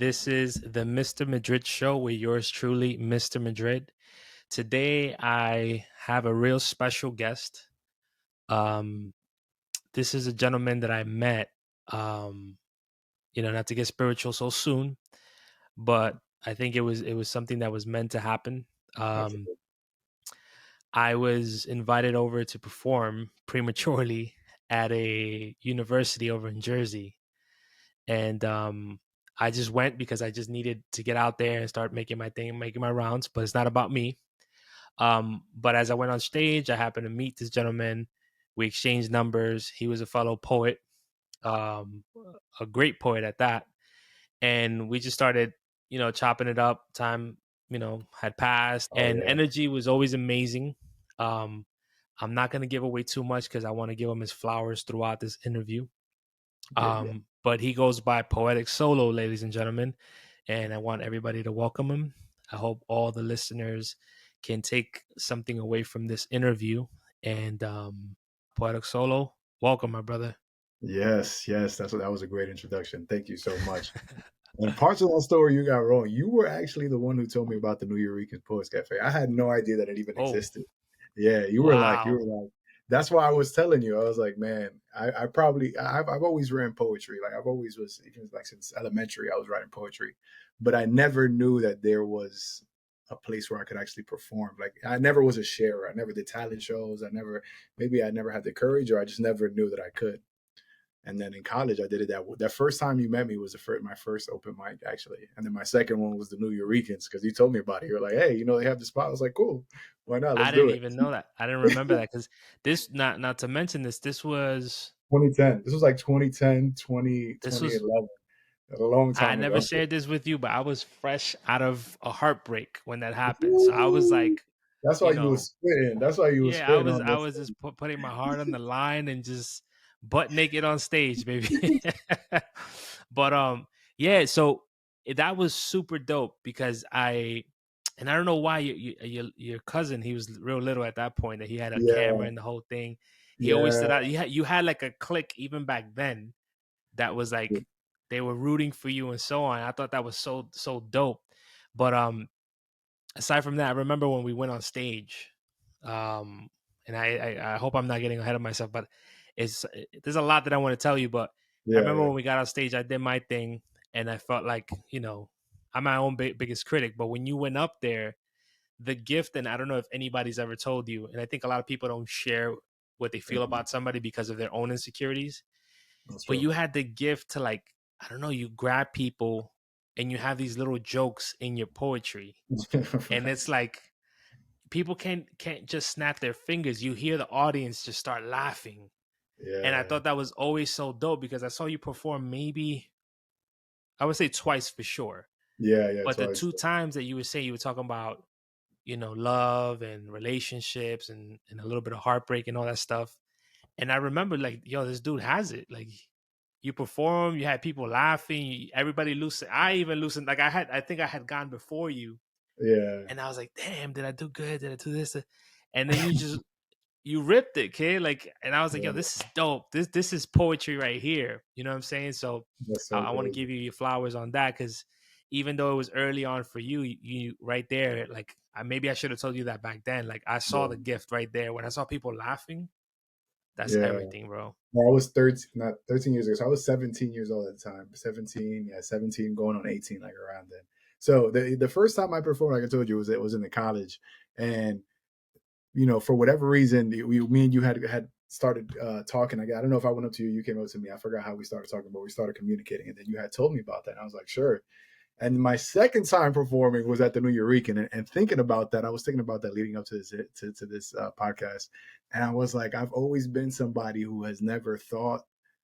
This is the Mr. Madrid Show with yours truly, Mr. Madrid. Today, I have a real special guest. Um, this is a gentleman that I met, um, not to get spiritual so soon, but I think it was something that was meant to happen. Um, Absolutely. I was invited over to perform prematurely at a university over in Jersey, and I just went because I just needed to get out there and start making my thing, making my rounds. But it's not about me. But as I went on stage, I happened to meet this gentleman. We exchanged numbers. He was a fellow poet, um, a great poet at that, and we just started, chopping it up. Time, had passed, Oh and yeah. energy was always amazing. Um, I'm not going to give away too much because I want to give him his flowers throughout this interview. Yeah. But he goes by Poetic Solo, ladies and gentlemen, and I want everybody to welcome him. I hope all the listeners can take something away from this interview. And Poetic Solo, welcome, my brother. Yes, yes. That was a great introduction. Thank you so much. And parts of that story you got wrong. You were actually the one who told me about the New Eurekan Poets Cafe. I had no idea that it even Oh, existed. Yeah, you wow. were like, that's why I was telling you. I was like, man, I've always written poetry. Like I've always was, even like since elementary, I was writing poetry, but I never knew that there was a place where I could actually perform. Like I never was a sharer. I never did talent shows. Maybe I never had the courage, or I just never knew that I could. And then in college, I did it that first time you met me was my first open mic actually, and then my second one was the New Eurekans because you told me about it. You were like, hey, they have the spot. I was like, cool, why not? I Let's do didn't it. even know that. I didn't remember that because this, not to mention this, this was 2010. This was like 2010, 20, this was 2011. A long I time never ago. shared this with you, but I was fresh out of a heartbreak when that happened. So I was Woo! like, That's why you you was know, spitting. That's why you was yeah, spitting on I this was just thing. putting my heart on the line and just butt naked on stage, baby. But yeah, so that was super dope because and I don't know why your cousin, he was real little at that point, that he had a camera Yeah, and the whole thing. He always yeah, stood out. You had like a clique even back then that was like they were rooting for you and so on. I thought that was so dope. But aside from that, I remember when we went on stage, um, and I hope I'm not getting ahead of myself, but there's a lot that I want to tell you. But I yeah, remember yeah. when we got on stage, I did my thing, and I felt like I'm my own biggest critic. But when you went up there, the gift, and I don't know if anybody's ever told you, and I think a lot of people don't share what they feel Mhm. about somebody because of their own insecurities, That's but true. you had the gift to, like, I don't know, you grab people and you have these little jokes in your poetry, and Right. it's like people can't just snap their fingers. You hear the audience just start laughing. And I Yeah, thought that was always so dope because I saw you perform, maybe I would say twice for sure. yeah, yeah. But the Twice. two times that you were saying, you were talking about, love and relationships and a little bit of heartbreak and all that stuff. And I remember, like, yo, this dude has it. Like, you perform, you had people laughing, everybody loosened. I even loosened. Like, I think I had gone before you, Yeah. and I was like, damn, did I do good? Did I do this? And then you ripped it, kid. Like, and I was like, yo, Yeah. this is dope. This is poetry right here. You know what I'm saying? So That's so I want to crazy. give you your flowers on that, because even though it was early on for you, you right there, like, maybe I should have told you that back then. Like, I saw Yeah. the gift right there when I saw people laughing. That's Yeah. everything, bro. Well, I was 13, not 13 years ago. So I was 17 years old at the time. 17, yeah, 17 going on 18, like around then. So the first time I performed, like I told you, it was in the college. And, for whatever reason, me and you had started talking. I don't know if I went up to you, you came up to me. I forgot how we started talking, but we started communicating. And then you had told me about that. And I was like, sure. And my second time performing was at the New Eurekan, and thinking about that, I was thinking about that leading up to this podcast, and I was like, I've always been somebody who has never thought,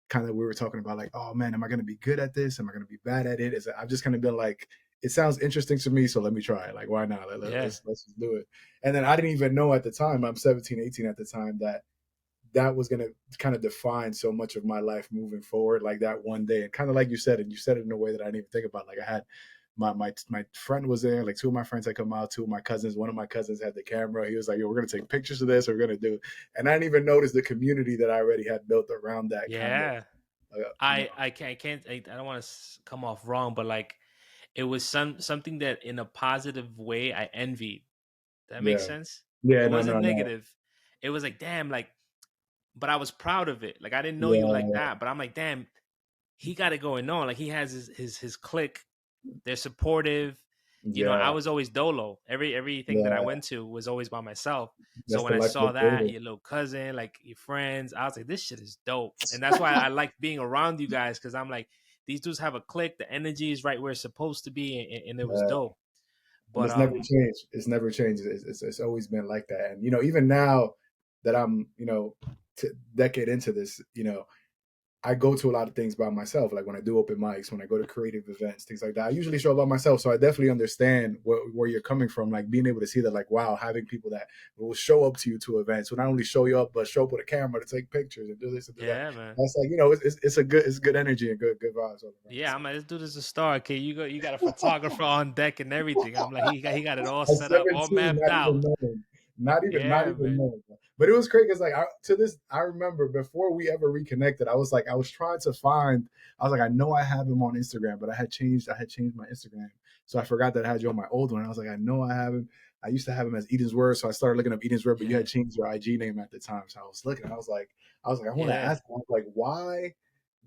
kind of, we were talking about like, oh man, am I going to be good at this? Am I going to be bad at it? I've just kind of been like, it sounds interesting to me, so let me try it. Like, why not? Yeah. Let's just do it. And then I didn't even know at the time, I'm 17, 18 at the time, that was going to kind of define so much of my life moving forward, like that one day. And kind of like you said it, in a way that I didn't even think about. Like I had my friend was there, like two of my friends had come out, two of my cousins, one of my cousins had the camera. He was like, yo, we're going to take pictures of this, we're going to do, and I didn't even notice the community that I already had built around that kind of, Yeah. you know, I don't want to come off wrong, but like, it was something that in a positive way I envied. That makes Yeah. sense. It Yeah. No. wasn't No. No. negative. It was like, damn, like, but I was proud of it. Like I didn't know you like Yeah. that, but I'm like, damn, he got it going on. Like he has his clique. They're supportive. You know, I Yeah. was always dolo. Everything that I Yeah. went to was always by myself. So That's when the I life of saw a that, creative. your little cousin, like your friends, I was like, this shit is dope. And that's why I like being around you guys, because I'm like, these dudes have a click. The energy is right where it's supposed to be, and it was Yeah. dope. And But it's never changed. It's never changed. It's always been like that. And even now that I'm decade into this, I go to a lot of things by myself. Like when I do open mics, when I go to creative events, things like that. I usually show up by myself. So I definitely understand where you're coming from. Like being able to see that, like, wow, having people that will show up to you to events, will not only show you up, but show up with a camera to take pictures and do this and do that. yeah, man. That's like, it's good energy and good vibes all around. Yeah, So I'm like, this dude is a star. Okay, you got a photographer on deck and everything. I'm like, he got it all at set up, all 17, mapped not even out. knowing, not Yeah, even man. knowing. But it was crazy because like I remember before we ever reconnected, I was like, I was trying to find. I was like, I know I have him on Instagram, but I had changed my Instagram, so I forgot that I had you on my old one. I was like, I know I have him. I used to have him as Eden's Word, so I started looking up Eden's Word, but you Yeah, had changed your IG name at the time, so I was looking. I was like, I want to yeah, ask. I was like, why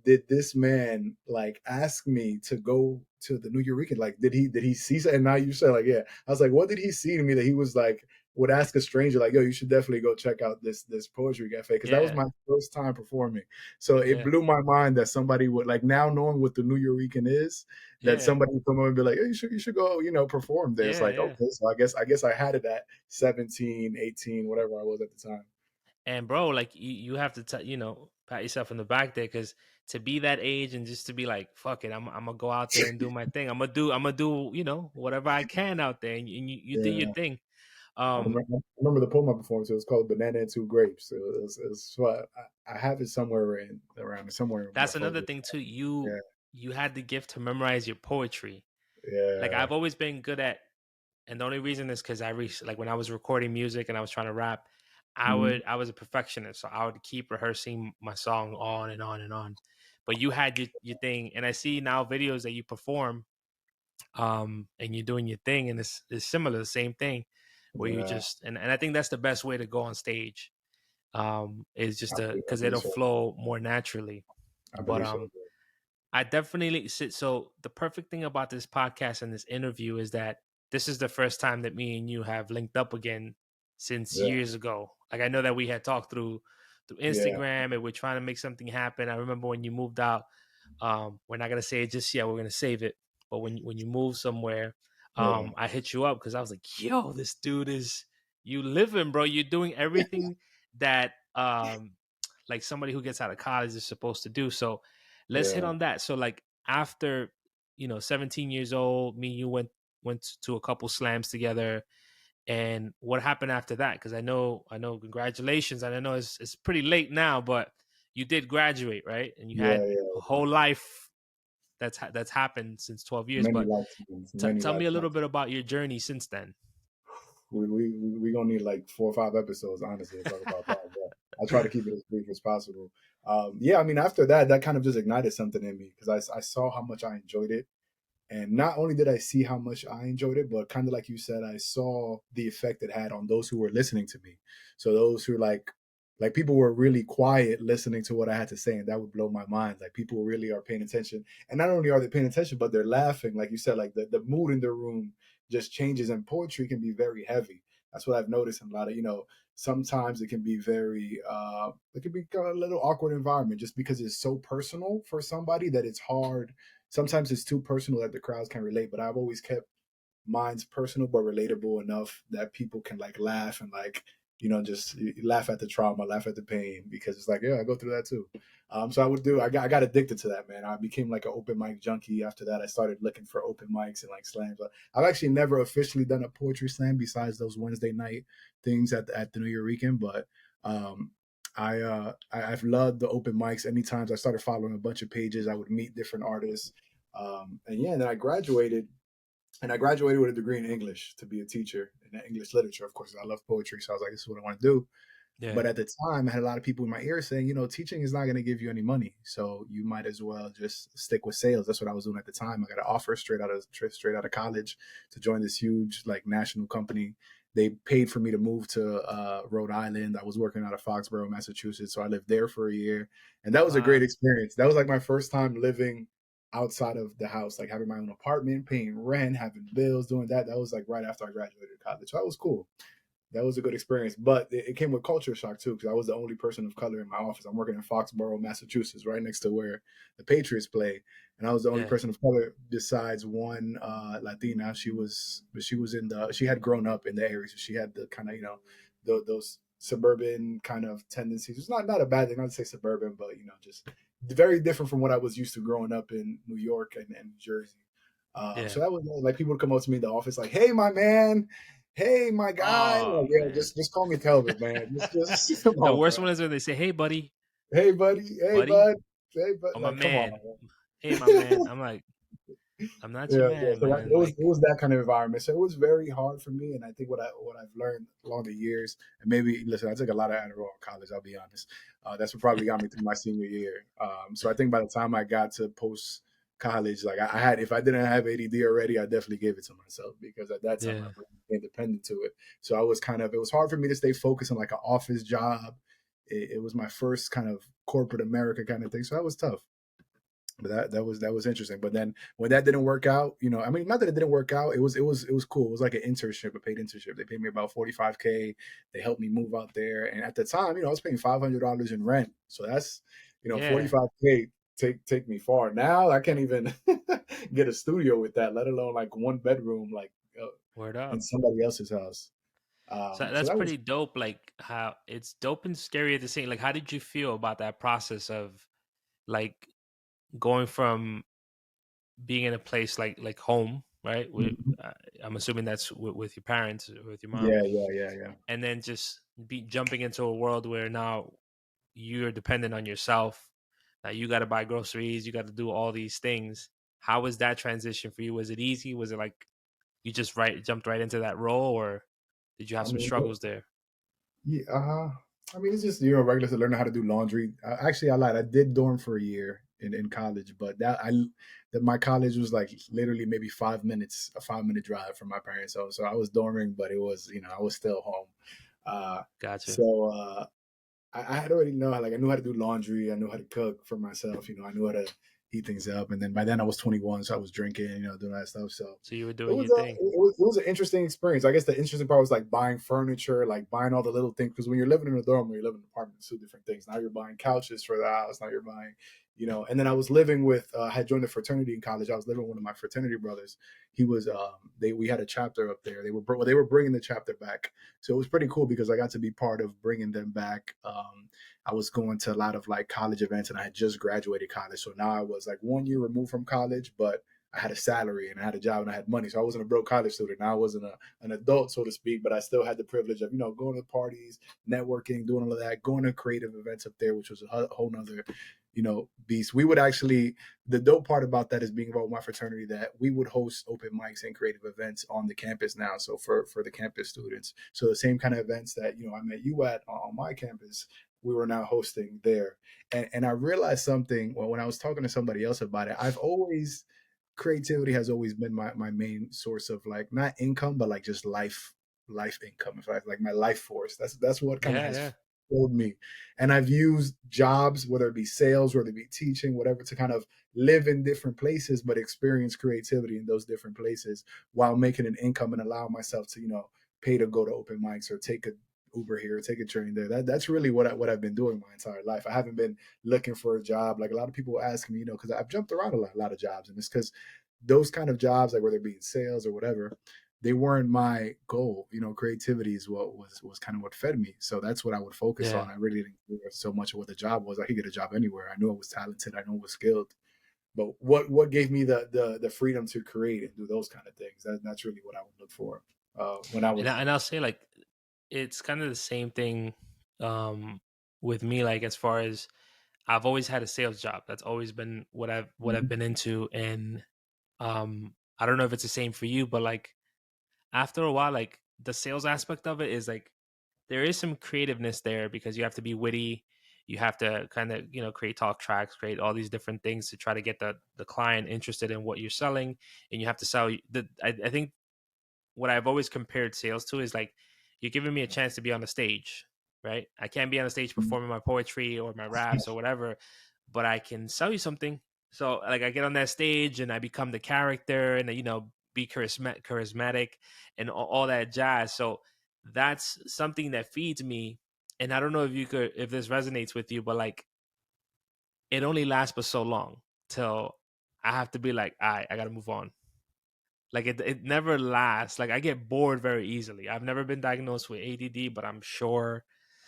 did this man like ask me to go to the New Eurekan? Like, did he see something? And now you said like, yeah. I was like, what did he see in me that he was like would ask a stranger like, yo, you should definitely go check out this poetry cafe because that was yeah, my first time performing. So it yeah, blew my mind that somebody would like now knowing what the New Eurekan is, that yeah, somebody would come over and be like, hey, you should go perform there. It's yeah, like yeah. okay, so I guess I had it at 17, 18, whatever I was at the time. And bro, like you have to pat yourself in the back there, because to be that age and just to be like, fuck it, I'm gonna go out there and do my thing. I'm gonna do whatever I can out there, and you did your Yeah. thing. I remember the poem I performed. So it was called "Banana and Two Grapes." So it was fun. I have it somewhere around somewhere in my That's phone. another thing too. Yeah, You had the gift to memorize your poetry. Like yeah, I've always been good at, and the only reason is because like when I was recording music and I was trying to rap, mhm, I was a perfectionist, so I would keep rehearsing my song on and on and on. But you had your thing, and I see now videos that you perform, and you're doing your thing, and it's similar, the same thing, where you yeah. just and I think that's the best way to go on stage, is just to I because believe it'll so. flow more naturally. I But believe so. I definitely sit. So the perfect thing about this podcast and this interview is that this is the first time that me and you have linked up again since Yeah, years ago. Like I know that we had talked through yeah, Instagram and we're trying to make something happen. I remember when you moved out. We're not gonna say it just yet. We're gonna save it. But when you move somewhere, yeah, I hit you up because I was like, "Yo, this dude is you living, bro. You're doing everything that like somebody who gets out of college is supposed to do." So let's hit yeah, on that. So like after 17 years old, me and you went to a couple slams together. And what happened after that? Because I know, congratulations. And I know it's pretty late now, but you did graduate, right? And you yeah, had a yeah. whole life that's happened since 12 years. Many But lifetimes, t- many tell me a little lifetimes. bit about your journey since then. We gonna need like 4 or 5 episodes, honestly, to talk about that. But I'll try to keep it as brief as possible. Yeah, I mean, after that kind of just ignited something in me because I saw how much I enjoyed it. And not only did I see how much I enjoyed it, but kind of like you said, I saw the effect it had on those who were listening to me. So those who like people were really quiet listening to what I had to say, and that would blow my mind. Like people really are paying attention, and not only are they paying attention, but they're laughing. Like you said, like the mood in the room just changes, and poetry can be very heavy. That's what I've noticed in a lot of sometimes it can be very it can be kind of a little awkward environment just because it's so personal for somebody that it's hard. Sometimes it's too personal that the crowds can relate, but I've always kept mine's personal but relatable enough that people can like laugh and like just laugh at the trauma, laugh at the pain because it's like yeah, I go through that too. So I got addicted to that, man. I became like an open mic junkie. After that, I started looking for open mics and like slams. I've actually never officially done a poetry slam besides those Wednesday night things at the New Eurekan, but um, I've loved the open mics. Anytime I started following a bunch of pages, I would meet different artists, and yeah, and then I graduated with a degree in English to be a teacher in English literature. Of course, I love poetry, so I was like, this is what I want to do. Yeah. But at the time, I had a lot of people in my ear saying, teaching is not going to give you any money, so you might as well just stick with sales. That's what I was doing at the time. I got an offer straight out of college to join this huge like national company. They paid for me to move to Rhode Island. I was working out of Foxborough, Massachusetts, so I lived there for a year, and that was a great Wow. experience. That was like my first time living outside of the house, like having my own apartment, paying rent, having bills, doing that. That was like right after I graduated college, so that was cool. That was a good experience, but it came with culture shock too because I was the only person of color in my office. I'm working in Foxborough, Massachusetts, right next to where the Patriots play, and I was the only Yeah. person of color besides one Latina. She had grown up in the area, so she had the kind of those suburban kind of tendencies. It's not a bad thing, not to say suburban, but just very different from what I was used to growing up in New York and Jersey. Yeah. So that was like people would come up to me in the office like, "Hey, my man." Hey, my guy, Oh like, yeah, man. just call me Kelvin, man. Just come The on, worst bro. one is when they say, "Hey, buddy, Hey, buddy. Hey, buddy, bud. Hey, bud. or my Like, come on, man. man. Hey, my man." I'm like, "I'm not your Yeah. man, So man." it Like, was that kind of environment. So it was very hard for me. And I think what I've learned along the years, and maybe listen, I took a lot of Adderall in college. I'll be honest. That's what probably got me through my senior year. So I think by the time I got to post college, like I had, if I didn't have ADD already, I definitely gave it to myself because at that time my yeah, brain became dependent to it. So I was it was hard for me to stay focused on like an office job. It was my first kind of corporate America kind of thing. So that was tough. But that was interesting. But then when that didn't work out, I mean, not that it didn't work out. It was cool. It was like an internship, a paid internship. They paid me about 45K. They helped me move out there, and at the time, I was paying $500 in rent. So that's yeah. 45K take me far. Now I can't even get a studio with that, let alone like one bedroom, like Word in up. somebody else's house. So So that's that was pretty dope. Like how it's dope and scary at the same. Like, how did you feel about that process of like going from being in a place like home, right? Mhm. I'm assuming that's with your parents, with your mom, Yeah, yeah, yeah, yeah. and then just be jumping into a world where now you're dependent on yourself. Now you got to buy groceries, you got to do all these things. How was that transition for you? Was it easy? Was it like you just jumped right into that role, or did you have I some mean, struggles there? yeah, I mean, it's just regular to learn how to do laundry. Actually, I lied. I did dorm for a year in college, but that my college was like literally maybe 5 minutes, a 5 minute drive from my parents' house. So I was dorming, but it was I was still home. Uh, Gotcha. so I had already know like I knew how to do laundry. I knew how to cook for myself. I knew how to heat things up. And then by then I was 21, so I was drinking, doing that stuff. So So you were it doing was your a thing. it was an interesting experience. I guess the interesting part was like buying furniture, like buying all the little things. Because when you're living in a dorm, when you live in an apartment, it's two different things. Now you're buying couches for the house. Now you're buying, And then I was living with. I had joined a fraternity in college. I was living with one of my fraternity brothers. He was. We had a chapter up there. They were bringing the chapter back, so it was pretty cool because I got to be part of bringing them back. I was going to a lot of like college events, and I had just graduated college, so now I was like 1 year removed from college, but I had a salary and I had a job and I had money. So I wasn't a broke college student. Now I wasn't an adult, so to speak, but I still had the privilege of, going to parties, networking, doing all of that, going to creative events up there, which was a whole nother, beast. We would actually, the dope part about that is being involved with my fraternity that we would host open mics and creative events on the campus now. So for the campus students. So the same kind of events that, I met you at on my campus, we were now hosting there. And I realized something when I was talking to somebody else about it. Creativity has always been my main source of like not income but like just life income, in fact, like my life force. That's what kind of Yeah, has yeah, filled me. And I've used jobs, whether it be sales, whether it be teaching, whatever, to kind of live in different places but experience creativity in those different places while making an income and allow myself to pay to go to open mics or take a Uber here, take a train there. That's really what I've been doing my entire life. I haven't been looking for a job. Like a lot of people ask me, because I've jumped around a lot of jobs, and it's because those kind of jobs, like whether it be in sales or whatever, they weren't my goal. Creativity is what was kind of what fed me. So that's what I would focus on. yeah. I really didn't care so much of what the job was. I could get a job anywhere. I knew I was talented. I knew I was skilled. But what gave me the freedom to create and do those kind of things? That's really what I would look for when I And was. I'll say like it's kind of the same thing um with me. Like as far as I've always had a sales job. That's always been what I've Mhm. been into, and I don't know if it's the same for you, but like after a while, like the sales aspect of it is like there is some creativeness there because you have to be witty. You have to kind of, create talk tracks, create all these different things to try to get the client interested in what you're selling. And you have to sell I think what I've always compared sales to is like, you're giving me a chance to be on the stage, right? I can't be on the stage Mhm. performing my poetry or my raps or whatever, but I can sell you something. So like I get on that stage and I become the character and be charismatic and all that jazz. So that's something that feeds me. And I don't know if this resonates with you, but like it only lasts but so long till I have to be like, all right, I gotta move on. Like it never lasts. Like I get bored very easily. I've never been diagnosed with ADD, but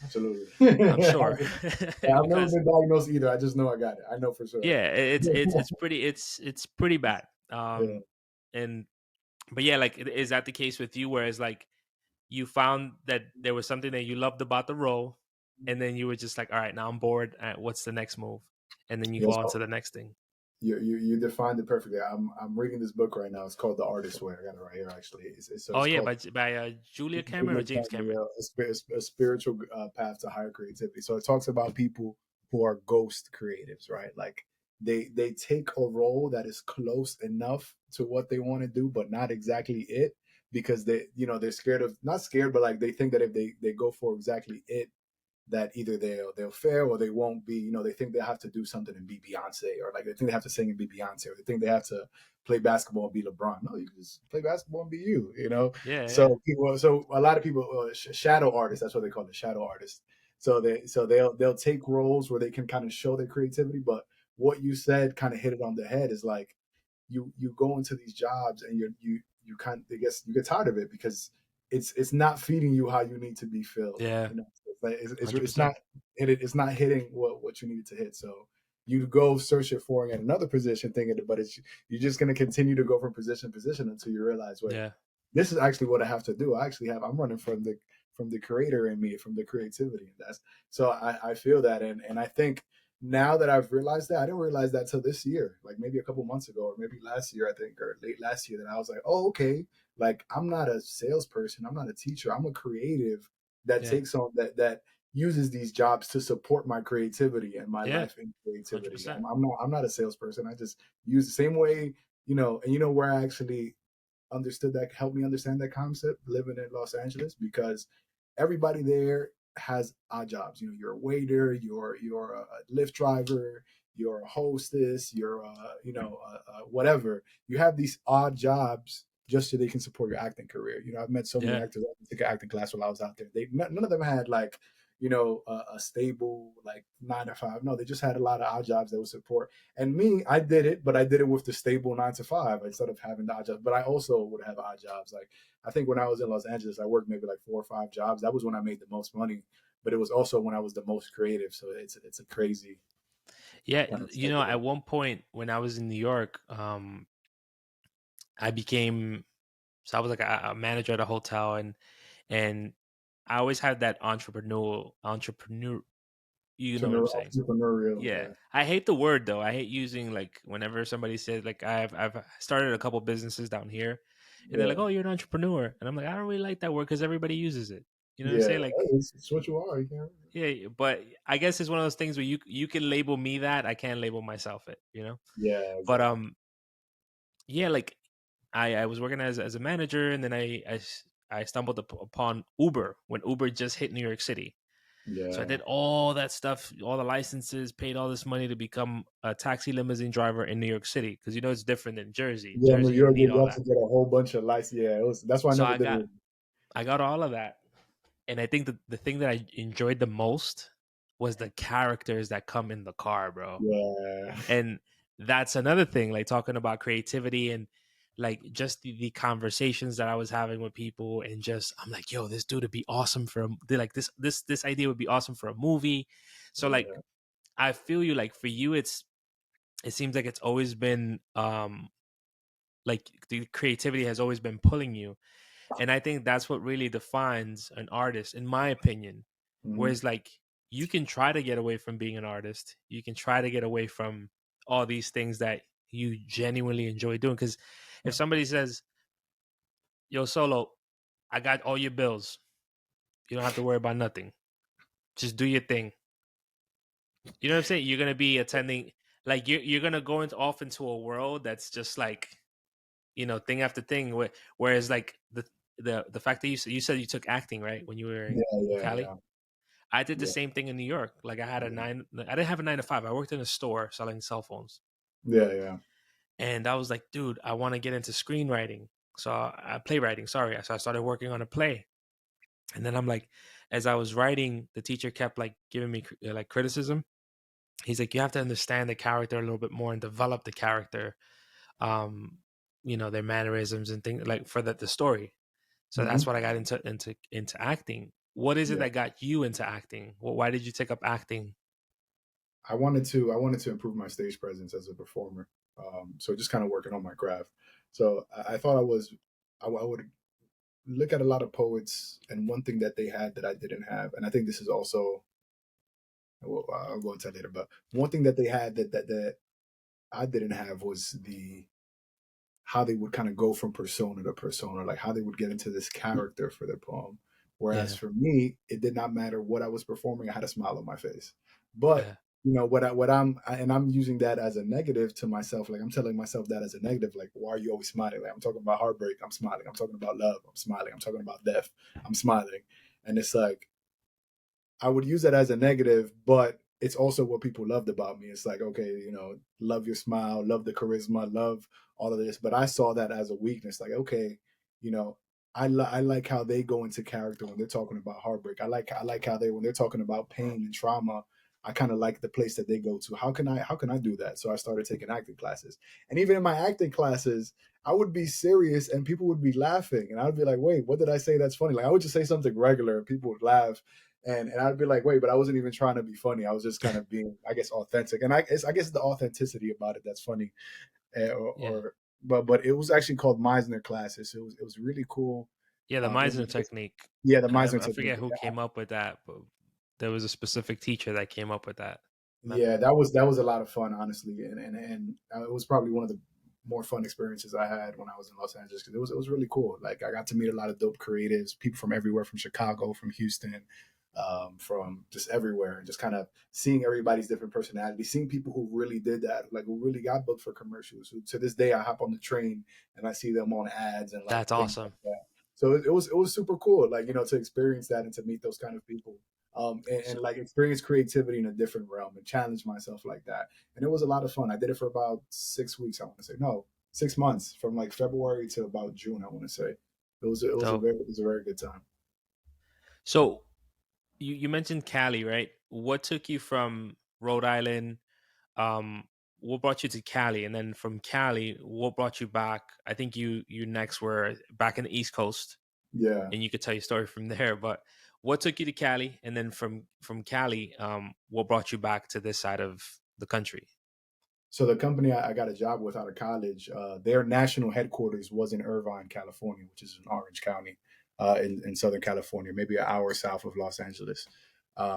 Absolutely. I'm sure I've never because been diagnosed either. I just know I got it. I know for sure I yeah, got it. it's pretty bad. Yeah. And but yeah, like is that the case with you? Whereas like you found that there was something that you loved about the role, and then you were just like, all right, now I'm bored. What's the next move? And then you go Yes. on to the next thing. You defined it perfectly. I'm reading this book right now. It's called The Artist's Way. I got it right here actually. So Oh it's yeah, called by Julia Cameron or Julia James Cameron, Cameron. yeah, a spiritual path to higher creativity. So it talks about people who are ghost creatives, right? Like they take a role that is close enough to what they want to do, but not exactly it, because they're scared of, not scared, but like they think that if they go for exactly it, that either they'll fail or they won't be. They think they have to do something and be Beyonce, or like they think they have to sing and be Beyonce, or they think they have to play basketball and be LeBron. No, you can just play basketball and be you. Yeah, yeah, So a lot of people, shadow artists, that's what they call it, shadow artists. So they'll take roles where they can kind of show their creativity, but what you said kind of hit it on the head, is like you go into these jobs and you kind of, I guess, you get tired of it because it's not feeding you how you need to be filled. yeah, hundred It's not percent. it's not hitting what you needed to hit. So you go search it for in another position, thinking, but you're just going to continue to go from position to position until you realize, wait, Yeah, this is actually what I have to do. I'm running from the creator in me, from the creativity. And that's, so I feel that. And I think now that I've realized that, I didn't realize that till this year, like maybe a couple months ago, or maybe last year, I think, or late last year, that I was like, oh, okay, like I'm not a salesperson, I'm not a teacher, I'm a creative that yeah, takes on that uses these jobs to support my creativity and my yeah, life in hundred creativity. percent. I'm not a salesperson. I just use the same way, and where I actually understood that, helped me understand that concept, living in Los Angeles, because everybody there has odd jobs. You're a waiter, you're a Lyft driver, you're a hostess, you're whatever. You have these odd jobs just so they can support your acting career. I've met so many Yeah, actors. I took an acting class while I was out there. None of them had like a stable like 9 to 5. No, they just had a lot of odd jobs that would support. And me, I did it, but I did it with the stable 9 to 5 instead of having the odd jobs. But I also would have odd jobs. Like I think when I was in Los Angeles, I worked maybe like 4 or 5 jobs. That was when I made the most money, but it was also when I was the most creative. So it's a crazy yeah. kind of cycle At there. one point when I was in New York, I became so I was like a manager at a hotel, and I always had that entrepreneur. You know what I'm saying? Entrepreneurial, Yeah, yeah, I hate the word though. I hate using like whenever somebody says like I've started a couple businesses down here, and they're like, yeah, "Oh, you're an entrepreneur," and I'm like, I don't really like that word because everybody uses it. You know what I'm yeah. saying? Like, It's what you are. You can't. yeah, but I guess it's one of those things where you can label me that, I can't label myself it. Yeah, But exactly. yeah, like I was working as a manager, and then I stumbled upon Uber when Uber just hit New York City. So I Yeah. did all that stuff, all the licenses, paid all this money to become a taxi limousine driver in New York City because it's different than Jersey. Yeah, New Jersey, you don't York, need you all have to that. get a whole bunch of lights. Yeah, that's why I So never did it. I got all of that, and I think that the thing that I enjoyed the most was the characters that come in the car, bro. Yeah, And that's another thing, like talking about creativity and like just the conversations that I was having with people, and just I'm like, yo, this dude would be awesome for they're like this idea would be awesome for a movie. So like yeah, I feel you, like for you it seems like it's always been like the creativity has always been pulling you. And I think that's what really defines an artist, in my opinion. hmm, Whereas like you can try to get away from being an artist, you can try to get away from all these things that you genuinely enjoy doing. Because if somebody says, yo, Solo, I got all your bills, You don't have to worry about nothing. Just do your thing. You know what I'm saying? You're gonna be attending, like you're gonna go into off into a world that's just like, thing after thing. Whereas like the fact that you said you took acting, right, when you were Yeah, in yeah, Cali. yeah, I did the yeah, same thing in New York. Like yeah, I didn't have a 9 to 5. I worked in a store selling cell phones, yeah, yeah. and I was like, dude, I want to get into screenwriting. So playwriting. Sorry. So I started working on a play, and then I'm like, as I was writing, the teacher kept like giving me like criticism. He's like, you have to understand the character a little bit more and develop the character, um, their mannerisms and things like for the story. So that's Hmm. what I got into acting. What is it Yeah. that got you into acting? Well, why did you take up acting? I wanted to improve my stage presence as a performer. So just kind of working on my craft. So I thought I would look at a lot of poets, and one thing that they had that I didn't have, and I think this is also, well, I'll go into that later. But one thing that they had that I didn't have was the how they would kind of go from persona to persona, like how they would get into this character for their poem. Whereas Yeah, for me, it did not matter what I was performing; I had a smile on my face. But yeah, and I'm using that as a negative to myself. Like I'm telling myself that as a negative. Like, why are you always smiling? Like I'm talking about heartbreak, I'm smiling. I'm talking about love, I'm smiling. I'm talking about death, I'm smiling. And it's like I would use that as a negative, but it's also what people loved about me. It's like, okay, love your smile, love the charisma, love all of this. But I saw that as a weakness. Like, okay, you know, I like how they go into character when they're talking about heartbreak. I like how they when they're talking about pain and trauma. I kind of like the place that they go to. How can I do that? So I started taking acting classes, and even in my acting classes, I would be serious and people would be laughing, and I'd be like, wait, what did I say that's funny? Like I would just say something regular and people would laugh, and I'd be like, wait, but I wasn't even trying to be funny. I was just kind of being, I guess, authentic. And I guess the authenticity about it that's funny. yeah, But it was actually called Meisner classes. It was really cool. yeah. The It Meisner was, technique. yeah, the I, Meisner I technique. forget who came up with that, but there was a specific teacher that came up with that Yeah, method. that was a lot of fun, honestly, and it was probably one of the more fun experiences I had when I was in Los Angeles because it was really cool. Like I got to meet a lot of dope creatives, people from everywhere, from Chicago, from Houston, from just everywhere, and just kind of seeing everybody's different personalities, seeing people who really did that, like who really got booked for commercials. Who to this day I hop on the train and I see them on ads and like That's things like awesome. that. So it was super cool, like to experience that and to meet those kind of people and So, like experience creativity in a different realm and challenge myself like that. And it was a lot of fun. I did it for about 6 weeks. I want to say no, 6 months from like February to about June. I want to say dope. it was a very good time. So you mentioned Cali, right? What took you from Rhode Island? What brought you to Cali, and then from Cali, what brought you back? I think you next were back in the East Coast, Yeah. and you could tell your story from there. But what took you to Cali, and then from Cali, what brought you back to this side of the country? So the company I got a job with out of college, their national headquarters was in Irvine, California, which is in Orange County, in Southern California, maybe an hour south of Los Angeles.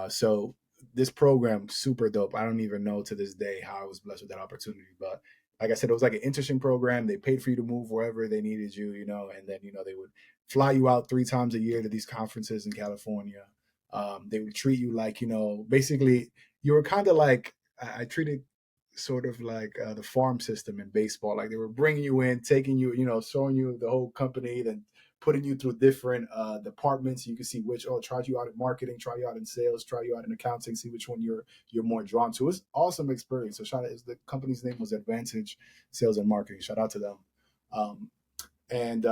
So this program, super dope. I don't even know to this day how I was blessed with that opportunity, but like I said, it was like an internship program. They paid for you to move wherever they needed you, and then they would fly you out 3 times a year to these conferences in California. They would treat you like basically you were kind of like I treated sort of like the farm system in baseball. Like they were bringing you in, taking you, showing you the whole company, then putting you through different departments. You can see which, try you out in marketing, try you out in sales, try you out in accounting, see which one you're more drawn to. It's awesome experience. So shout out, the company's name was Advantage Sales and Marketing. Shout out to them. Um, and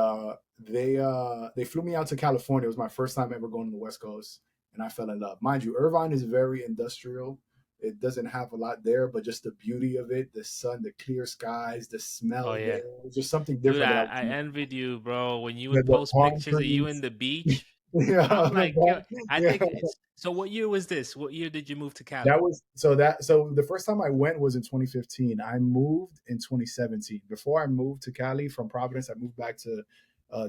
they flew me out to California. It was my first time ever going to the West Coast, and I fell in love. Mind you, Irvine is very industrial. It doesn't have a lot there, but just the beauty of it, the sun, the clear skies, the Oh smell of the yeah, air, it was just something dude, different that I I was missing. envied you, bro. When you would The post palm pictures of you in trees, the beach, yeah, I'm like, yo, I yeah. think it's. So what year was this? What year did you move to That Cali? was so the first time I went was in 2015. I moved in 2017. Before I moved to Cali from Providence, I moved back to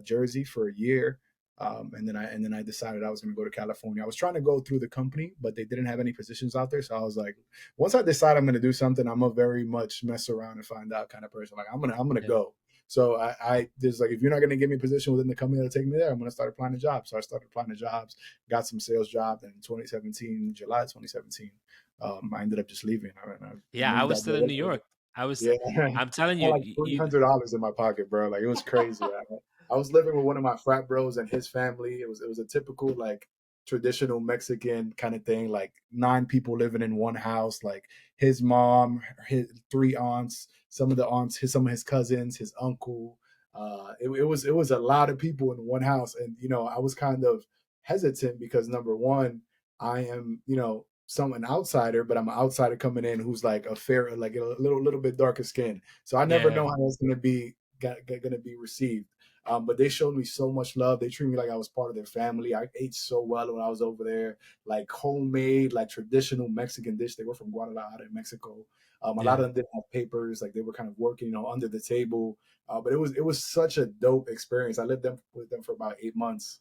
Jersey for a year. And then I decided I was going to go to California. I was trying to go through the company, but they didn't have any positions out there. So I was like, once I decide I'm going to do something, I'm a very much mess around and find out kind of person. Like I'm gonna Yeah, go. So I there's like, if you're not going to give me a position within the company that'll take me there, I'm going to start applying to jobs. So I started applying to jobs, got some sales jobs, and in 2017, July 2017, I ended up just leaving. I Yeah, I moved was out still in there. New York. I was Yeah, I'm telling I had you, like $300 in my pocket, bro. Like, it was crazy. I was living with one of my frat bros and his family. It was a typical like traditional Mexican kind of thing. Like 9 people living in one house. Like his mom, his 3 aunts, some of the aunts, some of his cousins, his uncle. It was a lot of people in one house, and I was kind of hesitant because, number one, I am, someone outsider, but I'm an outsider coming in who's like a fair, like a little bit darker skin. So I never yeah. know how that's gonna be received. But they showed me so much love. They treated me like I was part of their family. I ate so well when I was over there, like homemade, like traditional Mexican dish. They were from Guadalajara in Mexico. A lot Yeah. of them didn't have papers, like they were kind of working, under the table. But it was such a dope experience. I lived with them for about 8 months.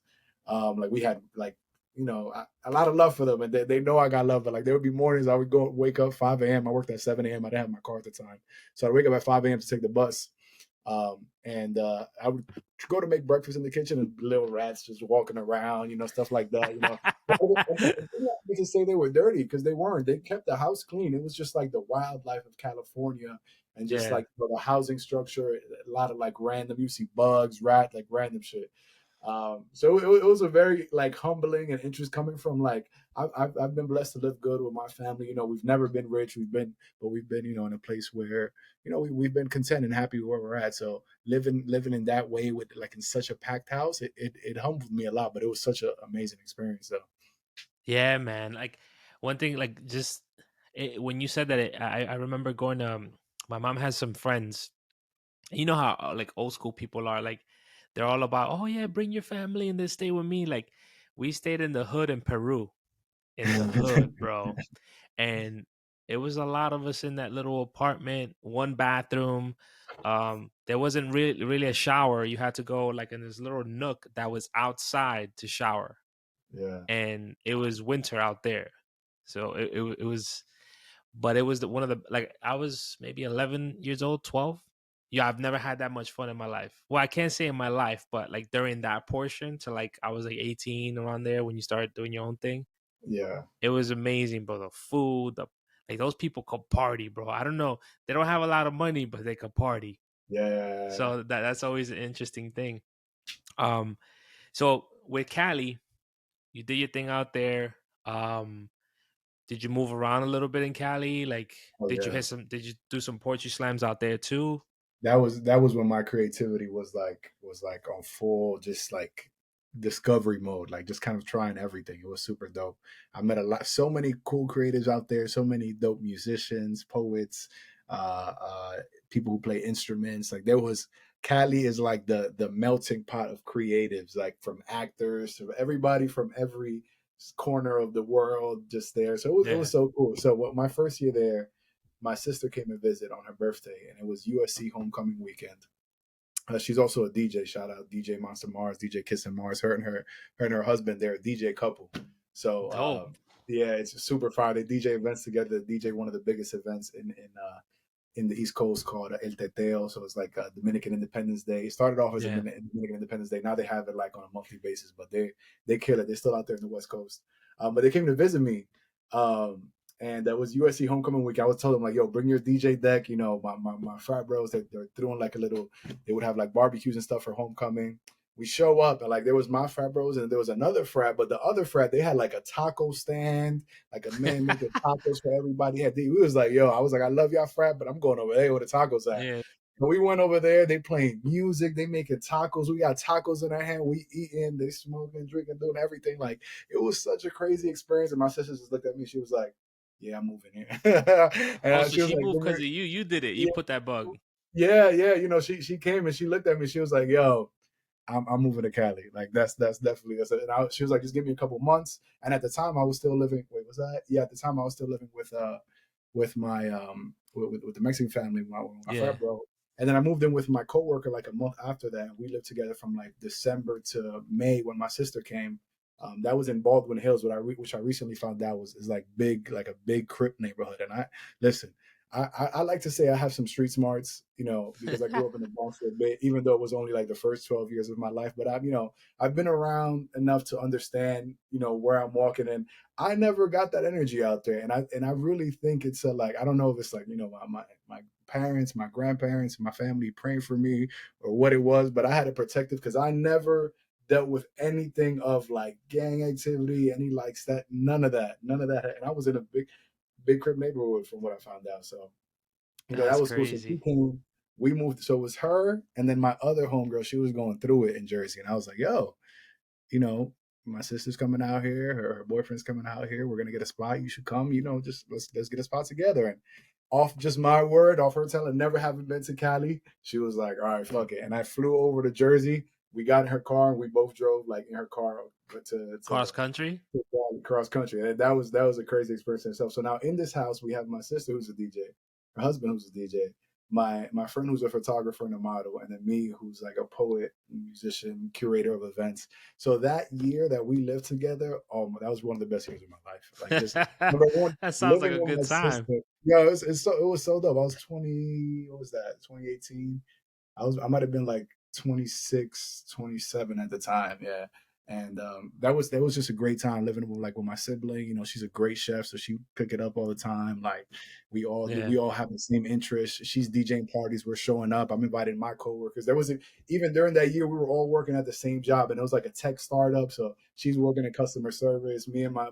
Like we had like a lot of love for them, and they know I got love. But like there would be mornings I would go wake up 5 a.m. I worked at 7 a.m. I didn't have my car at the time, so I'd wake up at 5 a.m. to take the bus. And I would go to make breakfast in the kitchen, and little rats just walking around, stuff like that. And to say they were dirty, because they weren't. They kept the house clean. It was just like the wildlife of California, and just Yeah. like the housing structure, a lot of like random. You see bugs, rat, like random shit. So it was a very like humbling and interest coming from like I've been blessed to live good with my family. We've never been rich. We've been in a place where we've been content and happy where we're at. So living in that way, with like in such a packed house, it humbled me a lot. But it was such an amazing experience, though. Yeah, man. Like one thing, like just when you said that, I remember going to. My mom has some friends. You know how like old school people are. Like they're all about, oh yeah, bring your family and they stay with me. Like we stayed in the hood in Peru, in the hood, bro, and it was a lot of us in that little apartment, one bathroom. There wasn't really a shower. You had to go like in this little nook that was outside to shower, Yeah, and it was winter out there. So it was, but it was one of the, like I was maybe 11 years old, 12. Yeah, I've never had that much fun in my life. Well, I can't say in my life, but like during that portion to like I was like 18 around there when you start doing your own thing. yeah, It was amazing, bro. The food, like those people could party, bro. I don't know. They don't have a lot of money, but they could party. yeah. So that's always an interesting thing. Um, so with Cali, you did your thing out there. Um, did you move around a little bit in Cali? Like, Oh did you yeah. hit some? Did you do some poetry slams out there too? That was when my creativity was like on full, just like discovery mode, like just kind of trying everything. It was super dope. I met so many cool creatives out there, so many dope musicians, poets, people who play instruments. Like there was Cali is like the melting pot of creatives, like from actors to everybody from every corner of the world, just there. So it was Yeah. so cool. So what my first year there, my sister came to visit on her birthday, and it was USC homecoming weekend. She's also a DJ. Shout out DJ Monster Mars, DJ Kissing Mars. Her and her husband, they're a DJ couple. So Dope. yeah, it's super fire. They DJ events together. DJ one of the biggest events in the East Coast called El Teteo. So it's like Dominican Independence Day. It started off as a Yeah. Dominican Independence Day. Now they have it like on a monthly basis, but they kill it. They're still out there in the West Coast. But they came to visit me. And that was USC homecoming week. I was telling them like, yo, bring your DJ deck. My frat bros, they're throwing like a little, they would have like barbecues and stuff for homecoming. We show up, and like there was my frat bros and there was another frat, but the other frat, they had like a taco stand, like a man making tacos for everybody. We was like, yo, I was like, I love y'all frat, but I'm going over there where the tacos at. Yeah. And we went over there, they playing music, they making tacos. We got tacos in our hand, we eating, they smoking, drinking, doing everything. Like it was such a crazy experience. And my sister just looked at me, she was like, yeah, I'm moving here. Oh, And so she was she like, moved because of you. You did it. You yeah, put that bug. yeah. She came and she looked at me, she was like, yo, I'm moving to Cali. Like that's definitely that's it. And she was like, just give me a couple months. And at the time, I was still living. Wait, was that? Yeah, at the time, I was still living with my with the Mexican family, my Yeah. frat bro. And then I moved in with my coworker like a month after that. We lived together from like December to May when my sister came. That was in Baldwin Hills, which I recently found out is like big, like a big Crip neighborhood. And I listen. I like to say I have some street smarts, because I grew up in the Bronx for a bit, even though it was only like the first 12 years of my life. But I've been around enough to understand, where I'm walking, and I never got that energy out there. And I really think it's like, I don't know if it's like, my parents, my grandparents, my family praying for me or what it was, but I had a protective because I never dealt with anything of like gang activity, any likes that, none of that. And I was in a big crib neighborhood from what I found out. So, that That's was cool. So she crazy. came, we moved. So it was her and then my other homegirl. She was going through it in Jersey. And I was like, yo, you know, my sister's coming out here, her boyfriend's coming out here. We're gonna get a spot. You should come, just let's get a spot together. And off just my word, off her telling, never having been to Cali, she was like, all right, fuck it. And I flew over to Jersey. We got in her car and we both drove like in her car Cross country? cross country. And that was a crazy experience in itself. So now in this house, we have my sister who's a DJ, her husband who's a DJ, my friend who's a photographer and a model, and then me who's like a poet, musician, curator of events. So that year that we lived together, oh, that was one of the best years of my life. Like just number one, That sounds like living a with good my time. sister. Yeah, it was so dope. I was 20. What was that? 2018. I might have been like 26, 27 at the time. Yeah. And that was just a great time living with my sibling. She's a great chef, so she pick it up all the time. Like Yeah. we all have the same interests. She's DJing parties. We're showing up. I'm inviting my coworkers. Even during that year, we were all working at the same job, and it was like a tech startup. So she's working in customer service. Me and my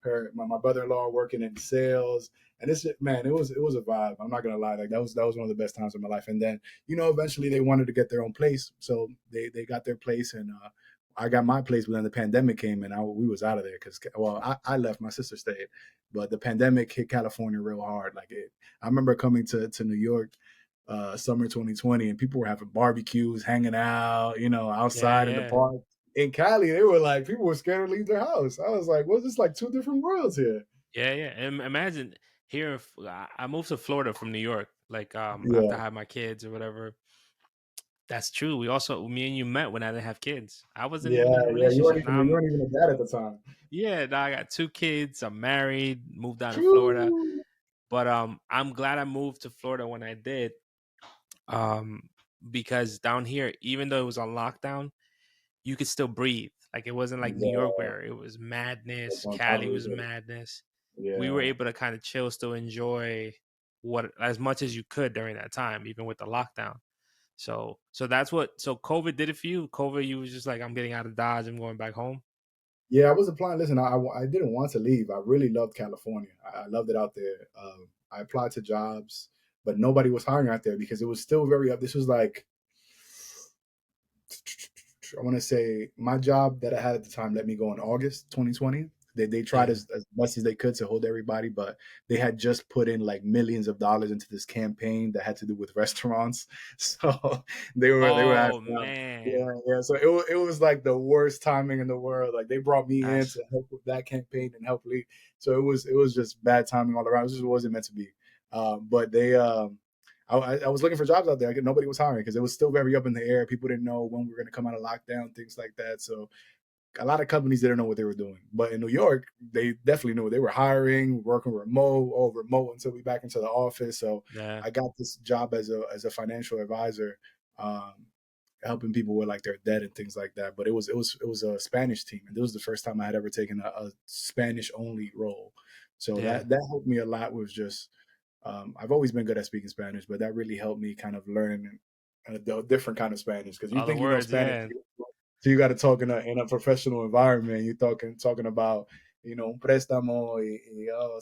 brother-in-law working in sales. And man, it was a vibe. I'm not gonna lie. Like that was one of the best times of my life. And then eventually they wanted to get their own place, so they got their place, and I got my place. But then the pandemic came, and we was out of there because I left, my sister stayed, but the pandemic hit California real hard. I remember coming to New York. Summer 2020, and people were having barbecues, hanging out, Yeah, outside in the yeah. park. In Cali, they were like, people were scared to leave their house. I was like, well, this like two different worlds here. Yeah, yeah. And imagine here, I moved to Florida from New York, like after I Yeah, had my kids or whatever. That's true. Me and you met when I didn't have kids. I wasn't yeah, even in a yeah. You weren't relationship. even Now you I'm, weren't even a dad at the time. yeah, now I got two kids. I'm married, moved down to Florida. True. But I'm glad I moved to Florida when I did. Um, because down here, even though it was on lockdown, you could still breathe. Like it wasn't like New York Yeah, where it was madness, that's on top Cali of was it. madness. We were Yeah. able to kind of chill, still enjoy what as much as you could during that time, even with the lockdown. So that's what. So COVID did it for you. COVID, you was just like, I'm getting out of Dodge. I'm going back home. Yeah, I was applying. Listen, I didn't want to leave. I really loved California. I loved it out there. I applied to jobs, but nobody was hiring out there because it was still very up. This was like, I want to say my job that I had at the time let me go in August 2020. They tried Yeah. as much as they could to hold everybody, but they had just put in like millions of dollars into this campaign that had to do with restaurants. So they were Oh asking, man, yeah, yeah. So it was like the worst timing in the world. Like they brought me in that's to help with that campaign and help lead. So it was just bad timing all around. It just wasn't meant to be. But I was looking for jobs out there. Nobody was hiring because it was still very up in the air. People didn't know when we were going to come out of lockdown, things like that. So a lot of companies didn't know what they were doing. But in New York, they definitely knew. They were hiring, working remote until we back into the office. So yeah. I got this job as a financial advisor, um, helping people with like their debt and things like that. But it was a Spanish team, and this was the first time I had ever taken a Spanish only role. So Yeah. that helped me a lot with just I've always been good at speaking Spanish, but that really helped me kind of learn a different kind of Spanish because you All the think you know words, Spanish, yeah. so you got to talk in a professional environment. You're talking about un préstamo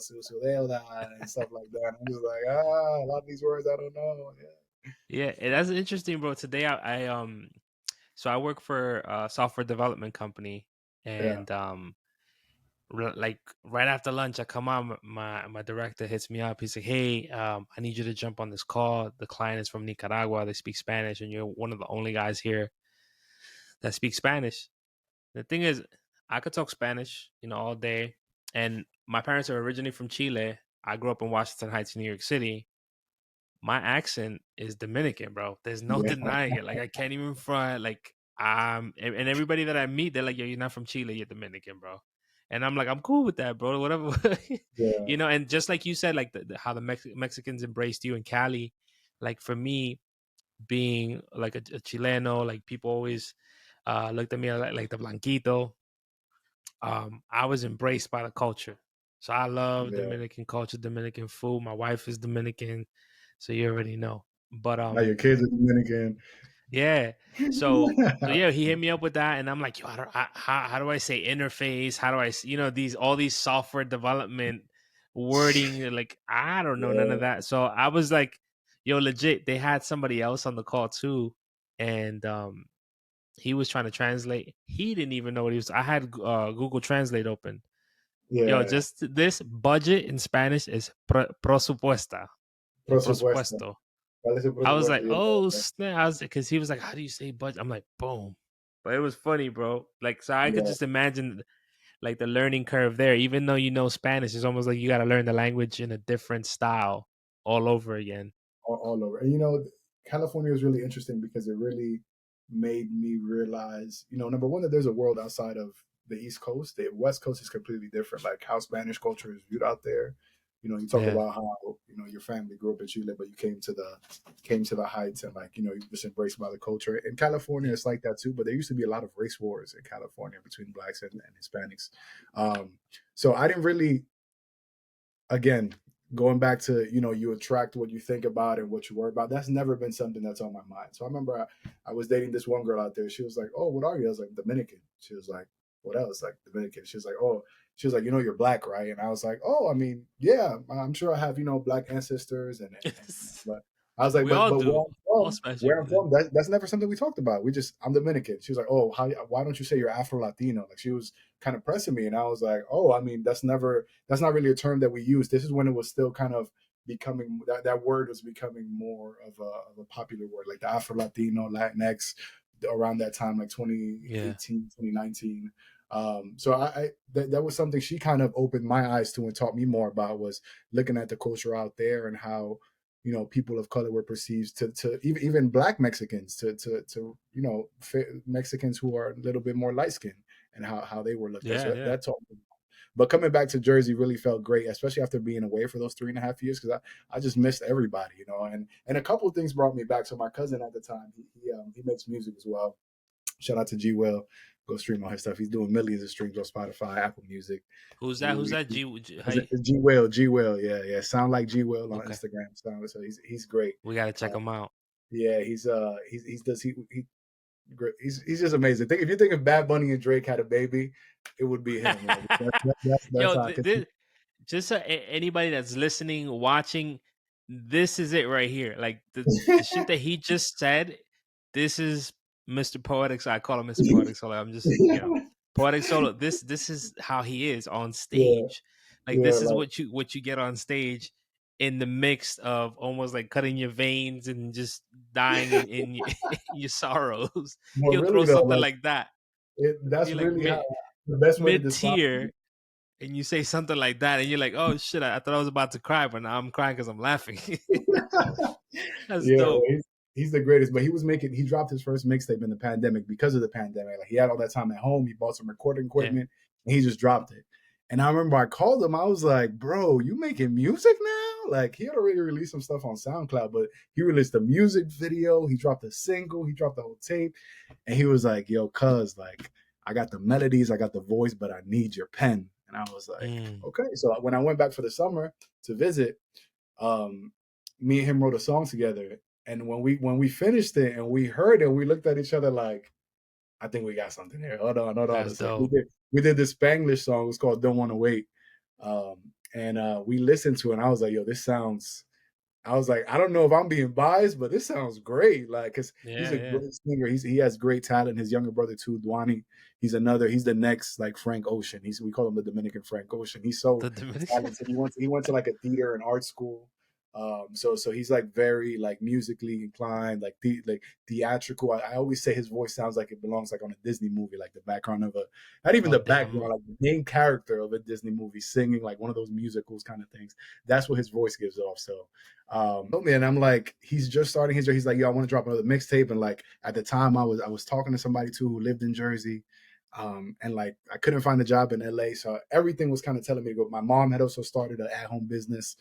su deuda and stuff like that. I'm just like a lot of these words I don't know. Yeah, Yeah, and that's interesting, bro. Today so I work for a software development company, yeah, and like right after lunch, I come on. My director hits me up. He's like, "Hey, I need you to jump on this call. The client is from Nicaragua. They speak Spanish, and you're one of the only guys here that speak Spanish." The thing is, I could talk Spanish, all day. And my parents are originally from Chile. I grew up in Washington Heights, New York City. My accent is Dominican, bro. There's no yeah. denying it. Like I can't even front. Like and everybody that I meet, they're like, "Yo, you're not from Chile. You're Dominican, bro." And I'm like, I'm cool with that, bro. Whatever, Yeah, And just like you said, like how the Mexicans embraced you in Cali, like for me, being like a Chileno, like people always looked at me like the blanquito. I was embraced by the culture, so I love yeah. Dominican culture, Dominican food. My wife is Dominican, so you already know. But Now your kids are Dominican. yeah. So yeah, he hit me up with that, and I'm like, yo, how do I say interface? How do I, these all these software development wording? Like, I don't know none Yeah, of that. So I was like, yo, legit. They had somebody else on the call too, and he was trying to translate. He didn't even know what he was. I had Google Translate open. Yo, yeah. just this budget in Spanish is prosupuesta, el Presupuesto. presupuesto. ¿Cuál es el I was presupuesto? like, Yeah, oh snap! I was because he was like, how do you say budget? I'm like, boom. But it was funny, bro. Like, so I could yeah. just imagine like the learning curve there. Even though you know Spanish, it's almost like you got to learn the language in a different style all over again. All over. And California was really interesting because it really made me realize, number one, that there's a world outside of the East Coast. The West Coast is completely different, like how Spanish culture is viewed out there. You talk Yeah, about how your family grew up in Chile, but you came to the heights, and like you just embraced by the culture. In California, yeah, it's like that too. But there used to be a lot of race wars in California between blacks and Hispanics. Um, so I didn't really, again, going back to you attract what you think about and what you worry about. That's never been something that's on my mind. So I remember I was dating this one girl out there. She was like, oh, what are you? I was like, Dominican. She was like, what else? Like, Dominican. She was like, oh, she was like, you're black, right? And I was like, oh, I mean, yeah, I'm sure I have black ancestors, and but I was like, we but all where do. I'm All from, Spanish where people I'm do. from, that's never something we talked about. I'm Dominican. She was like, oh, why don't you say you're Afro Latino? Like, she was kind of pressing me, and I was like, oh, I mean, that's not really a term that we use. This is when it was still kind of becoming, that word was becoming more of a popular word, like the Afro Latino, Latinx, around that time, like Yeah, 2018, 2019. So that was something she kind of opened my eyes to and taught me more about, was looking at the culture out there and how people of color were perceived, to even black Mexicans, to Mexicans who are a little bit more light skinned, and how they were looked at. So yeah, yeah. that taught me. But coming back to Jersey really felt great, especially after being away for those 3.5 years, because I just missed everybody, and a couple of things brought me back. So my cousin at the time, he makes music as well. Shout out to G Will. Go stream all his stuff. He's doing millions of streams on Spotify, Apple Music. Who's that? Who's We, that? we, How you, it's G Will, G Will, yeah, yeah. Sound like G Will on okay, Instagram. So he's great. we gotta Uh, check him out. yeah, he's does he great. He's just amazing. If you think if Bad Bunny and Drake had a baby, it would be him. Like that's Yo, how. just so anybody that's listening, watching, this is it right here. Like the shit that he just said. This is Mr. Poetic. So I call him Mr. Poetic Solo. I'm just Poetic Solo. This is how he is on Yeah, stage. Like yeah, this is like what you get on stage in the mix of almost like cutting your veins and just dying in in your sorrows. but He'll throw really though, something like like that. that's You're like really how the best way to mid describe tier it. and you say something like that, and you're like, "Oh shit!" I thought I was about to cry, but now I'm crying because I'm laughing. That's Yeah, well, dope. he's the greatest. But he dropped his first mixtape in the pandemic because of the pandemic. Like, he had all that time at home. He bought some recording Yeah, equipment, and he just dropped it. And I remember I called him. I was like, "Bro, you making music now?" Like, he had already released some stuff on SoundCloud, but he released a music video. He dropped a single. He dropped the whole tape, and he was like, "Yo, cuz, like, I got the melodies, I got the voice, but I need your pen." And I was like, mm, "Okay." So when I went back for the summer to visit, um, me and him wrote a song together. And when we finished it and we heard it, we looked at each other like, I think we got something here. Hold on that's a second. We dope. did we did this Spanglish song. It was called "Don't Want to Wait," and we listened to it. And I was like, "Yo, this sounds." I was like, I don't know if I'm being biased, but this sounds great. Like, cause he's Yeah, a yeah. great singer. He has great talent. His younger brother too, Dwani. He's the next like Frank Ocean. We call him the Dominican Frank Ocean. He's so The Dominican. talented. He went to like a theater and art school. So he's like very like musically inclined, like theatrical. I always say his voice sounds like it belongs like on a Disney movie, like the background of a, not even Oh the damn. background, like the main character of a Disney movie singing like one of those musicals kind of things. That's what his voice gives off. So man, I'm like, he's just starting his. He's like, yo, I want to drop another mixtape, and like at the time, I was talking to somebody too who lived in Jersey. And like I couldn't find a job in LA, so everything was kind of telling me to go. My mom had also started an at-home business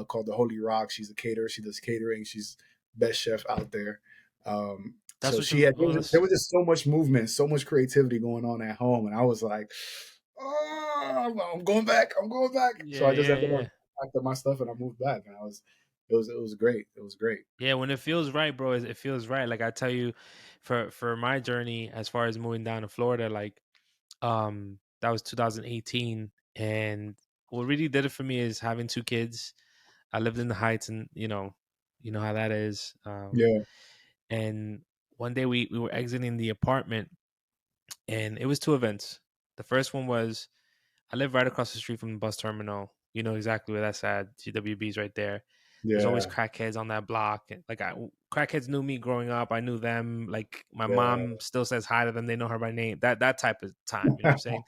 called the Holy Rock. She's a caterer. She does catering. She's best chef out there. That's So what she you. had Well, there that's, was just so much movement, so much creativity going on at home, and I was like, "Oh, I'm going back. I'm going back." So yeah, I just yeah, ended up yeah. packed up my stuff and I moved back, and it was great. It was great. Yeah, when it feels right, bro, it feels right. Like I tell you, for my journey as far as moving down to Florida, like that was 2018, and what really did it for me is having two kids. I lived in the Heights, and you know how that is. Yeah, And one day we were exiting the apartment, and it was two events. The first one was I live right across the street from the bus terminal. You know exactly where that's at. GWB's right there. There's always yeah, crackheads on that block. Like crackheads knew me growing up. I knew them. Like my yeah, mom still says hi to them. They know her by name. That type of time. You know what I'm saying?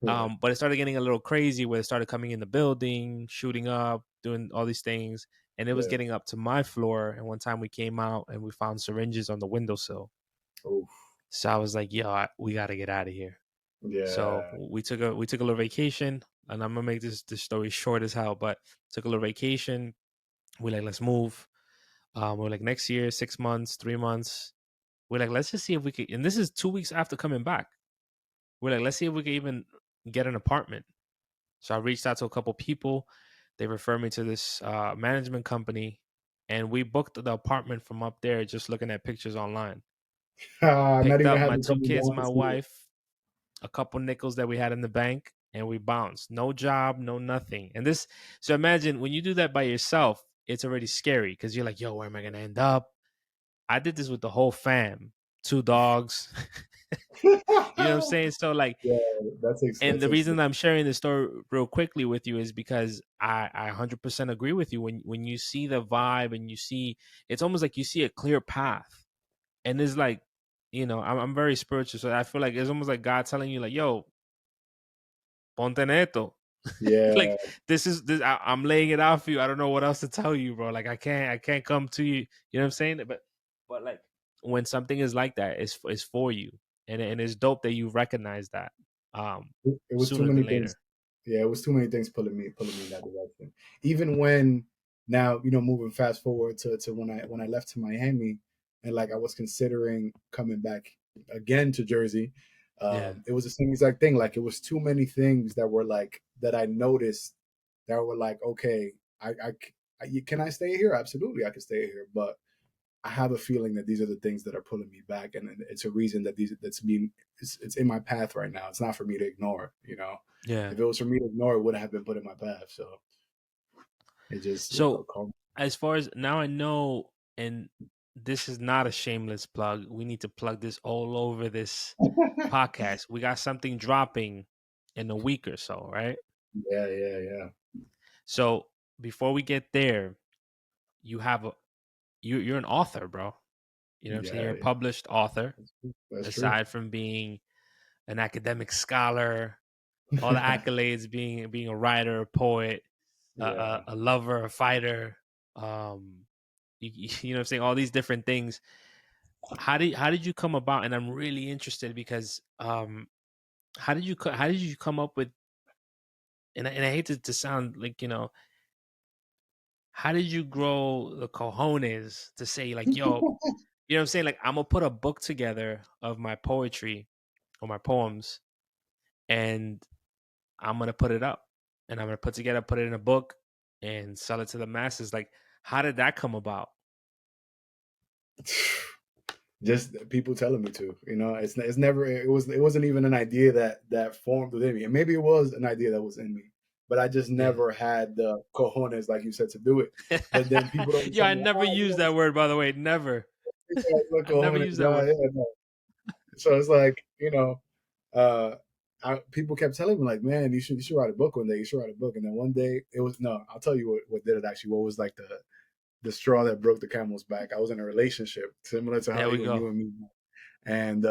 yeah, But it started getting a little crazy where they started coming in the building, shooting up, doing all these things, and it was yeah. getting up to my floor. And one time we came out and we found syringes on the windowsill. Oof. So I was like, "Yo, we got to get out of here." So Yeah. we took a little vacation, and I'm gonna make this story short as hell. But took a little vacation. We like let's move. We're like next year, 6 months, 3 months. We're like let's just see if we could. And this is 2 weeks after coming back. We're like let's see if we can even get an apartment. So I reached out to a couple people. They referred me to this management company, and we booked the apartment from up there, just looking at pictures online. Not Picked even up my having two come kids, down to my see it. wife, a couple nickels that we had in the bank, and we bounced. No job, no nothing. And this, so imagine when you do that by yourself, it's already scary because you're like, yo, where am I gonna end up? I did this with the whole fam, two dogs. You know what I'm saying? So like, Yeah, that and the takes reason I'm sharing this story real quickly with you is because I 100% agree with you. When you see the vibe and you see, it's almost like you see a clear path, and it's like, I'm very spiritual, so I feel like it's almost like God telling you, like, yo, ponte neto. yeah. Like this I'm laying it out for you. I don't know what else to tell you, bro. Like I can't come to you. You know what I'm saying? But like when something is like that, it's for you, and it's dope that you recognize that It was too sooner many than things. later. Yeah, it was too many things pulling me in that direction. Even when now, moving fast forward to when I left to Miami and like I was considering coming back again to Jersey, Yeah, it was the same exact thing. Like it was too many things that were like that I noticed that were like, okay, can I stay here? Absolutely, I can stay here, but I have a feeling that these are the things that are pulling me back, and it's a reason that it's in my path right now. It's not for me to ignore. yeah. If it was for me to ignore, it wouldn't have been put in my path. So it So called. as far as now, I know, and this is not a shameless plug. We need to plug this all over this podcast. We got something dropping in a week or so, right? Yeah, yeah, yeah, So before we get there, you have you're an author, bro. You know what I'm saying? yeah, You're a yeah. published author. That's true. Aside from being an academic scholar, all the accolades, being a writer, a poet, Yeah. a lover, a fighter, um, you know what I'm saying? All these different things. How did you come about? And I'm really interested because how did you come up with? And I hate to sound like how did you grow the cojones to say like, yo, you know what I'm saying? Like, I'm gonna put a book together of my poetry or my poems, and I'm gonna put it up, and I'm gonna put it in a book, and sell it to the masses. Like, how did that come about? Just people telling me to. It's never. It wasn't even an idea that formed within me, and maybe it was an idea that was in me, but I just Yeah. never had the cojones, like you said, to do it. But then people don't Yo, tell I me, never used that word, by the way. Never. the I never cojones. used that word. Yeah, no. So it's like, uh, people kept telling me like, man, you should write a book one day. You should write a book. And then one day it was no. I'll tell you what did it actually. What was like the straw that broke the camel's back? I was in a relationship similar to how There we even go. you and me, and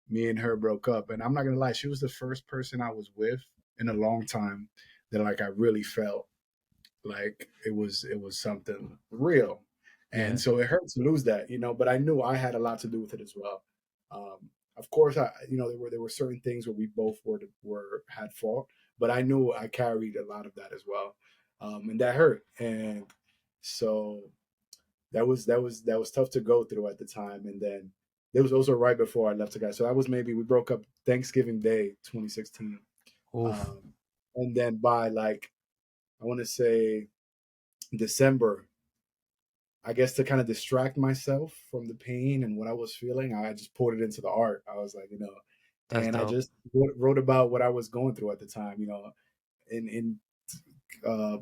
me and her broke up. And I'm not gonna lie, she was the first person I was with in a long time that like I really felt like it was something real. And Yeah. so it hurt to lose that, but I knew I had a lot to do with it as well. Of course, there were certain things where we both were had fault, but I knew I carried a lot of that as well, and that hurt. And so that was tough to go through at the time. And then it was also right before I left the guy. So that was maybe we broke up Thanksgiving Day 2016. Oof. Um, and then by like I want to say December, I guess to kind of distract myself from the pain and what I was feeling, I just poured it into the art. I was like, That's and I dope. just wrote about what I was going through at the time, in uh,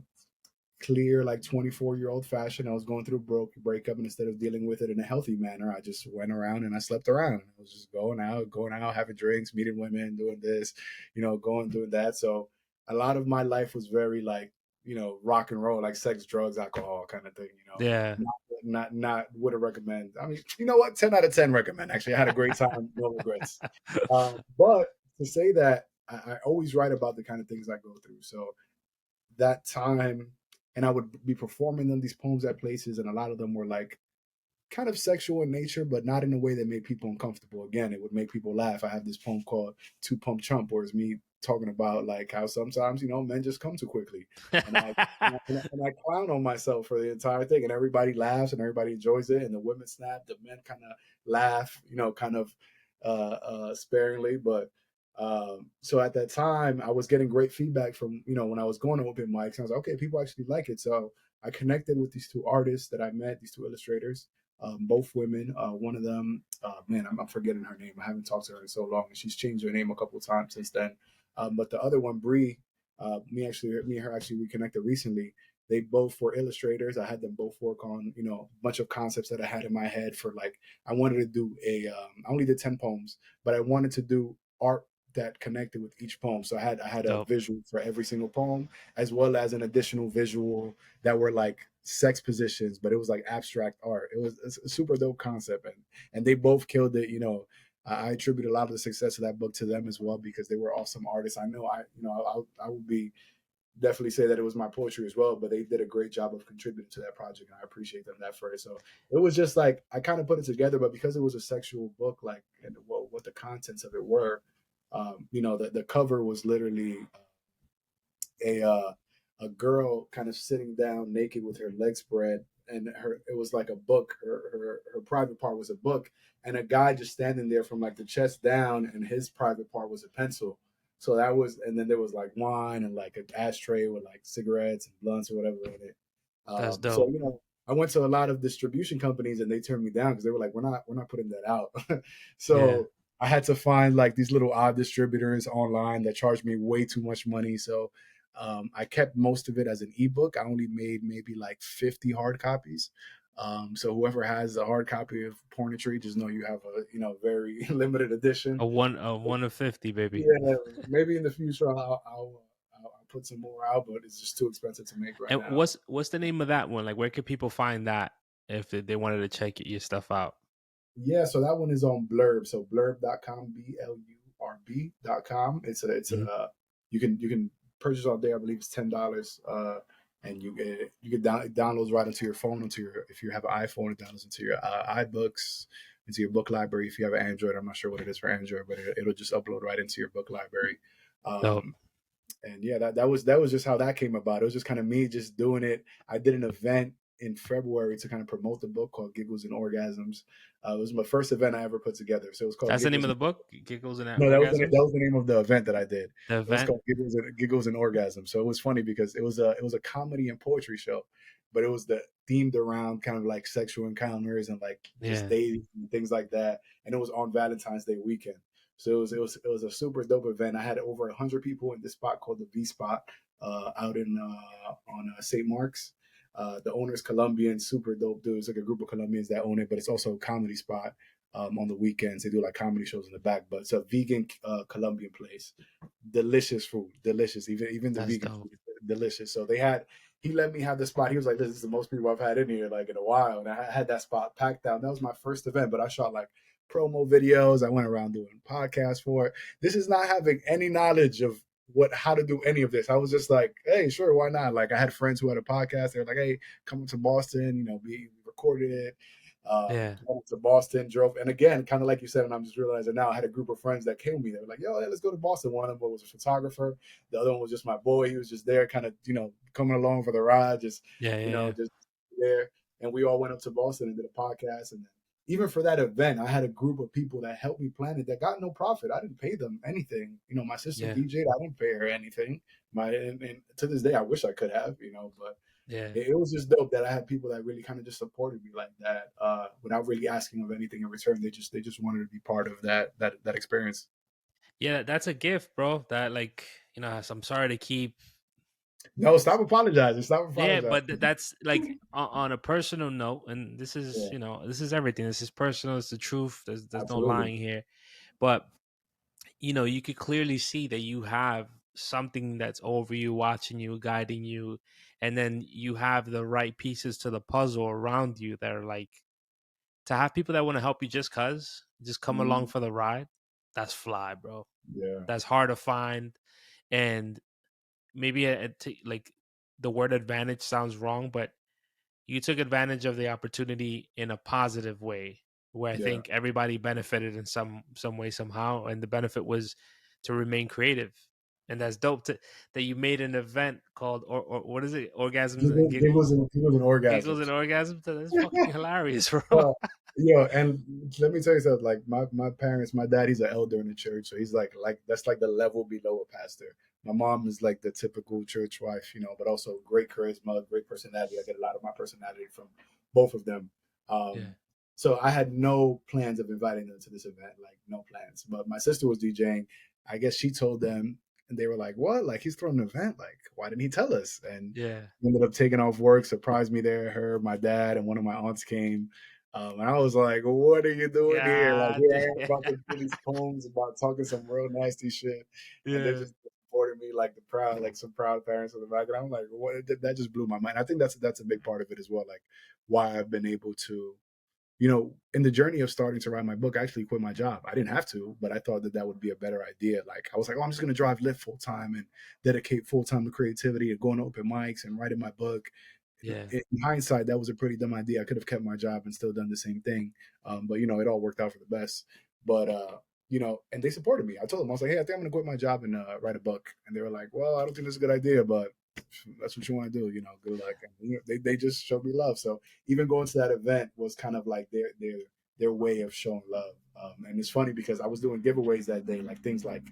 clear, like 24-year-old fashion. I was going through a breakup, and instead of dealing with it in a healthy manner, I just went around and I slept around. I was just going out, having drinks, meeting women, doing this, doing that. So a lot of my life was very like, rock and roll, like sex, drugs, alcohol kind of thing, Yeah. not would have recommend. I mean, you know what? 10 out of 10 recommend. Actually, I had a great time, no regrets. But to say that, I always write about the kind of things I go through. So that time, and I would be performing them these poems at places, and a lot of them were like kind of sexual in nature, but not in a way that made people uncomfortable. Again, it would make people laugh. I have this poem called Two Pump Chump, where it's me talking about like how sometimes, men just come too quickly. And I clown on myself for the entire thing, and everybody laughs and everybody enjoys it. And the women snap, the men kind of laugh, kind of sparingly. But so at that time, I was getting great feedback from, when I was going to open mics. And I was like, okay, people actually like it. So I connected with these two artists that I met, these two illustrators, both women. One of them, man, I'm forgetting her name. I haven't talked to her in so long, and she's changed her name a couple of times since then. But the other one, Bree, me and her actually reconnected recently. They both were illustrators. I had them both work on, a bunch of concepts that I had in my head for like, I wanted to do I only did 10 poems, but I wanted to do art that connected with each poem. So I had a Dope. visual for every single poem, as well as an additional visual that were like sex positions, but it was like abstract art. It was a super dope concept, and they both killed it. I attribute a lot of the success of that book to them as well, because they were awesome artists. I know I would be definitely say that it was my poetry as well, but they did a great job of contributing to that project, and I appreciate them that for it. So it was just like I kind of put it together, but because it was a sexual book, like, and what the contents of it were, the cover was literally a uh, a girl kind of sitting down naked with her legs spread, and it was like a book. Her private part was a book, and a guy just standing there from like the chest down, and his private part was a pencil. So that was, and then there was like wine and like an ashtray with like cigarettes and blunts or whatever in it. That's So dope. I went to a lot of distribution companies, and they turned me down because they were like, we're not putting that out. Yeah. So I had to find like these little odd distributors online that charged me way too much money. So I kept most of it as an ebook. I only made maybe like 50 hard copies. So whoever has a hard copy of Pornetry, just know you have a very limited edition. A one of 50, baby. Yeah, maybe in the future I'll put some more out, but it's just too expensive to make right And now. what's the name of that one? Like, where could people find that if they wanted to check your stuff out? Yeah, so that one is on Blurb. So blurb.com, blurb.com. Mhm. You can purchase on there. I believe it's $10. And you get it downloads right into your phone, if you have an iPhone, it downloads into your iBooks, into your book library. If you have an Android, I'm not sure what it is for Android, but it'll just upload right into your book library. Dope. And yeah, that was just how that came about. It was just kind of me just doing it. I did an event in February to kind of promote the book called Giggles and Orgasms. It was my first event I ever put together. So it was called That's the name Giggles. of the book, Giggles and No, that Orgasms. was the name of the event that I did. The It was event. called Giggles and Orgasms. So it was funny because it was a comedy and poetry show, but it was themed around kind of like sexual encounters and like just Yeah. dating and things like that. And it was on Valentine's Day weekend. So it was a super dope event. I had over 100 people in this spot called the V Spot, out in on St. Mark's. The owner's Colombian, super dope dude. It's like a group of Colombians that own it, but it's also a comedy spot. On the weekends, they do like comedy shows in the back, but it's a vegan Colombian place. Delicious food, delicious. Even the That's vegan food dope. is delicious. So he let me have the spot. He was like, "This is the most people I've had in here like in a while," and I had that spot packed out. That was my first event, but I shot like promo videos. I went around doing podcasts for it. This is not having any knowledge of how to do any of this. I was just like, "Hey, sure, why not?" Like I had friends who had a podcast. They were like, "Hey, come to Boston, we recorded it." Yeah. Went to Boston, drove, and again, kind of like you said, and I'm just realizing now, I had a group of friends that came with me. They were like, "Yo, yeah, let's go to Boston." One of them was a photographer. The other one was just my boy. He was just there, kind of, coming along for the ride, just, Yeah. Yeah. just there. And we all went up to Boston and did a podcast. And then even for that event, I had a group of people that helped me plan it that got no profit. I didn't pay them anything. My sister Yeah. DJ'd. I didn't pay her anything. And to this day, I wish I could have, but Yeah. it was just dope that I had people that really kind of just supported me like that, without really asking of anything in return. They just wanted to be part of that experience. Yeah, that's a gift, bro. That like, I'm sorry to keep. No, stop apologizing. Stop Yeah, apologizing. but that's like on a personal note, and this is, Yeah, this is everything. This is personal. It's the truth. There's no absolutely. lying here. But you could clearly see that you have something that's over you, watching you, guiding you, and then you have the right pieces to the puzzle around you that are like, to have people that want to help you just come along Mhm. for the ride. That's fly, bro. Yeah, That's hard to find, and maybe like the word advantage sounds wrong, but you took advantage of the opportunity in a positive way, where I yeah. think everybody benefited in some way somehow, and the benefit was to remain creative. And that's dope that you made an event called, or what is it, orgasms and Giggles and giggles and orgasms. orgasms. That's fucking hilarious, bro. Uh, yeah, and let me tell you something. Like my parents, my dad, he's an elder in the church, so he's like that's like the level below a pastor. My mom is like the typical church wife, but also great charisma, great personality. I get a lot of my personality from both of them. Yeah, Um, so I had no plans of inviting them to this event, like no plans. But my sister was DJing. I guess she told them, and they were like, "What? Like he's throwing an event? Like why didn't he tell us?" And yeah, ended up taking off work, surprised me there. Her, my dad, and one of my aunts came. And I was like, "What are you doing here? Like, god here I am damn. about to do these poems about talking some real nasty shit, and they're Yeah, just supporting me like some proud parents in the back." And I'm like, "What?" That just blew my mind. I think that's a big part of it as well. Like, why I've been able to, in the journey of starting to write my book, I actually quit my job. I didn't have to, but I thought that would be a better idea. Like, I was like, "Oh, I'm just going to drive Lyft full time and dedicate full time to creativity and going to open mics and writing my book." yeah, In hindsight, that was a pretty dumb idea. I could have kept my job and still done the same thing. But it all worked out for the best. But and they supported me. I told them, I was like, "Hey, I think I'm gonna quit my job and write a book." And they were like, "Well, I don't think that's a good idea, but that's what you want to do. Good luck." And they just showed me love. So even going to that event was kind of like their way of showing love. And it's funny because I was doing giveaways that day, like things like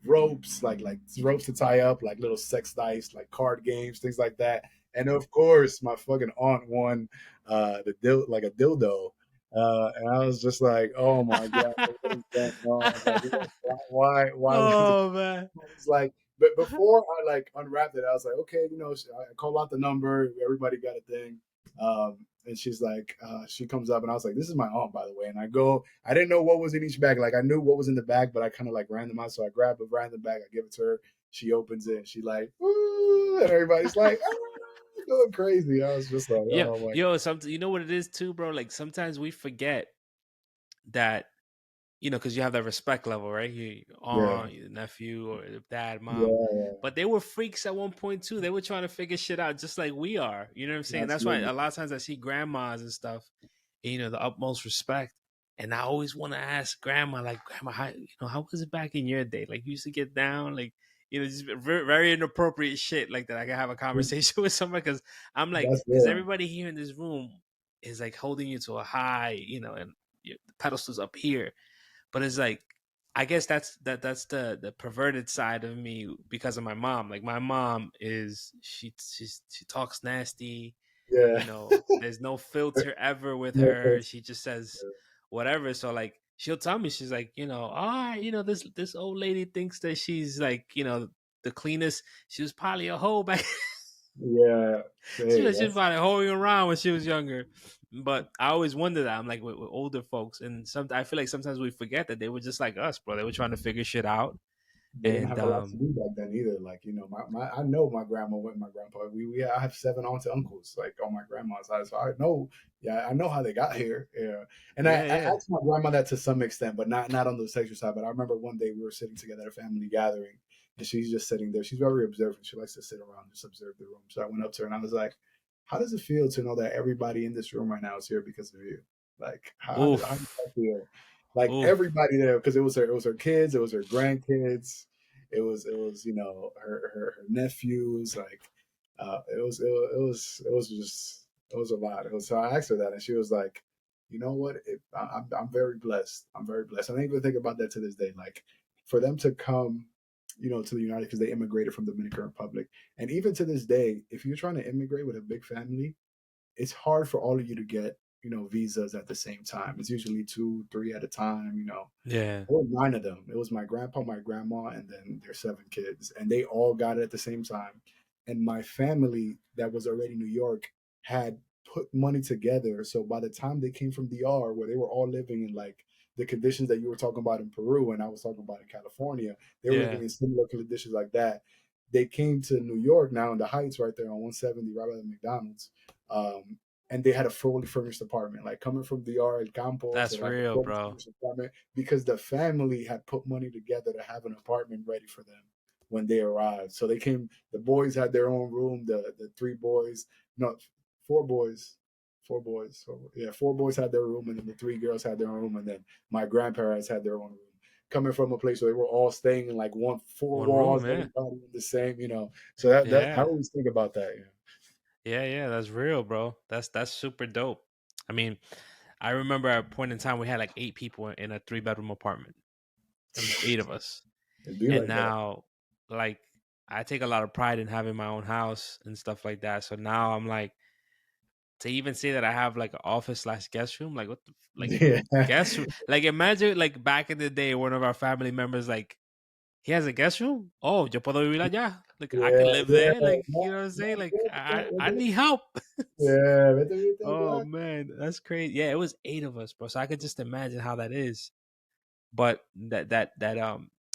ropes, like ropes to tie up, like little sex dice, like card games, things like that. And of course, my fucking aunt won like a dildo. And I was just like, "Oh my god, what is going on? Like, why would the oh man. was like?" But before I like unwrapped it, I was like, "Okay, I call out the number. Everybody got a thing." And she's like, she comes up, and I was like, "This is my aunt, by the way." And I go, I didn't know what was in each bag. Like I knew what was in the bag, but I kind of like ran them out. So I grab a random bag, I give it to her. She opens it, and she like, "Woo!" And everybody's like, "Ah," going crazy. I was just like, Yeah, "Oh my yo, something, you know what it is too, bro? Like sometimes we forget that, because you have that respect level, right? Your yeah, aunt, your nephew, or your dad, mom. yeah, But they were freaks at one point too. They were trying to figure shit out just like we are. You know what I'm yeah, saying? That's why absolutely, a lot of times I see grandmas and stuff, and, the utmost respect. And I always want to ask grandma, like, grandma, how was it back in your day? Like, you used to get down, like, just very, very inappropriate shit like that. I can have a conversation with somebody because I'm like, that's because real. everybody here in this room is like holding you to a high, and the pedestal's up here, but it's like, I guess that's the perverted side of me because of my mom. Like my mom is she talks nasty. Yeah, There's no filter ever with no her. filter. She just says whatever. So like she'll tell me, she's like, all right, this old lady thinks that she's like, the cleanest. She was probably a hoe back. Yeah, hey, She was probably hoeing around when she was younger. But I always wonder that. I'm like with older folks, and I feel like sometimes we forget that they were just like us, bro. They were trying to figure shit out, they didn't and have a lot to do back then either. Like I know my grandma went, my grandpa. We I have 7 aunts and uncles like on my grandma's side, so I know. Yeah, I know how they got here. Yeah, and yeah, I yeah, asked my grandma that to some extent, but not on the sexual side. But I remember one day we were sitting together at a family gathering, and she's just sitting there. She's very observant. She likes to sit around and just observe the room. So I went up to her and I was like, how does it feel to know that everybody in this room right now is here because of you? Like, how does Oof. that feel? Like Oof. everybody there, because it was her kids, it was her grandkids, it was her nephews. Like, it was just it was a lot. It was, so I asked her that, and she was like, you know what? I'm very blessed. I'm very blessed. And I even think about that to this day. Like, for them to come, to the United, because they immigrated from the Dominican Republic, and even to this day, if you're trying to immigrate with a big family, it's hard for all of you to get, visas at the same time. It's usually two, three at a time. Yeah. There were nine of them. It was my grandpa, my grandma, and then their seven kids, and they all got it at the same time. And my family that was already in New York had put money together. So by the time they came from DR, where they were all living in like the conditions that you were talking about in Peru and I was talking about in California, they were living Yeah. in similar conditions like that. They came to New York now in the Heights right there on 170, right by the McDonald's. Um, and they had a fully furnished apartment, like coming from DR El Campo to That's like a real, fully bro. furnished apartment because the family had put money together to have an apartment ready for them when they arrived. So they came. The boys had their own room. The three boys, no, four boys, four boys. So, yeah, four boys had their room, and then the three girls had their room, and then my grandparents had their own room. Coming from a place where they were all staying in like one four One room, walls, yeah. everybody in the same. So that I Yeah. always think about that. Yeah, yeah, that's real, bro. That's super dope. I mean, I remember at a point in time we had like 8 people in a 3 bedroom apartment. It was 8 of us. It'd be And like that. now, like, I take a lot of pride in having my own house and stuff like that. So now I'm like, to even say that I have like an office slash guest room, like what the like Yeah, guest room? Like imagine like back in the day, one of our family members like he has a guest room. Oh, yo puedo vivir allá. Like I could yeah, live yeah. there. Like No, you know what I'm no, saying? Like yeah, I need help. yeah, vete, vete Oh allá. man, that's crazy. Yeah, it was 8 of us, bro. So I could just imagine how that is. But that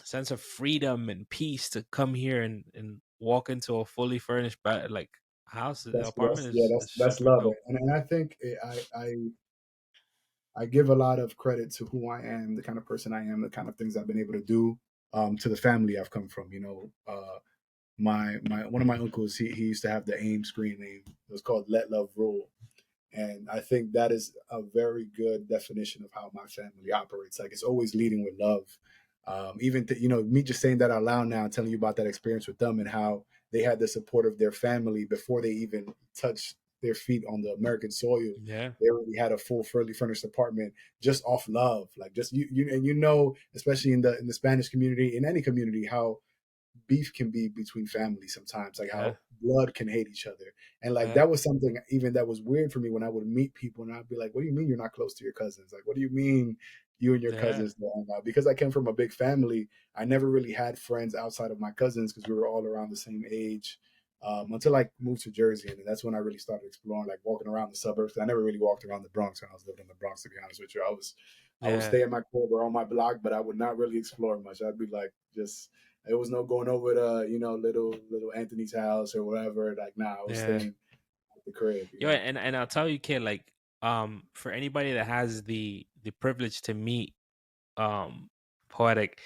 sense of freedom and peace to come here and walk into a fully furnished like house, apartment is That's super love. dope. And I think I give a lot of credit to who I am, the kind of person I am, the kind of things I've been able to do, to the family I've come from. My one of my uncles, he used to have the AIM screen name. It was called Let Love Rule. And I think that is a very good definition of how my family operates. Like, it's always leading with love. Even me just saying that out loud now, telling you about that experience with them and how they had the support of their family before they even touched their feet on the American soil. Yeah, They already had a full, fully furnished apartment just off love. Like, just and especially in the Spanish community, in any community, how beef can be between families sometimes, like yeah, how blood can hate each other. And like yeah, that was something even that was weird for me when I would meet people and I'd be like, what do you mean you're not close to your cousins? Like, what do you mean you and your yeah, cousins don't hang out? Because I came from a big family, I never really had friends outside of my cousins because we were all around the same age. Until I moved to Jersey, and that's when I really started exploring, like walking around the suburbs. I never really walked around the Bronx when I was living in the Bronx. To be honest with you, I would yeah, stay in my crib or on my block, but I would not really explore much. I'd be like just it was no going over to little Anthony's house or whatever. Like, nah, I was yeah. staying at the crib. Yo, and I'll tell you, kid, like for anybody that has the privilege to meet poetic,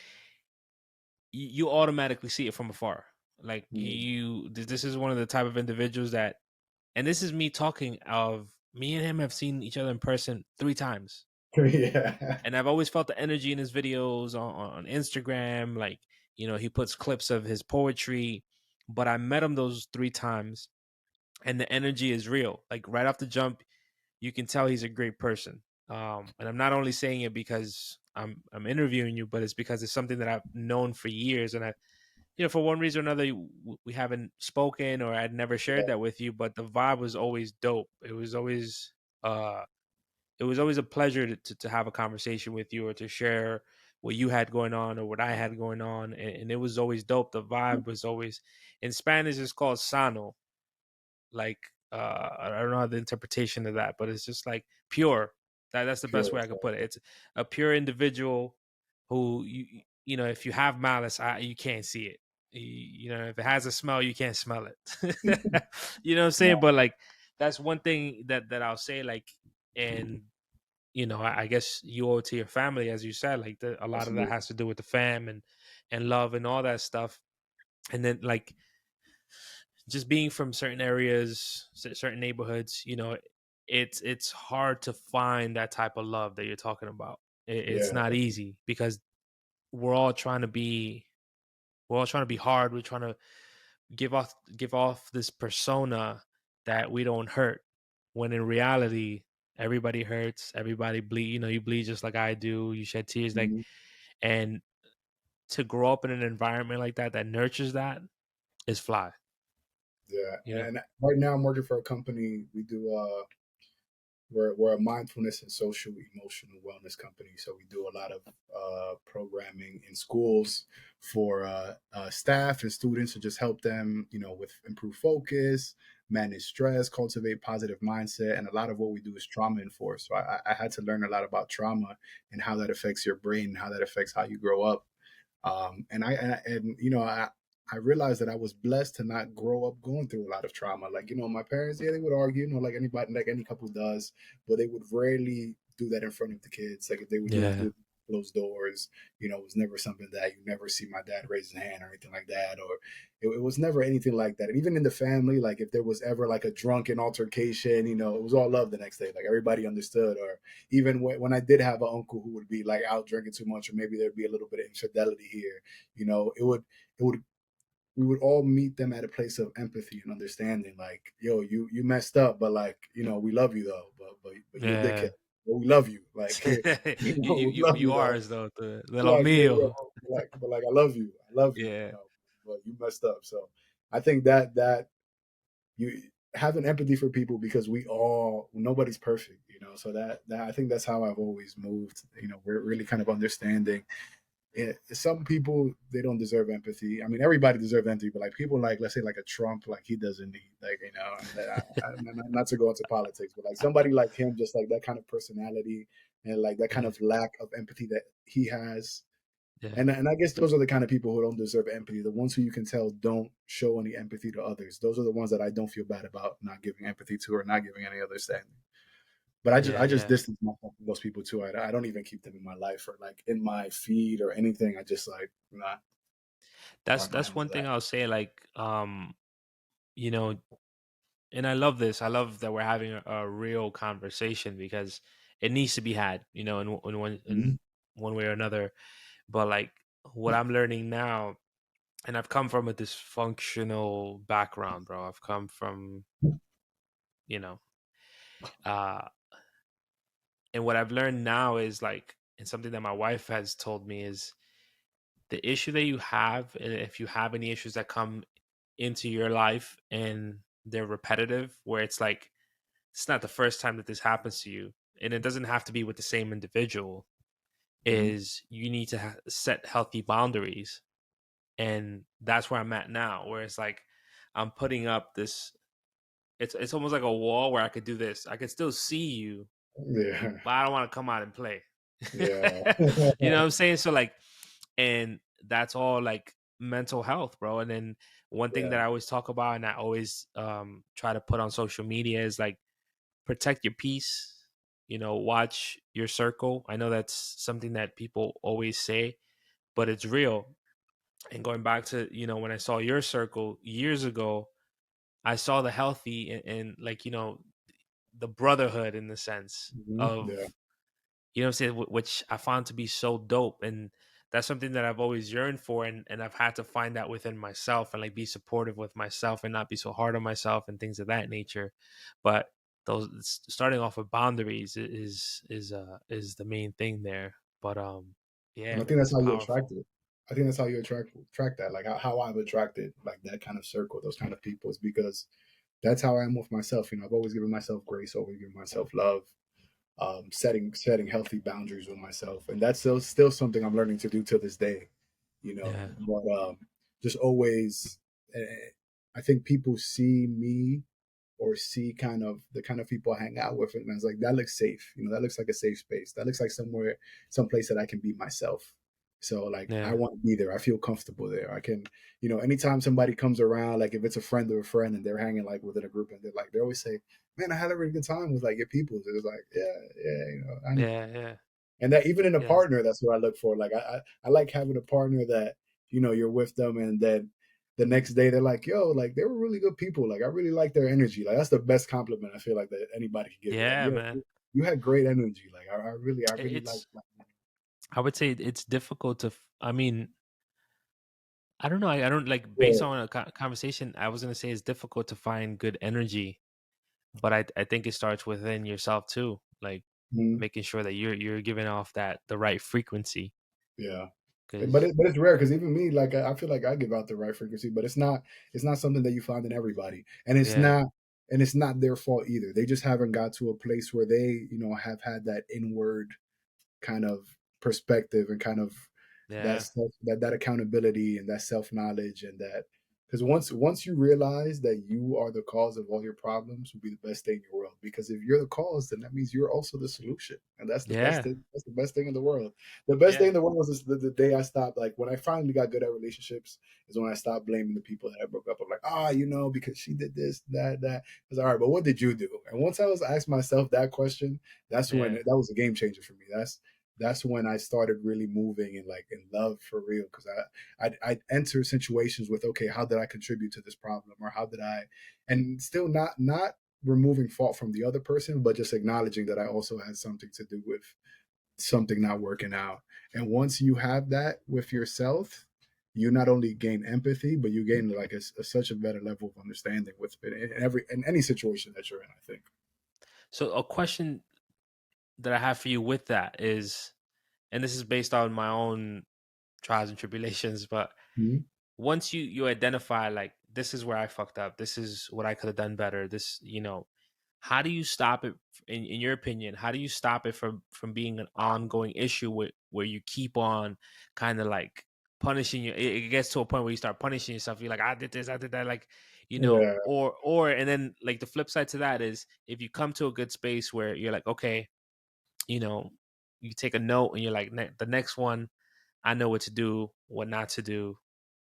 you automatically see it from afar. Like Mm. this is one of the type of individuals that, and this is me talking of me and him have seen each other in person 3 times, Yeah, and I've always felt the energy in his videos on Instagram. Like he puts clips of his poetry, but I met him those 3 times, and the energy is real. Like right off the jump, you can tell he's a great person. And I'm not only saying it because I'm interviewing you, but it's because it's something that I've known for years, and I for one reason or another, we haven't spoken or I'd never shared yeah, that with you, but the vibe was always dope. Uh, it was always a pleasure to have a conversation with you or to share what you had going on or what I had going on. And it was always dope. The vibe was always, in Spanish, it's called sano. Like, I don't know the interpretation of that, but it's just like pure. That's the best pure. way I could put it. It's a pure individual who if you have malice, you can't see it. If it has a smell, you can't smell it. You know what I'm saying? No, But like that's one thing that I'll say. Like, and I guess you owe it to your family, as you said. Like a lot of that absolutely. has to do with the fam and love and all that stuff. And then like just being from certain areas, certain neighborhoods, it's hard to find that type of love that you're talking about. It's Yeah. not easy because we're all trying to be we're all trying to be hard. We're trying to give off this persona that we don't hurt, when in reality everybody hurts, everybody bleed. You bleed just like I do. You shed tears, like, Mhm. and to grow up in an environment like that nurtures that is fly. Yeah. You know. And right now I'm working for a company. We do we're a mindfulness and social emotional wellness company. So we do a lot of programming in schools for staff and students to just help them, with improved focus, manage stress, cultivate positive mindset. And a lot of what we do is trauma enforced. So I had to learn a lot about trauma and how that affects your brain and how that affects how you grow up. I realized that I was blessed to not grow up going through a lot of trauma. Like, my parents, yeah, they would argue, like anybody, like any couple does, but they would rarely do that in front of the kids. Like if they would do Yeah. it closed doors, it was never something that you never see my dad raise his hand or anything like that. Or it was never anything like that. And even in the family, like if there was ever like a drunken altercation, it was all love the next day. Like everybody understood. Or even when I did have an uncle who would be like out drinking too much, or maybe there'd be a little bit of infidelity here, it would we would all meet them at a place of empathy and understanding. Like, yo, you messed up, but like, we love you though. But you're a dickhead. Yeah. But we love you. Like, you, you we you love you you are though. as though the lo Like, yeah, mío. but like I love you. I love you, Yeah. but you messed up. So I think that you having empathy for people, because nobody's perfect. So that I think that's how I've always moved. We're really kind of understanding. Some people, they don't deserve empathy. I mean, everybody deserves empathy, but like people like, let's say like a Trump, like he doesn't need, like, not to go into politics, but like somebody like him, just like that kind of personality and like that kind Yeah. of lack of empathy that he has. Yeah. And I guess those are the kind of people who don't deserve empathy. The ones who you can tell don't show any empathy to others. Those are the ones that I don't feel bad about not giving empathy to or not giving any understanding. But I just Yeah. I just Yeah. distance myself from those people too. I don't even keep them in my life or like in my feed or anything. I just like, nah, I'm That's not gonna that's handle one thing that. I'll say. Like, you know, and I love this. I love that we're having a real conversation because it needs to be had. In Mhm. one way or another. But like what I'm learning now, and I've come from a dysfunctional background, bro. I've come from, you know, uh, and what I've learned now is like, and something that my wife has told me is the issue that you have, and if you have any issues that come into your life and they're repetitive, where it's like, it's not the first time that this happens to you, and it doesn't have to be with the same individual, Mhm. is you need to set healthy boundaries. And that's where I'm at now, where it's like I'm putting up this, it's almost like a wall where I could do this. I could still see you, Yeah. but I don't want to come out and play. Yeah. You know what I'm saying? So like, and that's all like mental health, bro. And then one thing Yeah. that I always talk about and I always try to put on social media is like, protect your peace. Watch your circle. I know that's something that people always say, but it's real. And going back to, when I saw your circle years ago, I saw the healthy and like, the brotherhood in the sense Mhm. Yeah. of, what I'm saying, which I found to be so dope. And that's something that I've always yearned for. And I've had to find that within myself and like be supportive with myself and not be so hard on myself and things of that nature. But those starting off with boundaries is the main thing there. But yeah, And I think man, that's it's how you attract powerful. it. I think that's how you attract that. Like how I've attracted like that kind of circle, those kind of people, is because that's how I am with myself. I've always given myself grace, always given myself love, setting healthy boundaries with myself, and that's still something I'm learning to do to this day. Yeah, But just always, I think people see me or see kind of the kind of people I hang out with, and I was like, that looks safe. That looks like a safe space. That looks like someplace that I can be myself. So like, I yeah, want to be there. I feel comfortable there. I can, anytime somebody comes around, like if it's a friend or a friend and they're hanging like within a group and they always say, man, I had a really good time with like your people. It's like, yeah, yeah, yeah, yeah, and that even in a yes, partner, that's what I look for. Like I like having a partner that, you're with them and then the next day they're like, yo, like they were really good people. Like I really like their energy. Like that's the best compliment I feel like that anybody can give you. Like, Yeah, yeah, man. you had great energy. Like I really like. It's I would say it's difficult to. I mean, I don't know. I don't like based Yeah. on a conversation. I was gonna say it's difficult to find good energy, but I think it starts within yourself too. Like Mhm. making sure that you're giving off that the right frequency. Yeah. Because But it's rare because even me, like I feel like I give out the right frequency, but it's not something that you find in everybody, yeah, and it's not their fault either. They just haven't got to a place where they have had that inward kind of perspective and kind of yeah, that accountability and that self knowledge and that because once you realize that you are the cause of all your problems will be the best thing in your world because if you're the cause then that means you're also the solution and yeah, that's the best thing in the world. The best thing yeah, in the world was the day I stopped, like when I finally got good at relationships is when I stopped blaming the people that I broke up. I'm like, because she did this, that. I was like, all right, but what did you do? And once I was asked myself that question, that's when yeah, that was a game changer for me. That's when I started really moving and like in love for real. Because I'd enter situations with, okay, how did I contribute to this problem, or how did I, and still not removing fault from the other person, but just acknowledging that I also had something to do with something not working out. And once you have that with yourself, you not only gain empathy, but you gain like such a better level of understanding with in any situation that you're in. I think. So a question that I have for you with that is, and this is based on my own trials and tribulations, but Mhm. once you identify like this is where I fucked up, this is what I could have done better, this how do you stop it in your opinion? How do you stop it from being an ongoing issue where you keep on kind of like punishing you? It gets to a point where you start punishing yourself. You're like, I did this, I did that, like Yeah, or and then like the flip side to that is if you come to a good space where you're like, okay, you know, you take a note and you're like, the next one I know what to do, what not to do.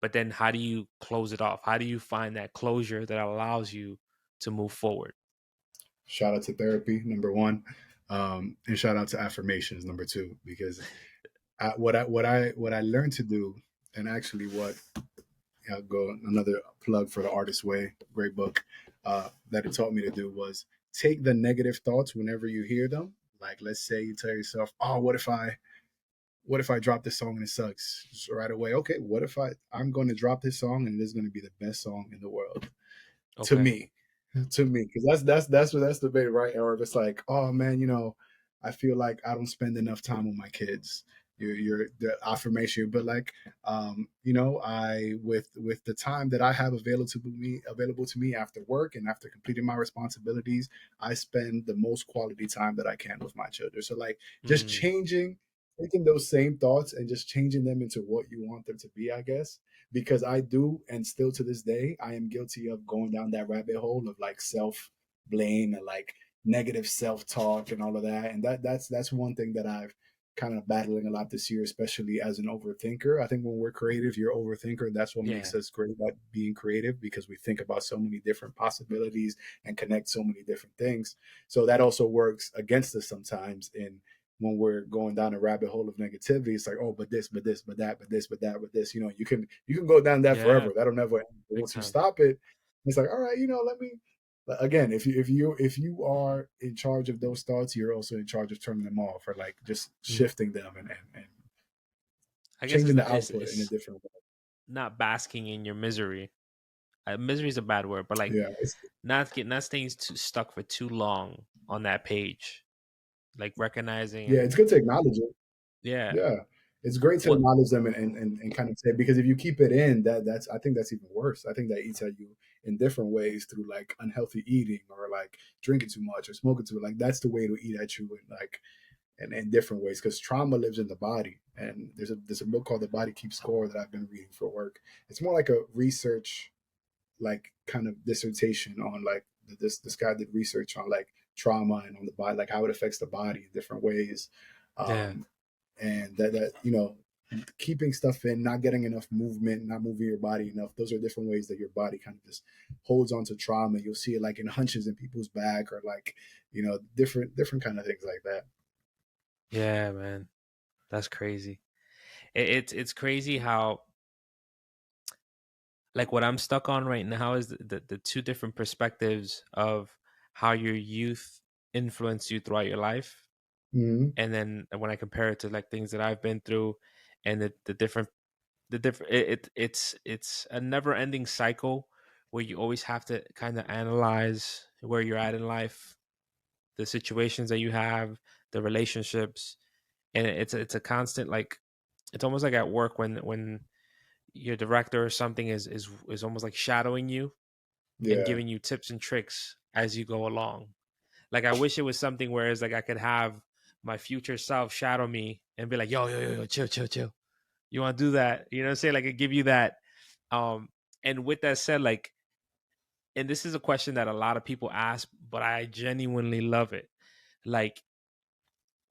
But then how do you close it off? How do you find that closure that allows you to move forward? shout out to therapy number one, and shout out to affirmations number two because what I learned to do, and actually what I'll go another plug for the Artist Way, great book that it taught me to do was take the negative thoughts whenever you hear them. Like let's say you tell yourself, "Oh, what if I drop this song and it sucks?" Just right away, okay, what if I'm going to drop this song and it is going to be the best song in the world to Okay. me, to me, because that's the debate, right? Or if it's like, oh man, I feel like I don't spend enough time with my kids. You're the affirmation, but like, I with the time that I have available to me after work and after completing my responsibilities, I spend the most quality time that I can with my children. So like, just Mm, changing. Taking those same thoughts and just changing them into what you want them to be, I guess, because I do, and still to this day, I am guilty of going down that rabbit hole of like self blame and like negative self talk and all of that. And that's one thing that I've kind of battling a lot this year, especially as an overthinker. I think when we're creative, you're overthinker. That's what yeah. makes us great at being creative because we think about so many different possibilities and connect so many different things. So that also works against us sometimes in when we're going down a rabbit hole of negativity. It's like, oh, but this, but this, but that, but this, but that, but this. You can go down that Yeah. forever. That'll never end. But Big once you time. stop it, it's like, all right, let me. Again, if you are in charge of those thoughts, you're also in charge of turning them off or like just Mm. shifting them and I guess changing the it's, output in a it's different way. not basking in your misery. Misery is a bad word, but like Yeah, not staying too stuck for too long on that page. Like recognizing yeah, and it's good to acknowledge it. yeah. Yeah, it's great to What acknowledge them and kind of say because if you keep it in, that's I think that's even worse. I think that eats at you in different ways through like unhealthy eating or like drinking too much or smoking too. Like that's the way to eat at you in like and in different ways because trauma lives in the body. And there's a book called The Body Keeps Score that I've been reading for work. It's more like a research like kind of dissertation on like this guy did research on like trauma and on the body, like how it affects the body in different ways. yeah. Um, and that keeping stuff in, not getting enough movement, not moving your body enough, those are different ways that your body kind of just holds on to trauma. You'll see it like in hunches in people's back or like different kind of things like that. Yeah, man. That's crazy. It's crazy how like what I'm stuck on right now is the two different perspectives of how your youth influenced you throughout your life, Hmm. and then when I compare it to like things that I've been through, and it's a never ending cycle where you always have to kind of analyze where you're at in life, the situations that you have, the relationships, and it's a constant, like it's almost like at work when your director or something is almost like shadowing you and Yeah. giving you tips and tricks as you go along. Like I wish it was something where it's like I could have my future self shadow me and be like, yo, chill, chill, chill. You want to do that? You know what I'm saying? Like it give you that. Um, and with that said, like, and this is a question that a lot of people ask, but I genuinely love it. Like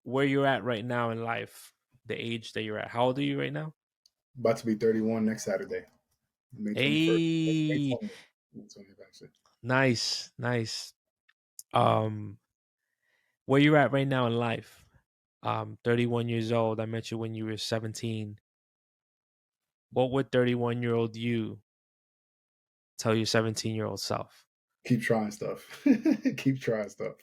where you're at right now in life, the age that you're at. How old are you right now? About to be 31 next Saturday, May 21st. May Hey, 20th. May 20th, actually. nice, nice. Um, where you're at right now in life. 31 years old. I met you when you were 17. What would 31-year-old you tell your 17-year-old self? Keep trying stuff. Keep trying stuff.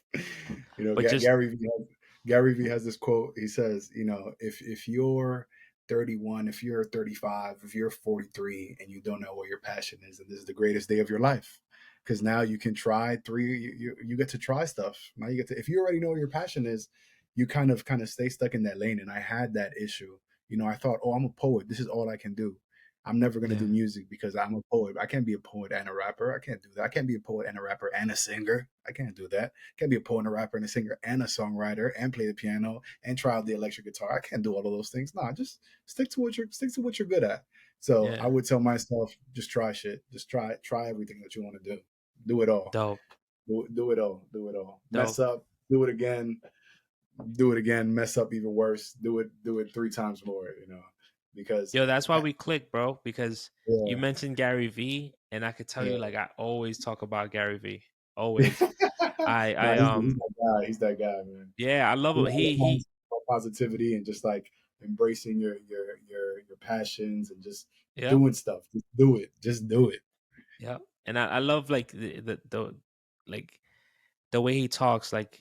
You know, But just Gary Vee has this quote. He says, you know, if you're 31, if you're 35, if you're 43, and you don't know what your passion is, and this is the greatest day of your life, because now you can try three. You get to try stuff. Now you get to. If you already know what your passion is, you kind of stay stuck in that lane. And I had that issue. You know, I thought, oh, I'm a poet. This is all I can do. I'm never going to do yeah, music because I'm a poet. I can't be a poet and a rapper. I can't do that. I can't be a poet and a rapper and a singer. I can't do that. I can't be a poet and a rapper and a singer and a songwriter and play the piano and try out the electric guitar. I can't do all of those things. Nah, just stick to what you're good at. So I yeah. would tell myself, just try shit. Just try everything that you want to do. Do it all. Dope, Do it all. Do it all. Mess dope. up. Do it again. Do it again. Mess up even worse. Do it three times more. You know, because Yo, that's why we click, bro. Because you yeah, mentioned Gary Vee, and I could tell you, yeah. like, I always talk about Gary Vee. Always. Nah, I he's that guy. He's that guy, man. Yeah, I love He him. always He talks about positivity and just like embracing your passions and just Yep, doing stuff. Just do it. Just do it. yep. And I love like like the way he talks. Like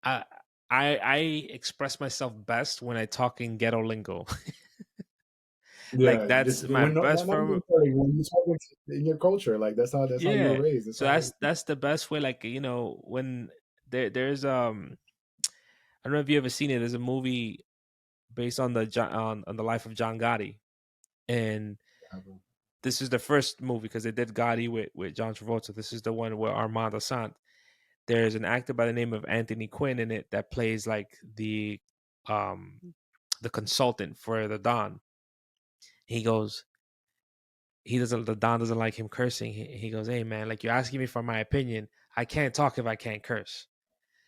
I I express myself best when I talk in ghetto lingo. Like Yeah, that's just my when best not form. even like, when you talk in your culture, like that's how you were Yeah. raised. That's So how that's the best way. Like when there's I don't know if you ever seen it. There's a movie based on on the life of John Gotti, and this is the first movie because they did Gotti with John Travolta. This is the one where Armand Assant. There's an actor by the name of Anthony Quinn in it that plays like um the consultant for the Don. He goes, he doesn't the Don doesn't like him cursing. He goes, hey man, like you're asking me for my opinion. I can't talk if I can't curse.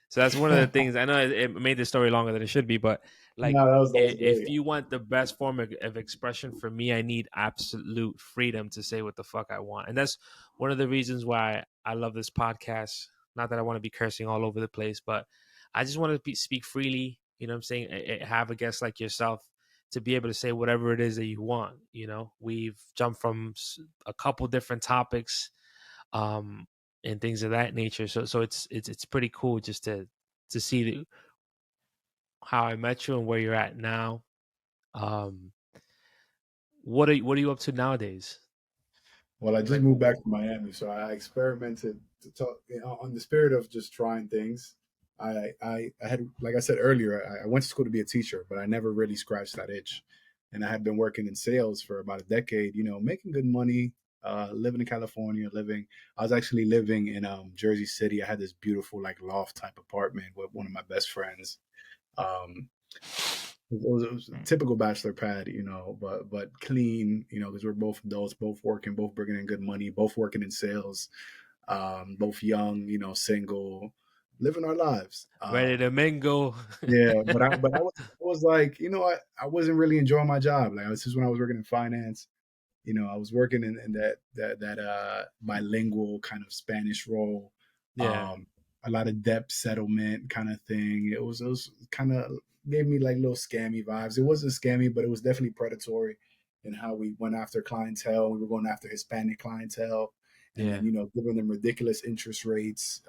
So that's one of the things. I know it made the story longer than it should be, but like No, that was if great. you want the best form of expression for me, I need absolute freedom to say what the fuck I want, and that's one of the reasons why I love this podcast. Not that I want to be cursing all over the place, but I just want to speak freely. You know what I'm saying? Have a guest like yourself to be able to say whatever it is that you want. We've jumped from a couple different topics, um, and things of that nature. So it's pretty cool just to see how I met you and where you're at now. Um, what are you up to nowadays? Well, I just Like, moved back to Miami, so I experimented to talk on the spirit of just trying things. I had, like I said earlier, I went to school to be a teacher, but I never really scratched that itch. And I had been working in sales for about a decade, you know, making good money, living in California, I was actually living in Jersey City. I had this beautiful, like, loft type apartment with one of my best friends. Um, it was a typical bachelor pad, you know, but clean, you know, because we're both adults, both working, both bringing in good money, both working in sales, both young, you know, single, living our lives. ready to mingle? Yeah, I was like, you know, I wasn't really enjoying my job. Like, this is when I was working in finance. You know, I was working in that bilingual kind of Spanish role, Yeah, um, a lot of debt settlement kind of thing. It was kind of gave me like little scammy vibes. It wasn't scammy, but it was definitely predatory. and how we went after clientele. We were going after Hispanic clientele, and then Yeah. giving them ridiculous interest rates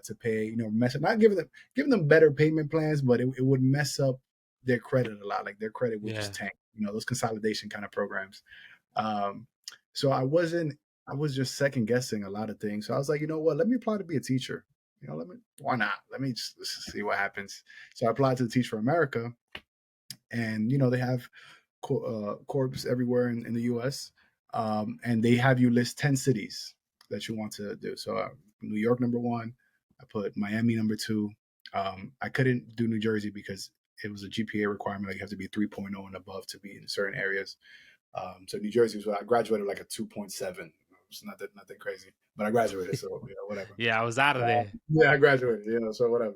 to pay. Not giving them better payment plans, but it would mess up their credit a lot. Like their credit would just Yeah. tank. Those consolidation kind of programs. Um, so I was just second guessing a lot of things. So I was like, you know what? Let me apply to be a teacher. Why not? Let me just see what happens. So I applied to Teach for America, and they have corps everywhere in the U.S. And they have you list 10 cities that you want to do. So New York number one, I put Miami number two. I couldn't do New Jersey because it was a GPA requirement. Like you have to be 3.0 and above to be in certain areas. So New Jersey was I graduated like a 2.7. It's nothing crazy, but I graduated, so whatever. Yeah, I was out of there. Yeah, I graduated, so whatever.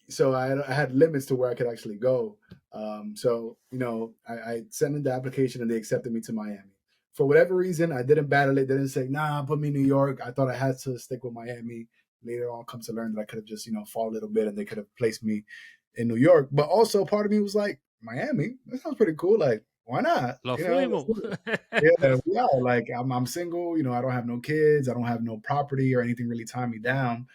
So I had limits to where I could actually go. So I sent in the application and they accepted me to Miami. For whatever reason, I didn't battle it. They didn't say, "Nah, put me in New York." I thought I had to stick with Miami. Later on, come to learn that I could have just fall a little bit and they could have placed me in New York. But also, part of me was like, Miami, that sounds pretty cool. Like, why not? Lo Let's fuimos. do it. Yeah, yeah. Like I'm single. I don't have no kids. I don't have no property or anything really tying me down.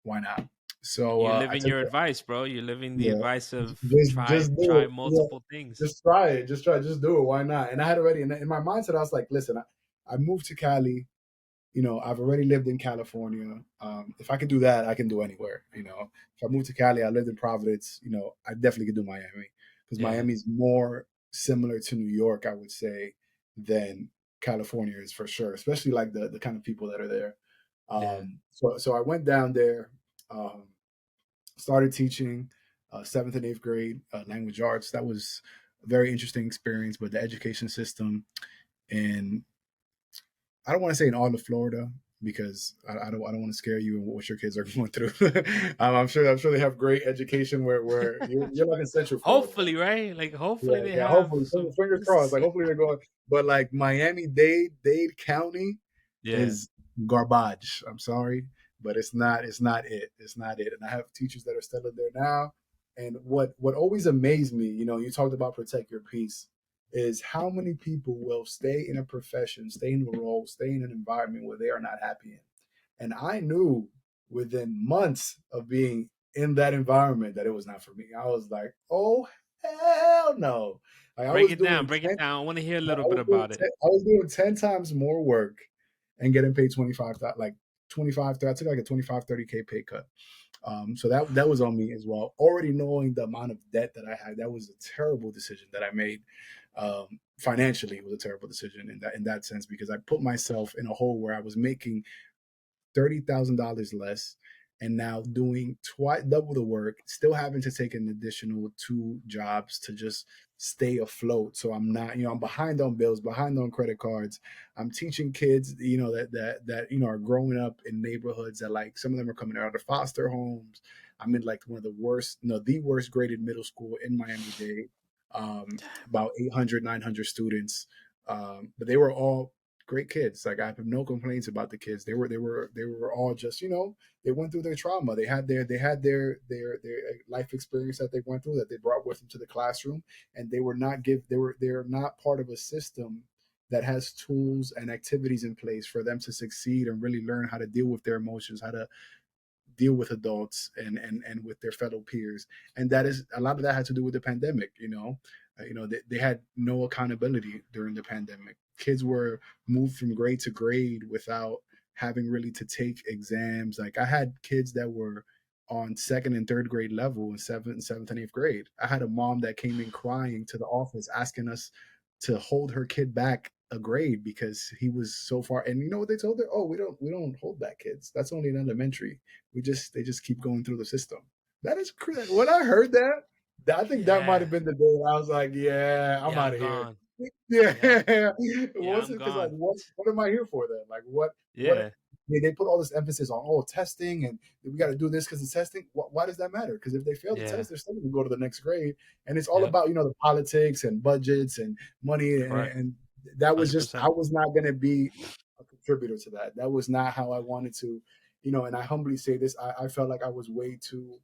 Why not? So You're I living took your advice, bro. You're living the yeah, advice of just do try it. Yeah, multiple things. just try it. Just try it. Just do it. Why not? And I had already in my mindset, I was like, listen, I moved to Cali. I've already lived in California. If I could do that, I can do anywhere. If I moved to Cali, I lived in Providence. I definitely could do Miami because Yeah. Miami's more similar to New York, I would say, than California is for sure. Especially like the kind of people that are there. Yeah. So I went down there. Um, Started teaching seventh and eighth grade language arts. That was a very interesting experience. But the education system in I don't want to say in all of Florida because I don't want to scare you and what your kids are going through. I'm sure they have great education where you're like in Central Florida. Hopefully, right? Like hopefully Yeah, they yeah. have Hopefully, some fingers crossed. Like hopefully they're going. But like Miami Dade County Yeah. is garbage. I'm sorry, but it's not. It's not it. It's not it. And I have teachers that are still in there now. And what always amazed me, you talked about protect your peace, is how many people will stay in a profession, stay in a role, stay in an environment where they are not happy in. And I knew within months of being in that environment that it was not for me. I was like, oh hell no. Like I Break was it down, doing break it 10, down. I want to hear a I little bit was doing about it. 10, I was doing 10 times more work and getting paid 25, like 25, I took like a 25, 30K pay cut. So that was on me as well. Already knowing the amount of debt that I had, that was a terrible decision that I made. Financially, it was a terrible decision in that sense because I put myself in a hole where I was making $30,000 less and now doing twice double the work, still having to take an additional two jobs to just stay afloat. So I'm not, I'm behind on bills, behind on credit cards. I'm teaching kids, that are growing up in neighborhoods that like some of them are coming out of foster homes. I'm in like one of the worst, the worst graded middle school in Miami-Dade. About 800, 900 students. But they were all great kids. Like I have no complaints about the kids. They were all just they went through their trauma. They had their life experience that they went through that they brought with them to the classroom, and they're not part of a system that has tools and activities in place for them to succeed and really learn how to deal with their emotions, how to deal with adults and with their fellow peers. And that is a lot of that had to do with the pandemic. They had no accountability during the pandemic. Kids were moved from grade to grade without having really to take exams. Like I had kids that were on second and third grade level in seventh and eighth grade. I had a mom that came in crying to the office asking us to hold her kid back a grade because he was so far. And you know what they told her? Oh, we don't hold back kids. That's only in elementary. They just keep going through the system. That is crazy. When I heard that, I think that might have Yeah. been the day I was like, yeah, I'm Yeah, out I'm of here. gone. Yeah, Yeah. Yeah, what's I'm it? Because like, gone. what am I here for then? Like, what? Yeah. They put all this emphasis on testing and we got to do this because it's testing. Why does that matter? Because if they fail the Yeah. test, they're still going to go to the next grade, and it's all Yep. about the politics and budgets and money, Correct. and that was just I 100%. was not going to be a contributor to that. That was not how I wanted to, and I humbly say this: I felt like I was way too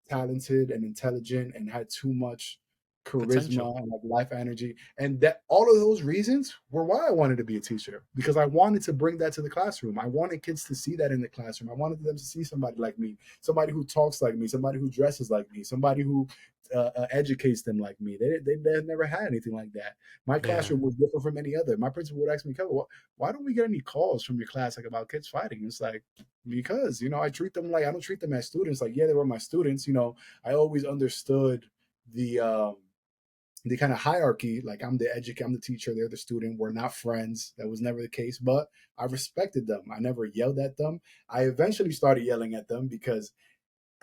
talented and intelligent and had too much Potential. charisma and like life energy. And that all of those reasons were why I wanted to be a teacher, because I wanted to bring that to the classroom. I wanted kids to see that in the classroom. I wanted them to see somebody like me, somebody who talks like me, somebody who dresses like me, somebody who educates them like me. They never had anything like that. My Yeah. classroom was different from any other. My principal would ask me, Kevin, why don't we get any calls from your class like about kids fighting? It's like, because I treat them like I don't treat them as students. Like, yeah, they were my students. I always understood the the kind of hierarchy. Like, I'm the teacher, they're the student. We're not friends. That was never the case, but I respected them. I never yelled at them. I eventually started yelling at them because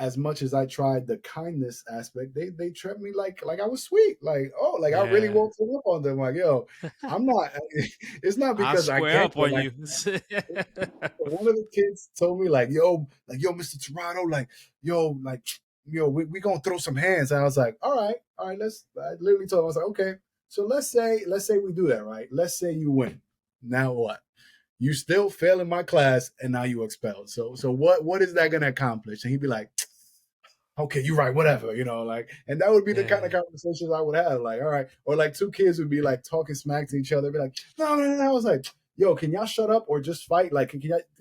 as much as I tried the kindness aspect, they treat me like I was sweet. Like, oh, like I really Yeah. won't up on them. Like, yo, I'm not. It's not I'll because I square can't. up on Like, you. one of the kids told me like yo, Mr. Toronto, like yo, we gonna throw some hands. And I was like, all right, let's. I literally told him, I was like, okay, so let's say we do that, right? Let's say you win. Now what? You still fail in my class, and now you expelled. So what is that gonna accomplish? And he'd be like, okay, you're right, whatever, like, and that would be the kind of Yeah. conversations I would have, like, all right, or like two kids would be like talking smack to each other, be like, no, no, no, I was like, yo, can y'all shut up or just fight? Like,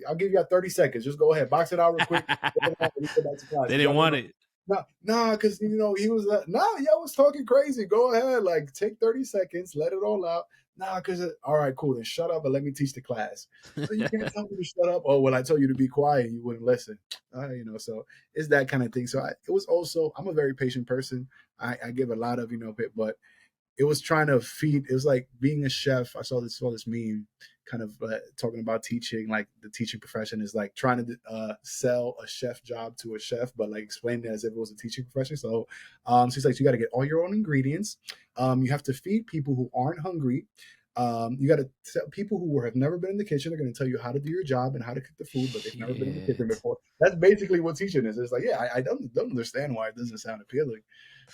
I'll give you 30 seconds, just go ahead, box it out real quick, and we go back to class. They Because didn't y'all want gonna it. no, because he was nah, y'all was talking crazy. Go ahead, like take 30 seconds, let it all out. Nah, because all right, cool, then shut up and let me teach the class. So you can't tell me to shut up. Oh, well, I told you to be quiet, you wouldn't listen. So it's that kind of thing. So it was also, I'm a very patient person. I give a lot of but it was trying to feed. It was like being a chef. I saw this meme, kind of talking about teaching. Like the teaching profession is like trying to sell a chef job to a chef, but like explaining it as if it was a teaching profession. So she's like, you got to get all your own ingredients. You have to feed people who aren't hungry. You got to tell people who have never been in the kitchen. They're going to tell you how to do your job and how to cook the food, but they've never been in the kitchen Shit. before. That's basically what teaching is. It's like, yeah, I don't understand why it doesn't sound appealing.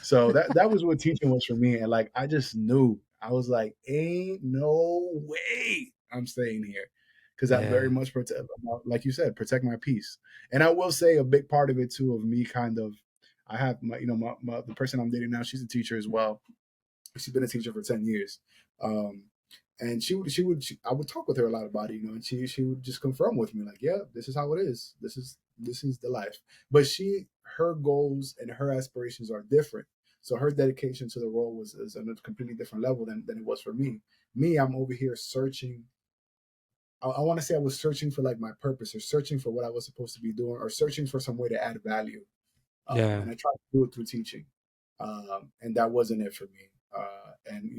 So that was what teaching was for me, and like I just knew. I was like, ain't no way I'm staying here, because I very Yeah. much protect, like you said, protect my peace. And I will say a big part of it too of me kind of, I have the person I'm dating now. She's a teacher as well. She's been a teacher for 10 years. Um, and I would talk with her a lot about it, and she would just confirm with me like, yeah, this is how it is. This is the life. But her goals and her aspirations are different. So her dedication to the role is on a completely different level than it was for me. Me, I'm over here searching. I want to say I was searching for like my purpose, or searching for what I was supposed to be doing, or searching for some way to add value. And Yeah. I tried to do it through teaching, and that wasn't it for me. And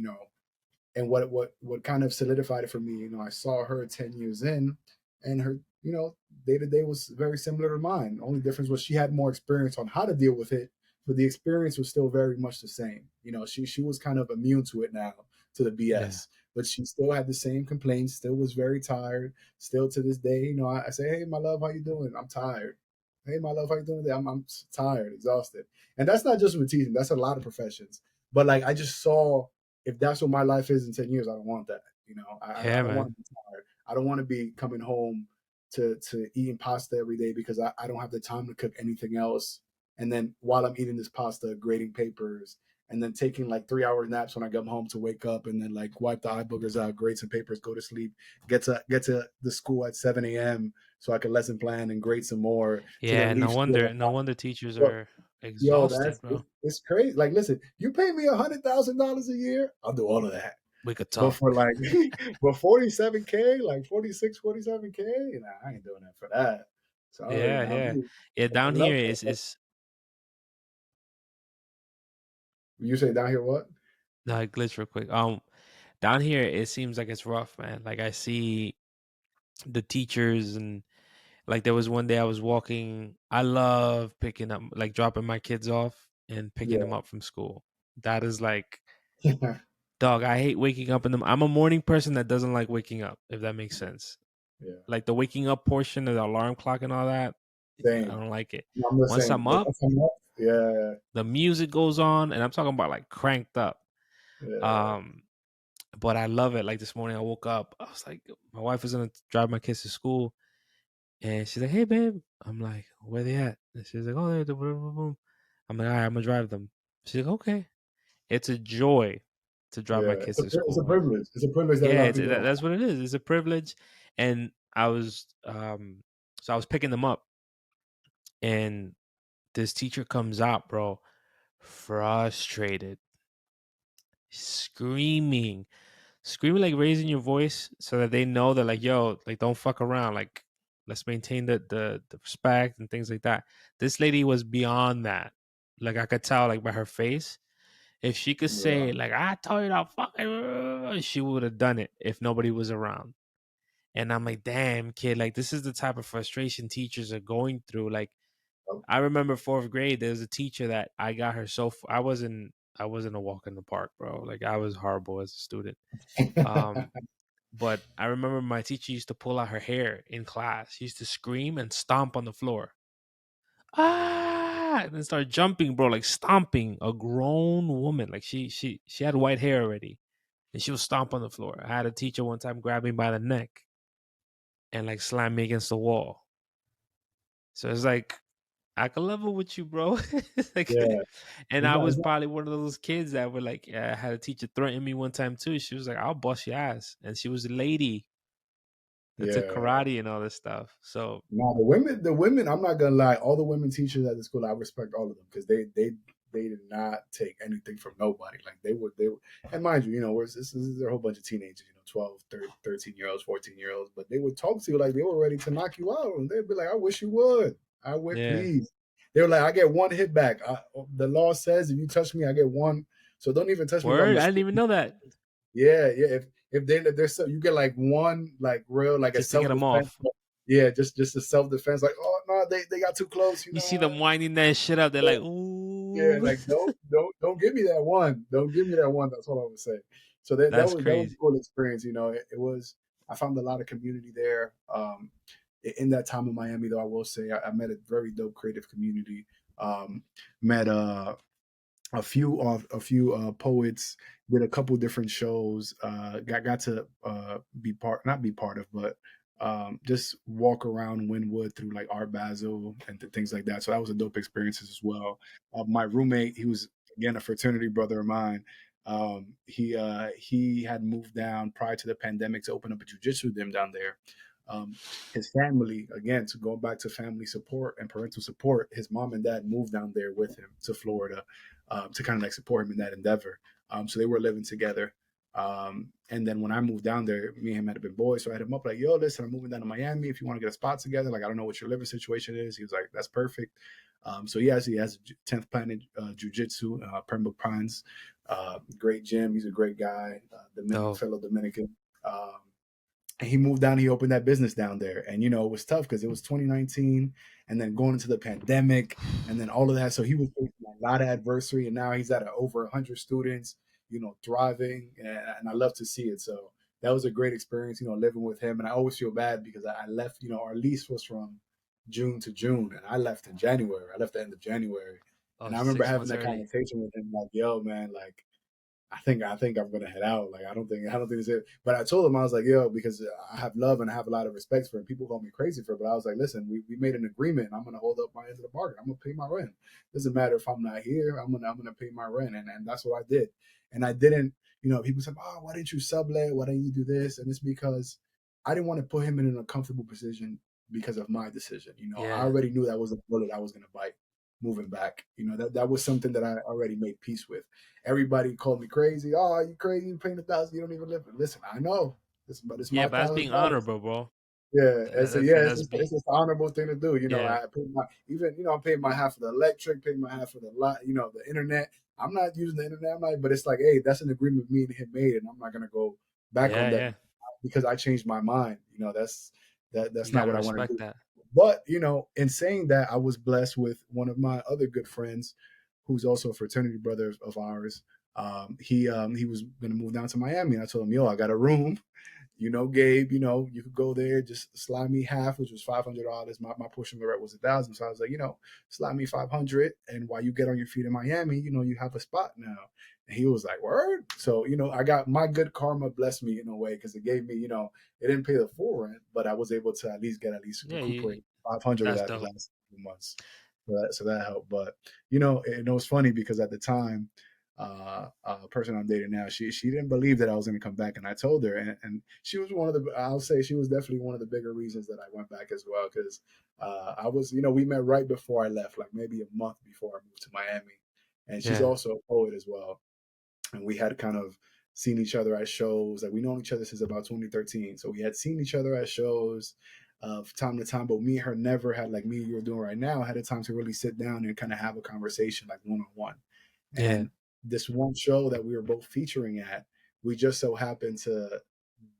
and what kind of solidified it for me, I saw her 10 years in, and her day to day was very similar to mine. The only difference was she had more experience on how to deal with it, but the experience was still very much the same. She was kind of immune to it now, to the Yeah. BS, but she still had the same complaints, still was very tired, still to this day. I say, hey, my love, how you doing? I'm tired. Hey, my love, how you doing today? I'm tired, exhausted. And that's not just with teaching, that's a lot of professions. But like, I just saw, if that's what my life is in 10 years, I don't want that. I Yeah, don't want man. to be tired. I don't want to be coming home to eating pasta every day because I don't have the time to cook anything else. And then while I'm eating this pasta, grading papers, and then taking like 3 hour naps when I come home to wake up, and then like wipe the eye boogers out, grade some papers, go to sleep, get to the school at 7 a.m. so I can lesson plan and grade some more to then Yeah, leave no school wonder at no wonder teachers 5. are Yo, exhausted, that's bro. it's crazy. Like, listen, you pay me $100,000 a year, I'll do all of that. We could But for talk. like, but 47K, like 46, 47K, nah, I ain't doing that for that. Sorry, Yeah, now yeah. me. Yeah, I down love here that. is You say down here what? no, I glitch real quick. Down here it seems like it's rough, man. Like I see the teachers, and like there was one day I was walking. I love picking up, like dropping my kids off and picking Yeah, them up from school. That is like, yeah, dog, I hate waking up in them. I'm a morning person that doesn't like waking up, if that makes sense. yeah. Like the waking up portion of the alarm clock and all that, I Same. don't like it. I'm the Once same. I'm But up, once I'm up, yeah, the music goes on, and I'm talking about like cranked up. yeah, Um, but I love it. Like this morning, I woke up. I was like, my wife was gonna drive my kids to school, and she's like, "Hey, babe." I'm like, "Where they at?" And she's like, "Oh, they're boom, boom, boom." I'm like, "All right, I'm gonna drive them." She's like, "Okay." It's a joy to drive my Yeah, kids to it's a school, man. privilege. It's a privilege that a Yeah, lot of it's people don't that's what it is. It's a privilege, and I was so I was picking them up, and this teacher comes out, bro, frustrated, screaming, screaming like raising your voice so that they know that like, yo, like don't fuck around, like let's maintain the respect and things like that. This lady was beyond that. Like I could tell like by her face. If she could have. Yeah, say like I told you to fucking, she would have done it if nobody was around. And I'm like, damn, kid, like this is the type of frustration teachers are going through. Like oh, I remember fourth grade, there was a teacher that I got her so I wasn't a walk in the park, bro. Like I was horrible as a student. Um, but I remember my teacher used to pull out her hair in class. She used to scream and stomp on the floor. Ah, and then start jumping, bro, like stomping a grown woman. Like she had white hair already. And she would stomp on the floor. I had a teacher one time grab me by the neck and like slam me against the wall. So it's like I can level with you, bro. yeah. Like, and It's I not. was It's not. probably one of those kids that were like, I had a teacher threaten me one time too. She was like, "I'll bust your ass," and she was a lady that took Yeah. karate and all this stuff. So No, the women. I'm not gonna lie. All the women teachers at the school, I respect all of them because they did not take anything from nobody. Like they would, and mind you, this is a whole bunch of teenagers, 12, 13 year olds, 14 year olds, but they would talk to you like they were ready to knock you out, and they'd be like, "I wish you would. I would, yeah, please." They were like, "I get one hit back. The law says if you touch me, I get one. So don't even touch me while I'm word. I didn't asleep." even know that. Yeah, yeah. If they're so you get like one like real like a Just to get self them defense. off. Yeah, just a self defense. Like, oh no, they got too close. You see them winding that shit up. They're like, Yeah, ooh, like don't give me that one. Don't give me that one. That's all I would say. So that's that was a crazy. cool experience. It was. I found a lot of community there. In that time in Miami, though, I will say I met a very dope creative community. Met a few poets, did a couple different shows, got to be part not be part of, but just walk around Wynwood through like Art Basel and things like that. So that was a dope experience as well. My roommate, he was again a fraternity brother of mine. He had moved down prior to the pandemic to open up a jujitsu gym down there. His family, again, to go back to family support and parental support, his mom and dad moved down there with him to Florida, to kind of like support him in that endeavor. So they were living together. And then when I moved down there, me and him had been boys. So I hit him up like, yo, listen, I'm moving down to Miami. If you want to get a spot together, like, I don't know what your living situation is. He was like, that's perfect. So he has 10th Planet Jiu-Jitsu, Pembroke Pines. Great gym. He's a great guy, Dope. fellow Dominican. Um, and he moved down. He opened that business down there, and it was tough because it was 2019, and then going into the pandemic, and then all of that. So he was facing a lot of adversity, and now he's at over 100 students, thriving, and I love to see it. So that was a great experience, living with him. And I always feel bad because I left. Our lease was from June to June, and I left in January. I left the end of January, Oh, and I remember 6 months having that early. conversation with him, like, "Yo, man, like." I think I'm gonna head out. Like I don't think it's it. But I told him I was like, yo, because I have love and I have a lot of respect for him. People call me crazy for it, but I was like, listen, we made an agreement. And I'm gonna hold up my end of the bargain. I'm gonna pay my rent. Doesn't matter if I'm not here. I'm gonna pay my rent, and that's what I did. And I didn't. People said, oh, why didn't you sublet? Why didn't you do this? And it's because I didn't want to put him in an uncomfortable position because of my decision. I Yeah. already knew that was a bullet I was gonna bite moving back. That was something that I already made peace with. Everybody called me crazy. Oh, you crazy? You paying 1,000? You don't even live. Listen, I know. But it's Yeah, my but that's thousand being dollars. honorable, bro. Yeah, it's a, yeah, That's being it's just an honorable thing to do. yeah. I paid my even I'm paying my half of the electric, paying my half of the lot. The internet. I'm not using the internet. I'm not, but it's like, hey, that's an agreement me and him made, and I'm not gonna go back on Yeah, that yeah. because I changed my mind. That's You not gotta what I want to respect do. that. But in saying that, I was blessed with one of my other good friends, who's also a fraternity brother of ours. He was gonna move down to Miami, and I told him, yo, I got a room. Gabe, you could go there, just slide me half, which was $500. My portion of the rent was 1,000. So I was like, slide me 500, and while you get on your feet in Miami, you have a spot now. And he was like, word. So I got my good karma blessed me in a way because it gave me, it didn't pay the full rent, but I was able to at least Yeah, recuperate 500 of that's that the dope. last few months. So that helped. But it was funny because at the time. person I'm dating now, she didn't believe that I was going to come back, and I told her, and she was one of the. I'll say she was definitely one of the bigger reasons that I went back as well, because I was, we met right before I left, like maybe a month before I moved to Miami, and she's Yeah. also a poet as well, and we had kind of seen each other at shows. Like we known each other since about 2013, so we had seen each other at shows time to time. But me and her never had, like me and you are doing right now, had a time to really sit down and kind of have a conversation like one on one. Yeah. And this one show that we were both featuring at, we just so happened to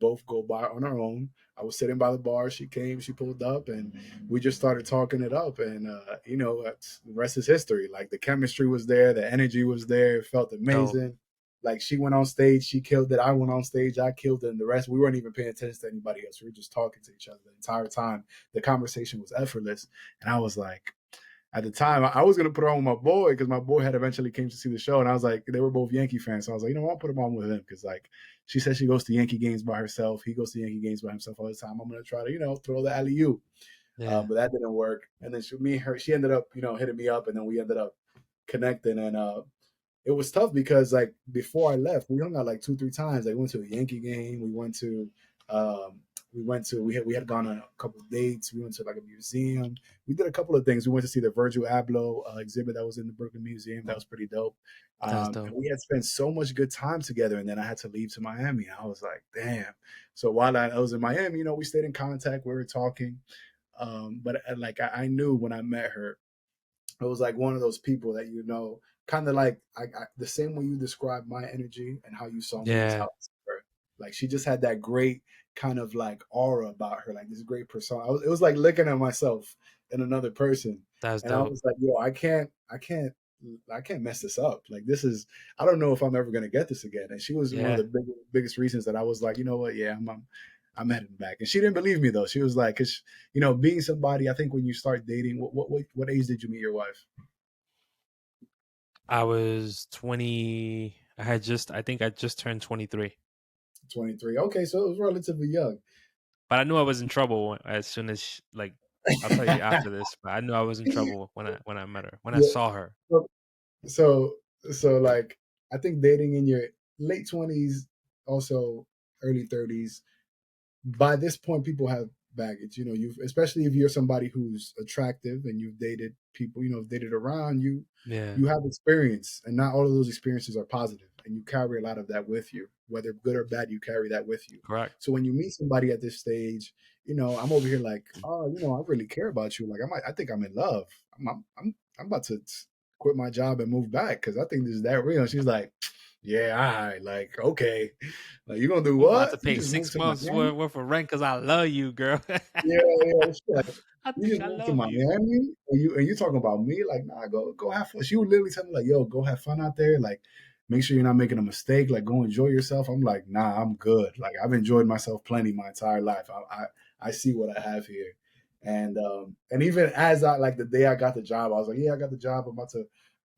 both go by on our own. I was sitting by the bar. She came, she pulled up, and we just started talking it up. And, the rest is history. Like the chemistry was there, the energy was there. It felt Dope. amazing. Like she went on stage, she killed it. I went on stage, I killed it. And the rest, we weren't even paying attention to anybody else. We were just talking to each other the entire time. The conversation was effortless. And I was like, at the time, I was gonna put her on with my boy because my boy had eventually came to see the show, and I was like, they were both Yankee fans, so I was like, I'll put him on with him because like she said she goes to Yankee games by herself, he goes to Yankee games by himself all the time. I'm gonna try to throw the alley oop, Yeah. but that didn't work. And then me and her, she ended up hitting me up, and then we ended up connecting, and it was tough because like before I left, we hung out like 2 3 times. Like we went to a Yankee game. Um, we had gone on a couple of dates. We went to like a museum. We did a couple of things. We went to see the Virgil Abloh exhibit that was in the Brooklyn Museum. That was pretty dope. That's And dope. we had spent so much good time together. And then I had to leave to Miami. I was like, damn. So while I was in Miami, we stayed in contact. We were talking. But like I knew when I met her, it was like one of those people that kind of like the same way you described my energy and how you saw me is how Yeah. I saw her. Like she just had that great kind of like aura about her, like this great persona. It was like looking at myself in another person, That's and I dope. was like, yo, I can't mess this up. Like this is, I don't know if I'm ever gonna get this again. And she was one of Yeah. the biggest reasons that I was like, you know what, yeah, I'm heading back. And she didn't believe me though. She was like, cause being somebody, I think when you start dating, what age did you meet your wife? I was 20. I think I just turned 23. 23. Okay, so it was relatively young. But I knew I was in trouble as soon as like I'll tell you after this, but I knew I was in trouble when I met her, when I Yeah. saw her. So, so, so like, I think dating in your late 20s, also early 30s, by this point people have baggage. You've, especially if you're somebody who's attractive and you've dated people, dated around you, Yeah. you have experience, and not all of those experiences are positive, and you carry a lot of that with you, whether good or bad. You carry that with you. Correct. So when you meet somebody at this stage, I'm over here like, oh, I really care about you. Like I think I'm in love. I'm about to quit my job and move back because I think this is that real. And she's like, yeah, all right, like okay, like you gonna do I'm about what? to You pay just moved 6 to months Miami? worth of rent because I love you, girl. Yeah, yeah. She's like, I you think just I moved to love you. Miami, and you talking about me? Like, nah, go have fun. She would literally tell me like, yo, go have fun out there. Like, make sure you're not making a mistake. Like, go enjoy yourself. I'm like, nah, I'm good. Like, I've enjoyed myself plenty my entire life. I see what I have here, and even as I like the day I got the job, I was like, yeah, I got the job. I'm about to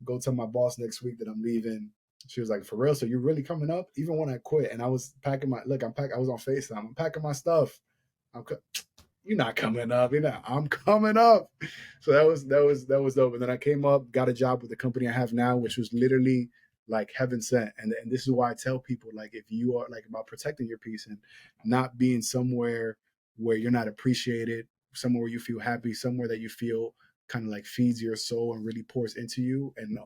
go tell my boss next week that I'm leaving. She was like, for real? So you're really coming up? Even when I quit and I was packing I was on FaceTime. I'm packing my stuff. I'm you're not coming up. I'm coming up. So that was dope. And then I came up, got a job with the company I have now, which was literally like heaven sent. And this is why I tell people, like, if you are like about protecting your peace and not being somewhere where you're not appreciated, somewhere where you feel happy, somewhere that you feel kind of like feeds your soul and really pours into you. And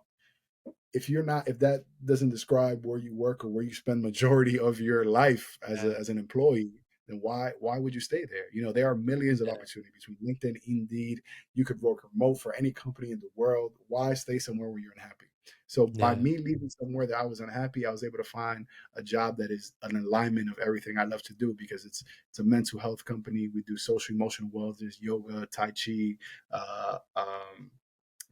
if that doesn't describe where you work or where you spend majority of your life Yeah. as an employee, then why would you stay there? There are millions of Yeah. opportunities between LinkedIn, Indeed. You could work remote for any company in the world. Why stay somewhere where you're unhappy? So by Yeah. me leaving somewhere that I was unhappy, I was able to find a job that is an alignment of everything I love to do, because it's a mental health company. We do social emotional wellness, yoga, tai chi, uh, um,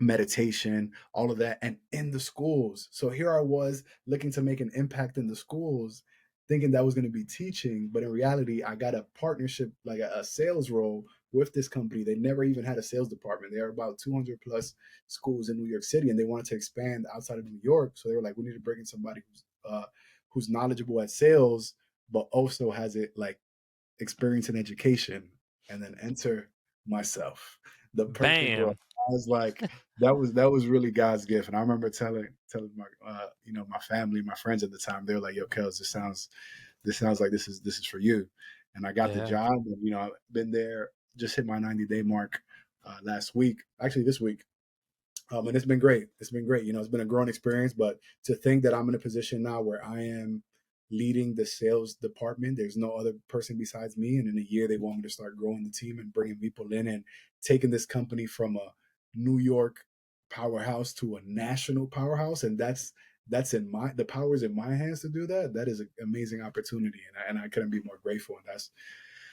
meditation, all of that, and in the schools. So here I was looking to make an impact in the schools, thinking that was going to be teaching, but in reality, I got a partnership, like a sales role with this company. They never even had a sales department. There are about 200 plus schools in New York City, and they wanted to expand outside of New York. So they were like, we need to bring in somebody who's knowledgeable at sales, but also has it like experience in education. And then enter myself, the perfect role. Bam. was like, that was really God's gift. And I remember telling my my family, my friends at the time, they were like, "Yo, Kels, this sounds like this is for you." And I got the Yeah, job, and I've been there, just hit my 90-day mark last week, actually this week. And it's been great. It's been great. It's been a growing experience. But to think that I'm in a position now where I am leading the sales department, there's no other person besides me. And in a year, they want me to start growing the team and bringing people in and taking this company from a New York powerhouse to a national powerhouse. And that's in my the power is in my hands to do that. That is an amazing opportunity, and I couldn't be more grateful. And that's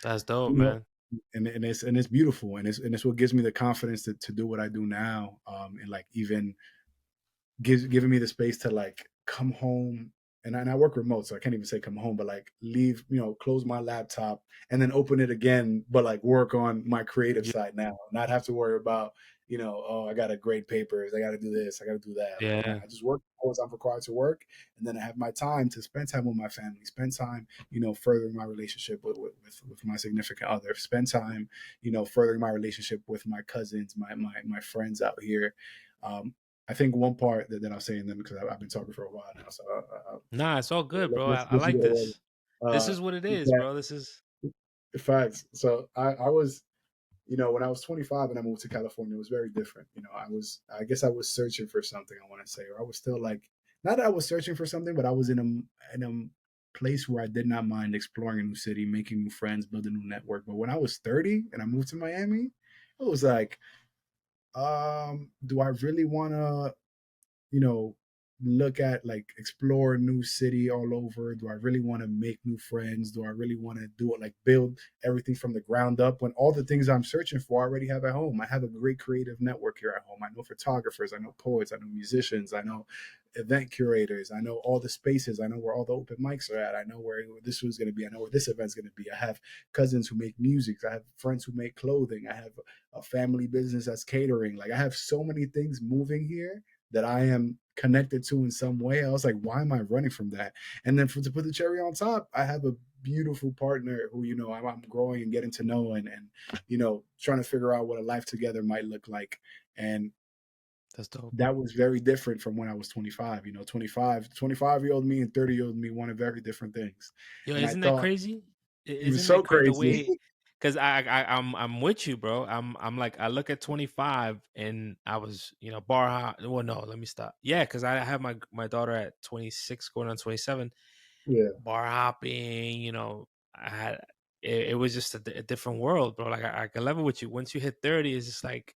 that's dope, you know, man. and it's beautiful, and it's what gives me the confidence to do what I do now, and like even giving me the space to like come home. And I work remote, so I can't even say come home, but like leave, close my laptop and then open it again, but like work on my creative Yeah, side now, not have to worry about, oh, I got to grade papers, I got to do this, I got to do that. Like, nah, yeah, I just work as I'm required to work, and then I have my time to spend time with my family, spend time, furthering my relationship with my significant other, spend time, furthering my relationship with my cousins, my friends out here. Um, I think one part that I'll say, and then because I've been talking for a while now, so nah, it's all good, bro. I, let's I let's get like it away. this. This is what it Is is, that bro. This is facts? So I was, when I was 25 and I moved to California, it was very different. I guess I was searching for something, I want to say, or I was still like, not that I was searching for something, but I was in a place where I did not mind exploring a new city, making new friends, building a new network. But when I was 30 and I moved to Miami, it was like, do I really want to you know, look at like explore a new city all over? Do I really want to make new friends? Do I really want to do it like build everything from the ground up when all the things I'm searching for I already have at home? I have a great creative network here at home. I know photographers, I know poets, I know musicians, I know event curators, I know all the spaces, I know where all the open mics are at, I know where this was going to be, I know where this event's going to be. I have cousins who make music, I have friends who make clothing, I have a family business that's catering. Like I have so many things moving here that I am connected to in some way. I was like, why am I running from that? And then to put the cherry on top, I have a beautiful partner who, I'm growing and getting to know, and trying to figure out what a life together might look like. And that's dope. that was very different from when I was 25. 25-year-old me and 30-year-old me wanted very different things. Yo, And I isn't that thought crazy? it was Isn't so that crazy the crazy. way? Because I'm with you, bro. I'm like I look at 25 and I was bar hop. Well, no, let me stop. Yeah, because I have my daughter at 26, going on 27. Yeah. Bar hopping, I had it was just a different world, bro. Like I can level with you. Once you hit 30, it's just like,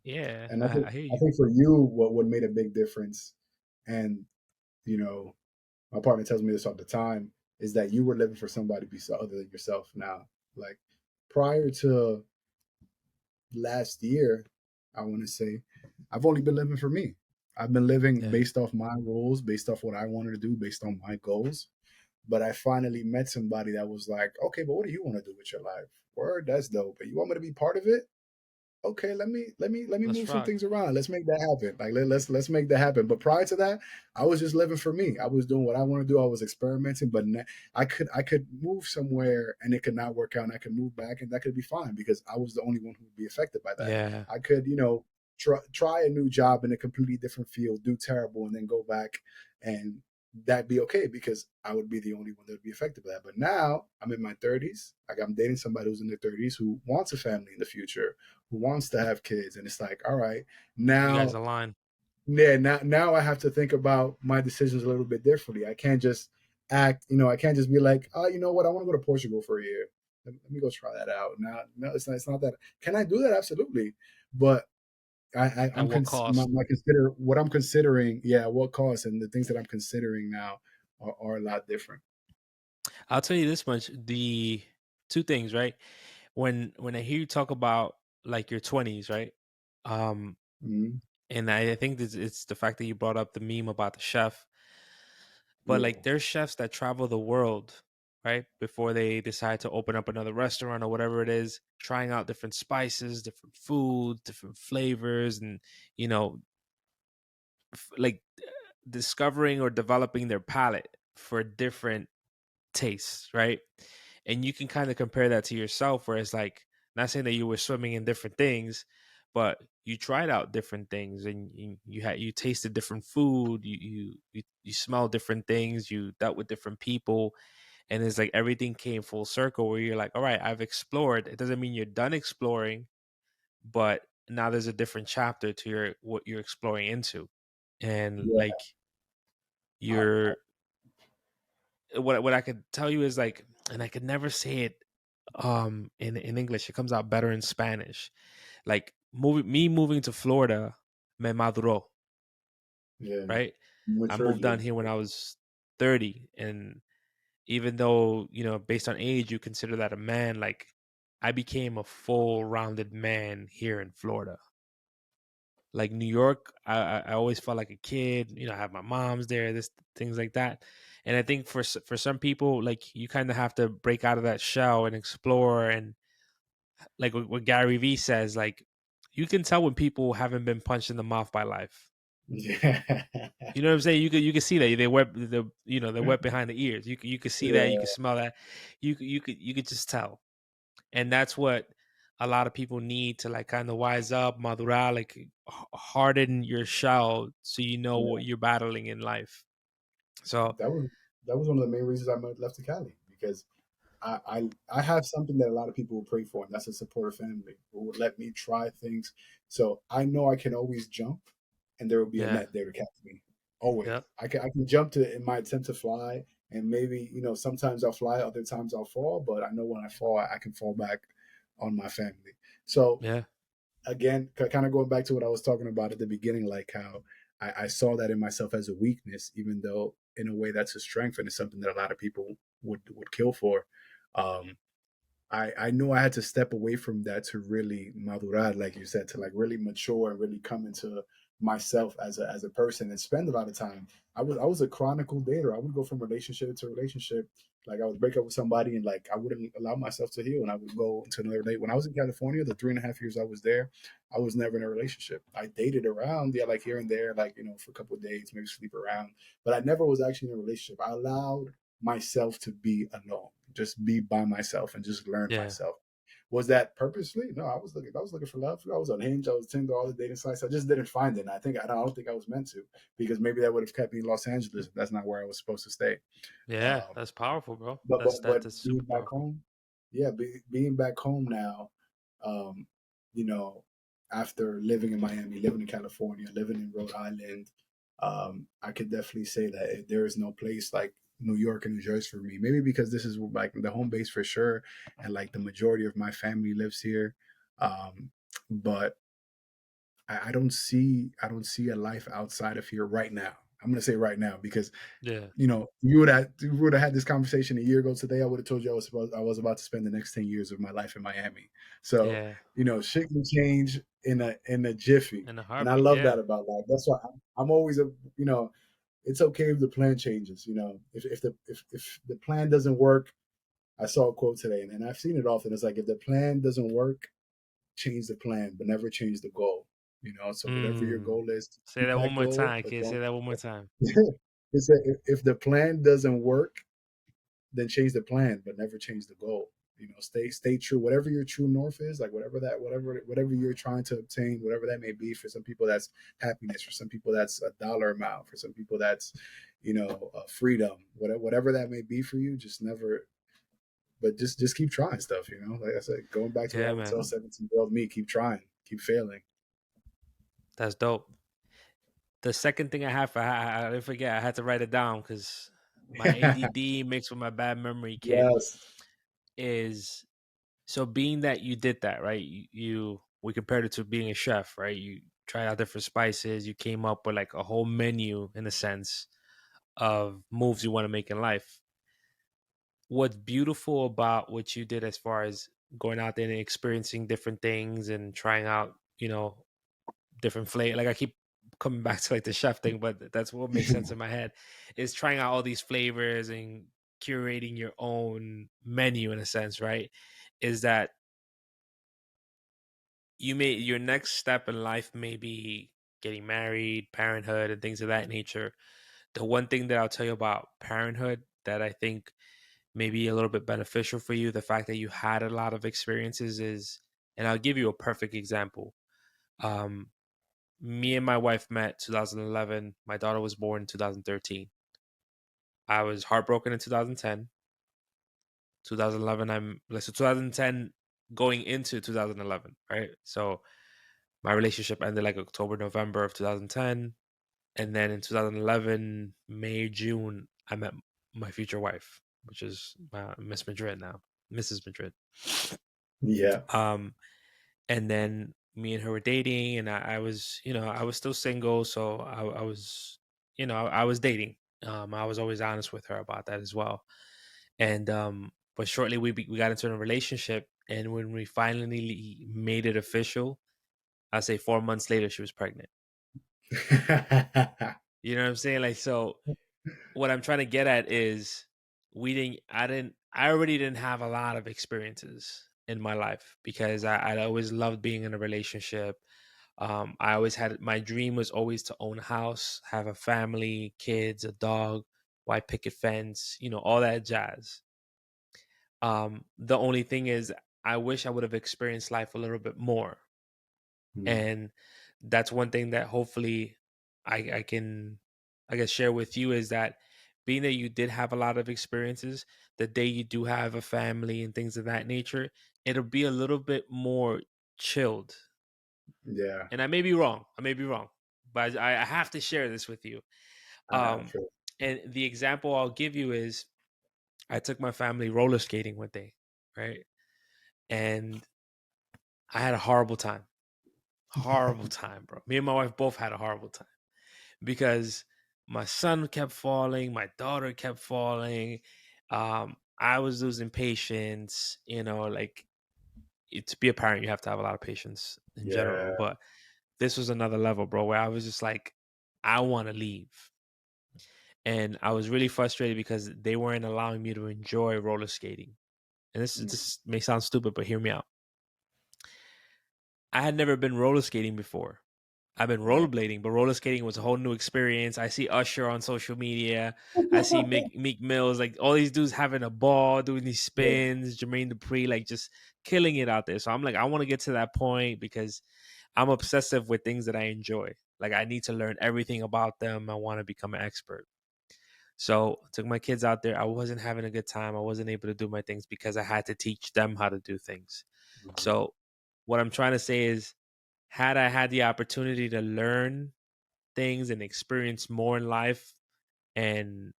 yeah, And I I, think I hear I you. think for you, what made a big difference, and you know, my partner tells me this all the time, is that you were living for somebody other than yourself now. Like prior to last year, I want to say, I've only been living for me. I've been living Yeah, based off my rules, based off what I wanted to do, based on my goals. But I finally met somebody that was like, okay, but what do you want to do with your life? Word, that's dope. But you want me to be part of it? Okay, let me let's move some rock. things around. Let's make that happen. Like let's make that happen. But prior to that, I was just living for me. I was doing what I want to do. I was experimenting, but I could move somewhere and it could not work out. And I could move back and that could be fine because I was the only one who would be affected by that. Yeah, I could, try a new job in a completely different field, do terrible, and then go back and that'd be okay because I would be the only one that would be affected by that. But now I'm in my 30s. Like I'm dating somebody who's in their 30s who wants a family in the future, who wants to have kids. And it's like, all right, you guys now, align. yeah, now I have to think about my decisions a little bit differently. I can't just I can't just be like, oh, you know what? I want to go to Portugal for a year. Let me go try that out. Now, no, it's not that. Can I do that? Absolutely. But At I'm what cost? my consider what I'm considering. Yeah, what cost and the things that I'm considering now are a lot different. I'll tell you this much: the two things, right? When I hear you talk about like your 20s, right? Um, Mhm. and I think this, it's the fact that you brought up the meme about the chef. But like, Yeah. there's chefs that travel the world, right, before they decide to open up another restaurant or whatever it is, trying out different spices, different foods, different flavors, and you know, like discovering or developing their palate for different tastes, right? And you can kind of compare that to yourself, where it's like, not saying that you were swimming in different things, but you tried out different things, and you tasted different food, you smelled different things, you dealt with different people, and it's like everything came full circle where you're like, all right, I've explored. It doesn't mean you're done exploring, but now there's a different chapter to your what you're exploring into. And Yeah, like I, you're what I could tell you is like, and I could never say it in English. It comes out better in Spanish. Like moving to Florida me maduró, yeah, right? I matured moved down you. here when I was 30, and even though, based on age you consider that a man, like I became a full rounded man here in Florida. Like New York, I always felt like a kid. I have my mom's there, this things like that. And I think for some people, like you kind of have to break out of that shell and explore. And like what Gary Vee says, like you can tell when people haven't been punched in the mouth by life. Yeah, You know what I'm saying? You could see that they're wet behind the ears. You could see that. You yeah, could smell that. You could just tell. And that's what a lot of people need to like kind of wise up, madurar, like harden your shell so you know yeah. what you're battling in life. So That was that was one of the main reasons I left to Cali because I have something that a lot of people will pray for, and that's a supportive family who would let me try things. So I know I can always jump, and there will be a yeah, net there to catch me. Always, yeah, I can jump to in my attempt to fly, and maybe sometimes I'll fly, other times I'll fall. But I know when I fall, I can fall back on my family. So yeah, again, kind of going back to what I was talking about at the beginning, like how I saw that in myself as a weakness, even though in a way that's a strength and it's something that a lot of people would kill for. Um, I knew I had to step away from that to really madurar, like you said, to like really mature and really come into myself as a person and spend a lot of time. I was a chronicle dater. I would go from relationship to relationship. Like I would break up with somebody and like I wouldn't allow myself to heal and I would go into another date. When I was in California, the 3.5 years I was there, I was never in a relationship. I dated around, yeah, like here and there, like for a couple of days, maybe sleep around. But I never was actually in a relationship. I allowed myself to be alone, just be by myself and just learn yeah, myself. Was that purposely? No, I was looking for love. I was unhinged. I was Tinder, all the dating sites. I just didn't find it. And I don't think I was meant to because maybe that would have kept me in Los Angeles. That's not where I was supposed to stay. yeah. Um, That's powerful, bro. but but That's but that's being super back powerful. home, yeah, being back home now, um, you know, after living in Miami, living in California, living in Rhode Island, I could definitely say that there is no place like New York and New Jersey for me. Maybe because this is like the home base for sure, and like the majority of my family lives here. But I don't see a life outside of here right now. I'm gonna say right now because Yeah, you would have had this conversation a year ago today. I would have told you I was about to spend the next 10 years of my life in Miami. So yeah. shit can change in a jiffy, In a and I heartbeat. love Yeah, that about life. That's why I'm always it's okay if the plan changes. If the plan doesn't work, I saw a quote today, and I've seen it often. It's like if the plan doesn't work, change the plan, but never change the goal. So whatever your mm. goal is, Say keep that one that more goal, time, but kid. Say don't. that one more time. It's that if the plan doesn't work, then change the plan, but never change the goal. Stay true. Whatever your true north is, like whatever you're trying to obtain, whatever that may be. For some people, that's happiness. For some people, that's a dollar amount. For some people, that's freedom. Whatever that may be for you, just never. But just keep trying stuff. Like I said, going back to what I Yeah, would tell man. 17-year-old me: keep trying, keep failing. That's dope. The second thing I have, I didn't forget. I had to write it down because my ADD mixed with my bad memory, kid, Yes. is so being that you did that, right? We compared it to being a chef, right? You tried out different spices. You came up with like a whole menu in a sense of moves you want to make in life. What's beautiful about what you did as far as going out there and experiencing different things and trying out, different flavor. Like I keep coming back to like the chef thing, but that's what makes sense in my head is trying out all these flavors and curating your own menu in a sense, right? Is that you may your next step in life may be getting married, parenthood, and things of that nature. The one thing that I'll tell you about parenthood that I think may be a little bit beneficial for you, the fact that you had a lot of experiences is, and I'll give you a perfect example. Um, Me and my wife met 2011. My daughter was born in 2013. I was heartbroken in 2010. 2011, I'm like, so 2010 going into 2011, right? So my relationship ended like October, November of 2010. And then in 2011, May, June, I met my future wife, which is Miss Madrid now, Mrs. Madrid. Yeah. Um, and then me and her were dating, and I was, I was still single, so I was, I was dating. I was always honest with her about that as well. And but shortly we got into a relationship, and when we finally made it official, I say 4 months later she was pregnant. You know what I'm saying? Like, so what I'm trying to get at is I already didn't have a lot of experiences in my life because I always loved being in a relationship. I always had my dream was always to own a house, have a family, kids, a dog, white picket fence, all that jazz. The only thing is, I wish I would have experienced life a little bit more, Mm, and that's one thing that hopefully I can, I guess, share with you is that being that you did have a lot of experiences, the day you do have a family and things of that nature, it'll be a little bit more chilled. yeah, And I may be wrong. I may be wrong, but I have to share this with you. I Um, feel. and the example I'll give you is I took my family roller skating one day, right? And I had a horrible time. Horrible time, bro. Me and my wife both had a horrible time because my son kept falling, my daughter kept falling. I was losing patience, like to be a parent, you have to have a lot of patience in general. Yeah. But this was another level, bro, where I was just like, I want to leave. And I was really frustrated because they weren't allowing me to enjoy roller skating. And Mm, this may sound stupid, but hear me out. I had never been roller skating before. I've been yeah. rollerblading, but roller skating was a whole new experience. I see Usher on social media. I see Meek Mills, like all these dudes having a ball, doing these Yeah. spins. Jermaine Dupri, like just killing it out there. So I'm like, I want to get to that point because I'm obsessive with things that I enjoy. Like I need to learn everything about them. I want to become an expert. So I took my kids out there. I wasn't having a good time. I wasn't able to do my things because I had to teach them how to do things. Mhm. So what I'm trying to say is, had I had the opportunity to learn things and experience more in life and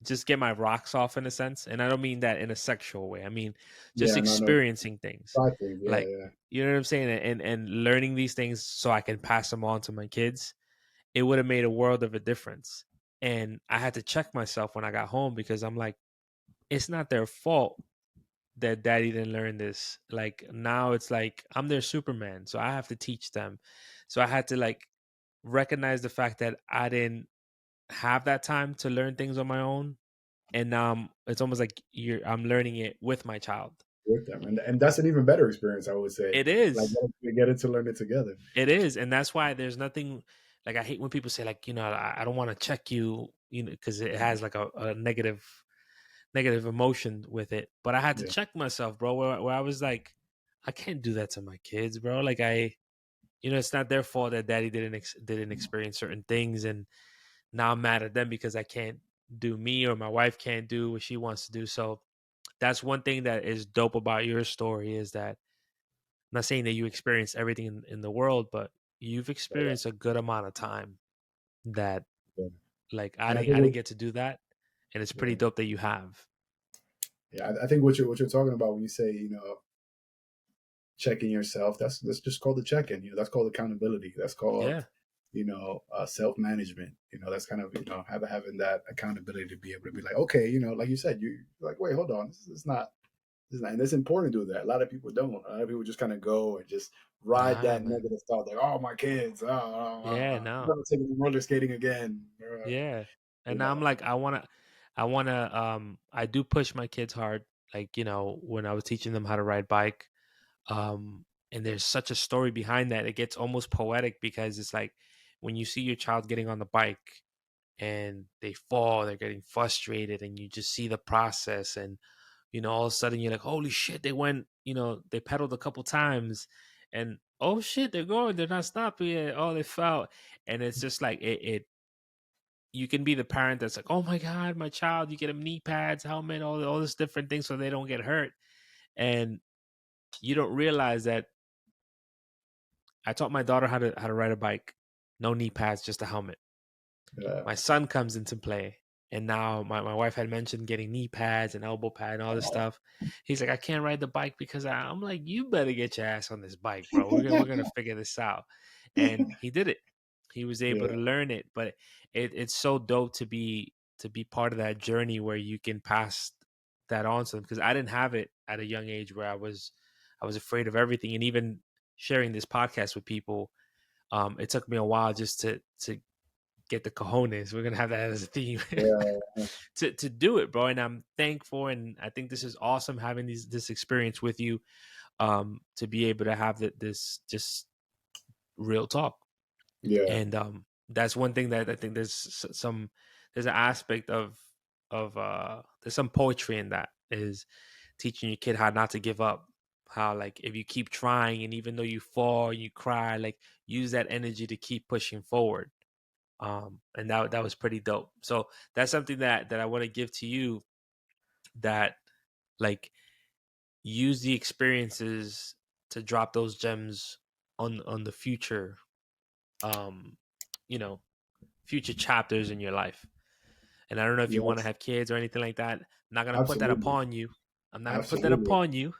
just get my rocks off in a sense, and I don't mean that in a sexual way. I mean just Yeah, no, no. experiencing things. Side things. Yeah, Like, yeah. you know what I'm saying? And learning these things so I can pass them on to my kids, it would have made a world of a difference. And I had to check myself when I got home because I'm like, it's not their fault that daddy didn't learn this. Like now it's like I'm their Superman. So I have to teach them. So I had to like recognize the fact that I didn't have that time to learn things on my own. And now it's almost like I'm learning it with my child. With them, and that's an even better experience, I would say. It Like is. get it to learn it together. It is. And that's why there's nothing like I hate when people say like, I don't want to check you, because it Mhm. has like a negative emotion with it. But I had to Yeah, check myself, bro, where I was like, I can't do that to my kids, bro. Like it's not their fault that daddy didn't experience certain things, and now I'm mad at them because I can't do me or my wife can't do what she wants to do. So that's one thing that is dope about your story is that I'm not saying that you experienced everything in the world, but you've yeah, experienced a good amount of time that yeah. like And I I think didn't get to do that, and it's pretty yeah, dope that you have. yeah, I think what you're talking about when you say checking yourself, that's just called the check-in. That's called accountability. That's called Yeah. self-management. That's kind of having that accountability to be able to be like, okay, like you said, you like, wait, hold on, this is not. And it's important to do that. A lot of people don't. A lot of people just kind of go and just ride Nah, that man. negative thought, like, "Oh, my kids, Yeah, I'm no. never taking roller skating again." Yeah. And You now I'm know, like, I do push my kids hard. Like, when I was teaching them how to ride bike, and there's such a story behind that. It gets almost poetic because it's like when you see your child getting on the bike and they fall, they're getting frustrated, and you just see the process, and all of a sudden you're like, holy shit, they pedaled a couple times, and oh shit, they're going, they're not stopping it. Oh, they fell. And it's just like it you can be the parent that's like, oh my God, my child, you get them knee pads, helmet, all this different things so they don't get hurt. And you don't realize that I taught my daughter how to ride a bike. No knee pads, just a helmet. Yeah. My son comes into play. And now my wife had mentioned getting knee pads and elbow pad and all this stuff. He's like, I can't ride the bike because I'm like, you better get your ass on this bike, bro. We're gonna figure this out. And he did it. He was able to Yeah. learn it. But it's so dope to be part of that journey where you can pass that on to them. Because I didn't have it at a young age where I was afraid of everything. And even sharing this podcast with people, it took me a while just to get the cojones. We're gonna have that as a theme Yeah. to do it, bro. And I'm thankful, and I think this is awesome having this experience with you, to be able to have this just real talk. Yeah. And that's one thing that I think there's an aspect of there's some poetry in that, is teaching your kid how not to give up. How, like, if you keep trying and even though you fall, you cry, like, use that energy to keep pushing forward. And that was pretty dope. So that's something that I want to give to you, that, like, use the experiences to drop those gems on the future, um you know future chapters in your life. And I don't know if you want to Yes. have kids or anything like that. I'm not going to put that Absolutely. upon you. I'm not going to put that Absolutely. upon you.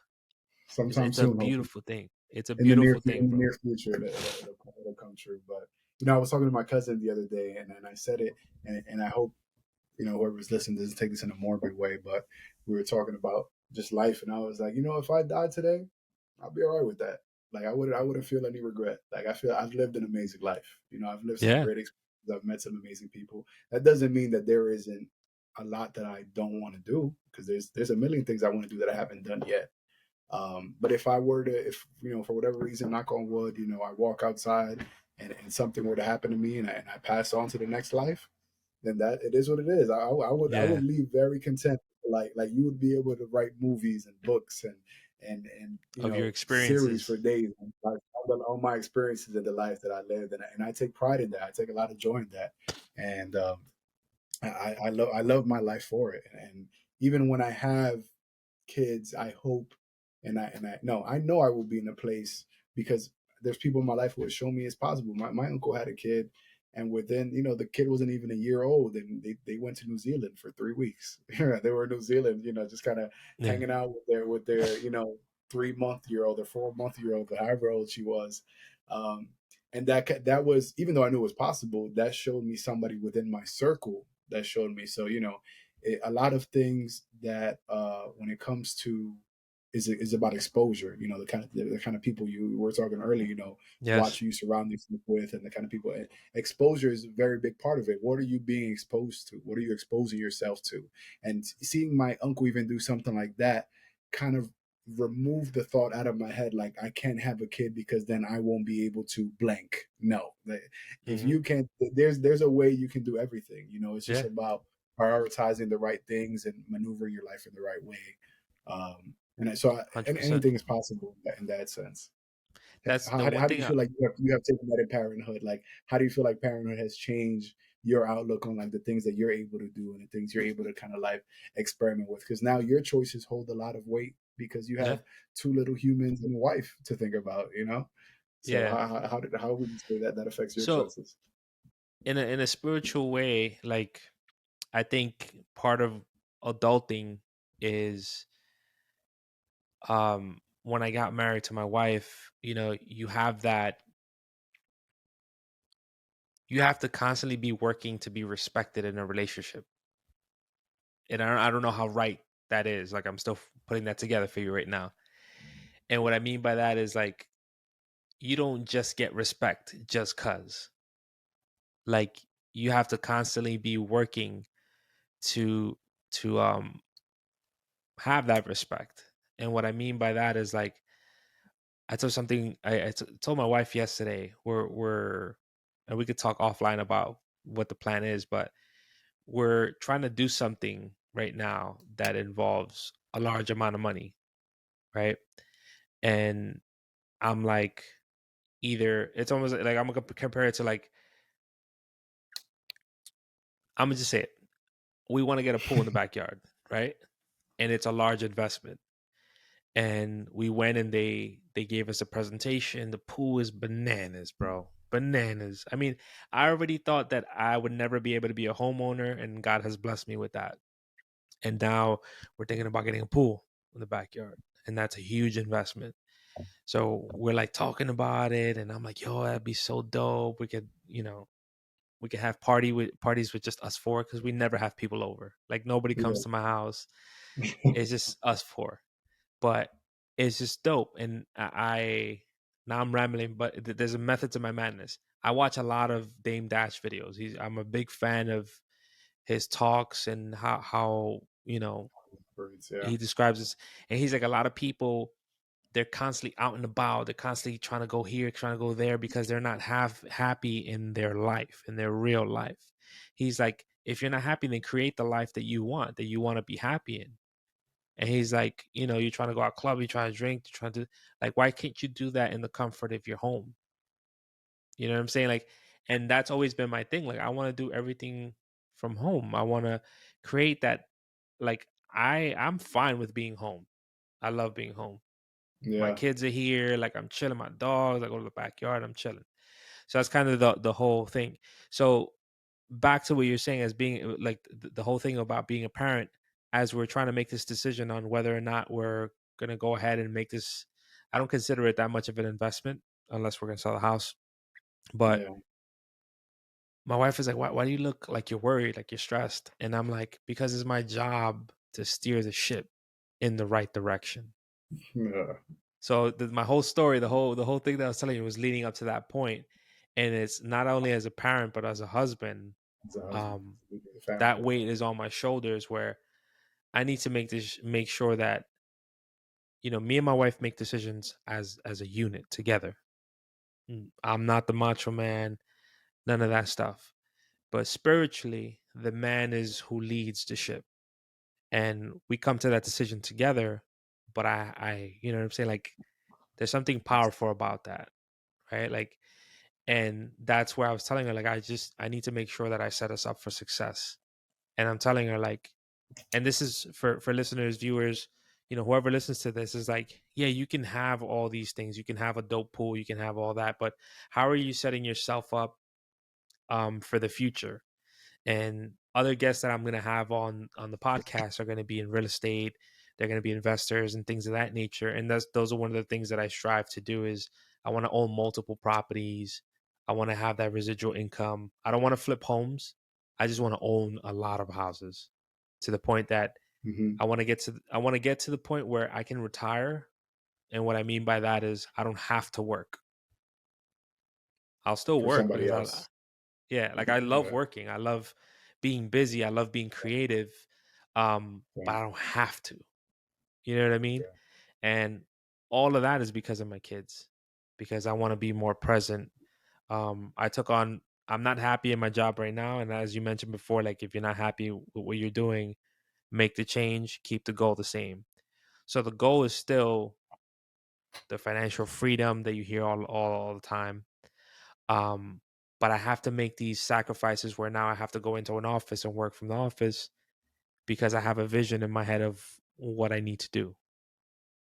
Sometime It's a soon, hopefully. beautiful thing. It's a In the beautiful thing, in the bro. near future, it'll come true. But I was talking to my cousin the other day, and I said it, and I hope whoever's listening doesn't take this in a morbid way. But we were talking about just life, and I was like, if I died today, I'll be all right with that. Like I wouldn't feel any regret. Like I feel I've lived an amazing life. I've lived some Yeah. great experiences. I've met some amazing people. That doesn't mean that there isn't a lot that I don't want to do, because there's a million things I want to do that I haven't done yet. But if I were to, if for whatever reason, knock on wood, I walk outside and something were to happen to me, and I pass on to the next life, then that it is what it is. I would Yeah. leave very content. Like you would be able to write movies and books and Of your series for experiences. days, like all my experiences of the life that I lived, and I take pride in that. I take a lot of joy in that, and I love my life for it. And even when I have kids, I hope, and I no, I know I will be in a place, because there's people in my life who have shown me it's possible. My uncle had a kid, and within, the kid wasn't even a year old, and they went to New Zealand for 3 weeks. They were in New Zealand, just kind of Yeah. hanging out with their 3 month year old or 4 month year old, or however old she was. Um, and that was, even though I knew it was possible, that showed me somebody within my circle that showed me. So a lot of things that when it comes to is about exposure. The kind of people you were talking earlier. Yes. Watch who you surround yourself with, and the kind of people. And exposure is a very big part of it. What are you being exposed to? What are you exposing yourself to? And seeing my uncle even do something like that kind of remove the thought out of my head, like I can't have a kid because then I won't be able to blank. No, if Hmm. you can, there's a way you can do everything. It's just Yeah. about prioritizing the right things and maneuvering your life in the right way. And 100%. anything is possible in that sense. That's the one How do you thing. feel like you have taken that in parenthood? Like, how do you feel like parenthood has changed your outlook on, like, the things that you're able to do and the things you're able to kind of like experiment with? Because now your choices hold a lot of weight, because you Yeah. have two little humans and a wife to think about. So Yeah. how would you say that that affects your So choices? in a spiritual way, like, I think part of adulting is, when I got married to my wife, you have to constantly be working to be respected in a relationship. And I don't know how right that is. Like, I'm still putting that together for you right now. And what I mean by that is, like, you don't just get respect just cuz. Like, you have to constantly be working to to have that respect. And what I mean by that is, like, I told something told my wife yesterday. We're and we could talk offline about what the plan is, but we're trying to do something right now that involves a large amount of money, right? And I'm like, either it's almost like I'm gonna compare it to like I'm gonna just say it. We want to get a pool in the backyard, right? And it's a large investment. And we went and they gave us a presentation. The pool is bananas, bro. Bananas. I mean, I already thought that I would never be able to be a homeowner, and God has blessed me with that. And now we're thinking about getting a pool in the backyard, and that's a huge investment. So we're like talking about it, and I'm like, "Yo, that'd be so dope. We could, we could have parties with just us four because we never have people over. Like nobody comes Yeah. to my house. It's just us four, but it's just dope. And now I'm rambling, but there's a method to my madness. I watch a lot of Dame Dash videos. I'm a big fan of his talks and how Birds, yeah. he describes this. And he's like, a lot of people, they're constantly out and about. They're constantly trying to go here, trying to go there because they're not half happy in their life, in their real life. He's like, if you're not happy, then create the life that you want to be happy in. And he's like, you're trying to go out club, you're trying to drink, you're trying to like, why can't you do that in the comfort of your home? You know what I'm saying? Like, and that's always been my thing. Like, I want to do everything from home. I want to create that. Like, I'm fine with being home. I love being home. My Yeah. kids are here. Like, I'm chilling. My dogs. I go to the backyard. I'm chilling. So that's kind of the whole thing. So back to what you're saying as being like the whole thing about being a parent, as we're trying to make this decision on whether or not we're going to go ahead and make this. I don't consider it that much of an investment unless we're going to sell the house. But Yeah. my wife is like, why do you look like you're worried, like you're stressed? And I'm like, because it's my job to steer the ship in the right direction. Yeah. So my whole story, the whole thing that I was telling you was leading up to that point. And it's not only as a parent, but as a husband, As a husband, um, as a family that as weight well. is on my shoulders where I need to make sure that me and my wife make decisions as a unit together. I'm not the macho man, none of that stuff. But spiritually, the man is who leads the ship, and we come to that decision together. But you know what I'm saying? Like, there's something powerful about that, right? Like, and that's where I was telling her, like, I need to make sure that I set us up for success. And I'm telling her, like, and this is for listeners, viewers, whoever listens to this is like, yeah, you can have all these things, you can have a dope pool, you can have all that, but how are you setting yourself up for the future? And other guests that I'm going to have on the podcast are going to be in real estate, they're going to be investors and things of that nature. And those are one of the things that I strive to do is I want to own multiple properties. I want to have that residual income. I don't want to flip homes. I just want to own a lot of houses to the point that Hmm. I want to get to the point where I can retire. And what I mean by that is I don't have to work. I'll still For work somebody because else. yeah, like I love Yeah. working. I love being busy. I love being creative. But Yeah. I don't have to. You know what I mean? Yeah. And all of that is because of my kids. Because I want to be more present. I'm not happy in my job right now. And as you mentioned before, like if you're not happy with what you're doing, make the change, keep the goal the same. So the goal is still the financial freedom that you hear all the time. Um, but I have to make these sacrifices where now I have to go into an office and work from the office because I have a vision in my head of what I need to do.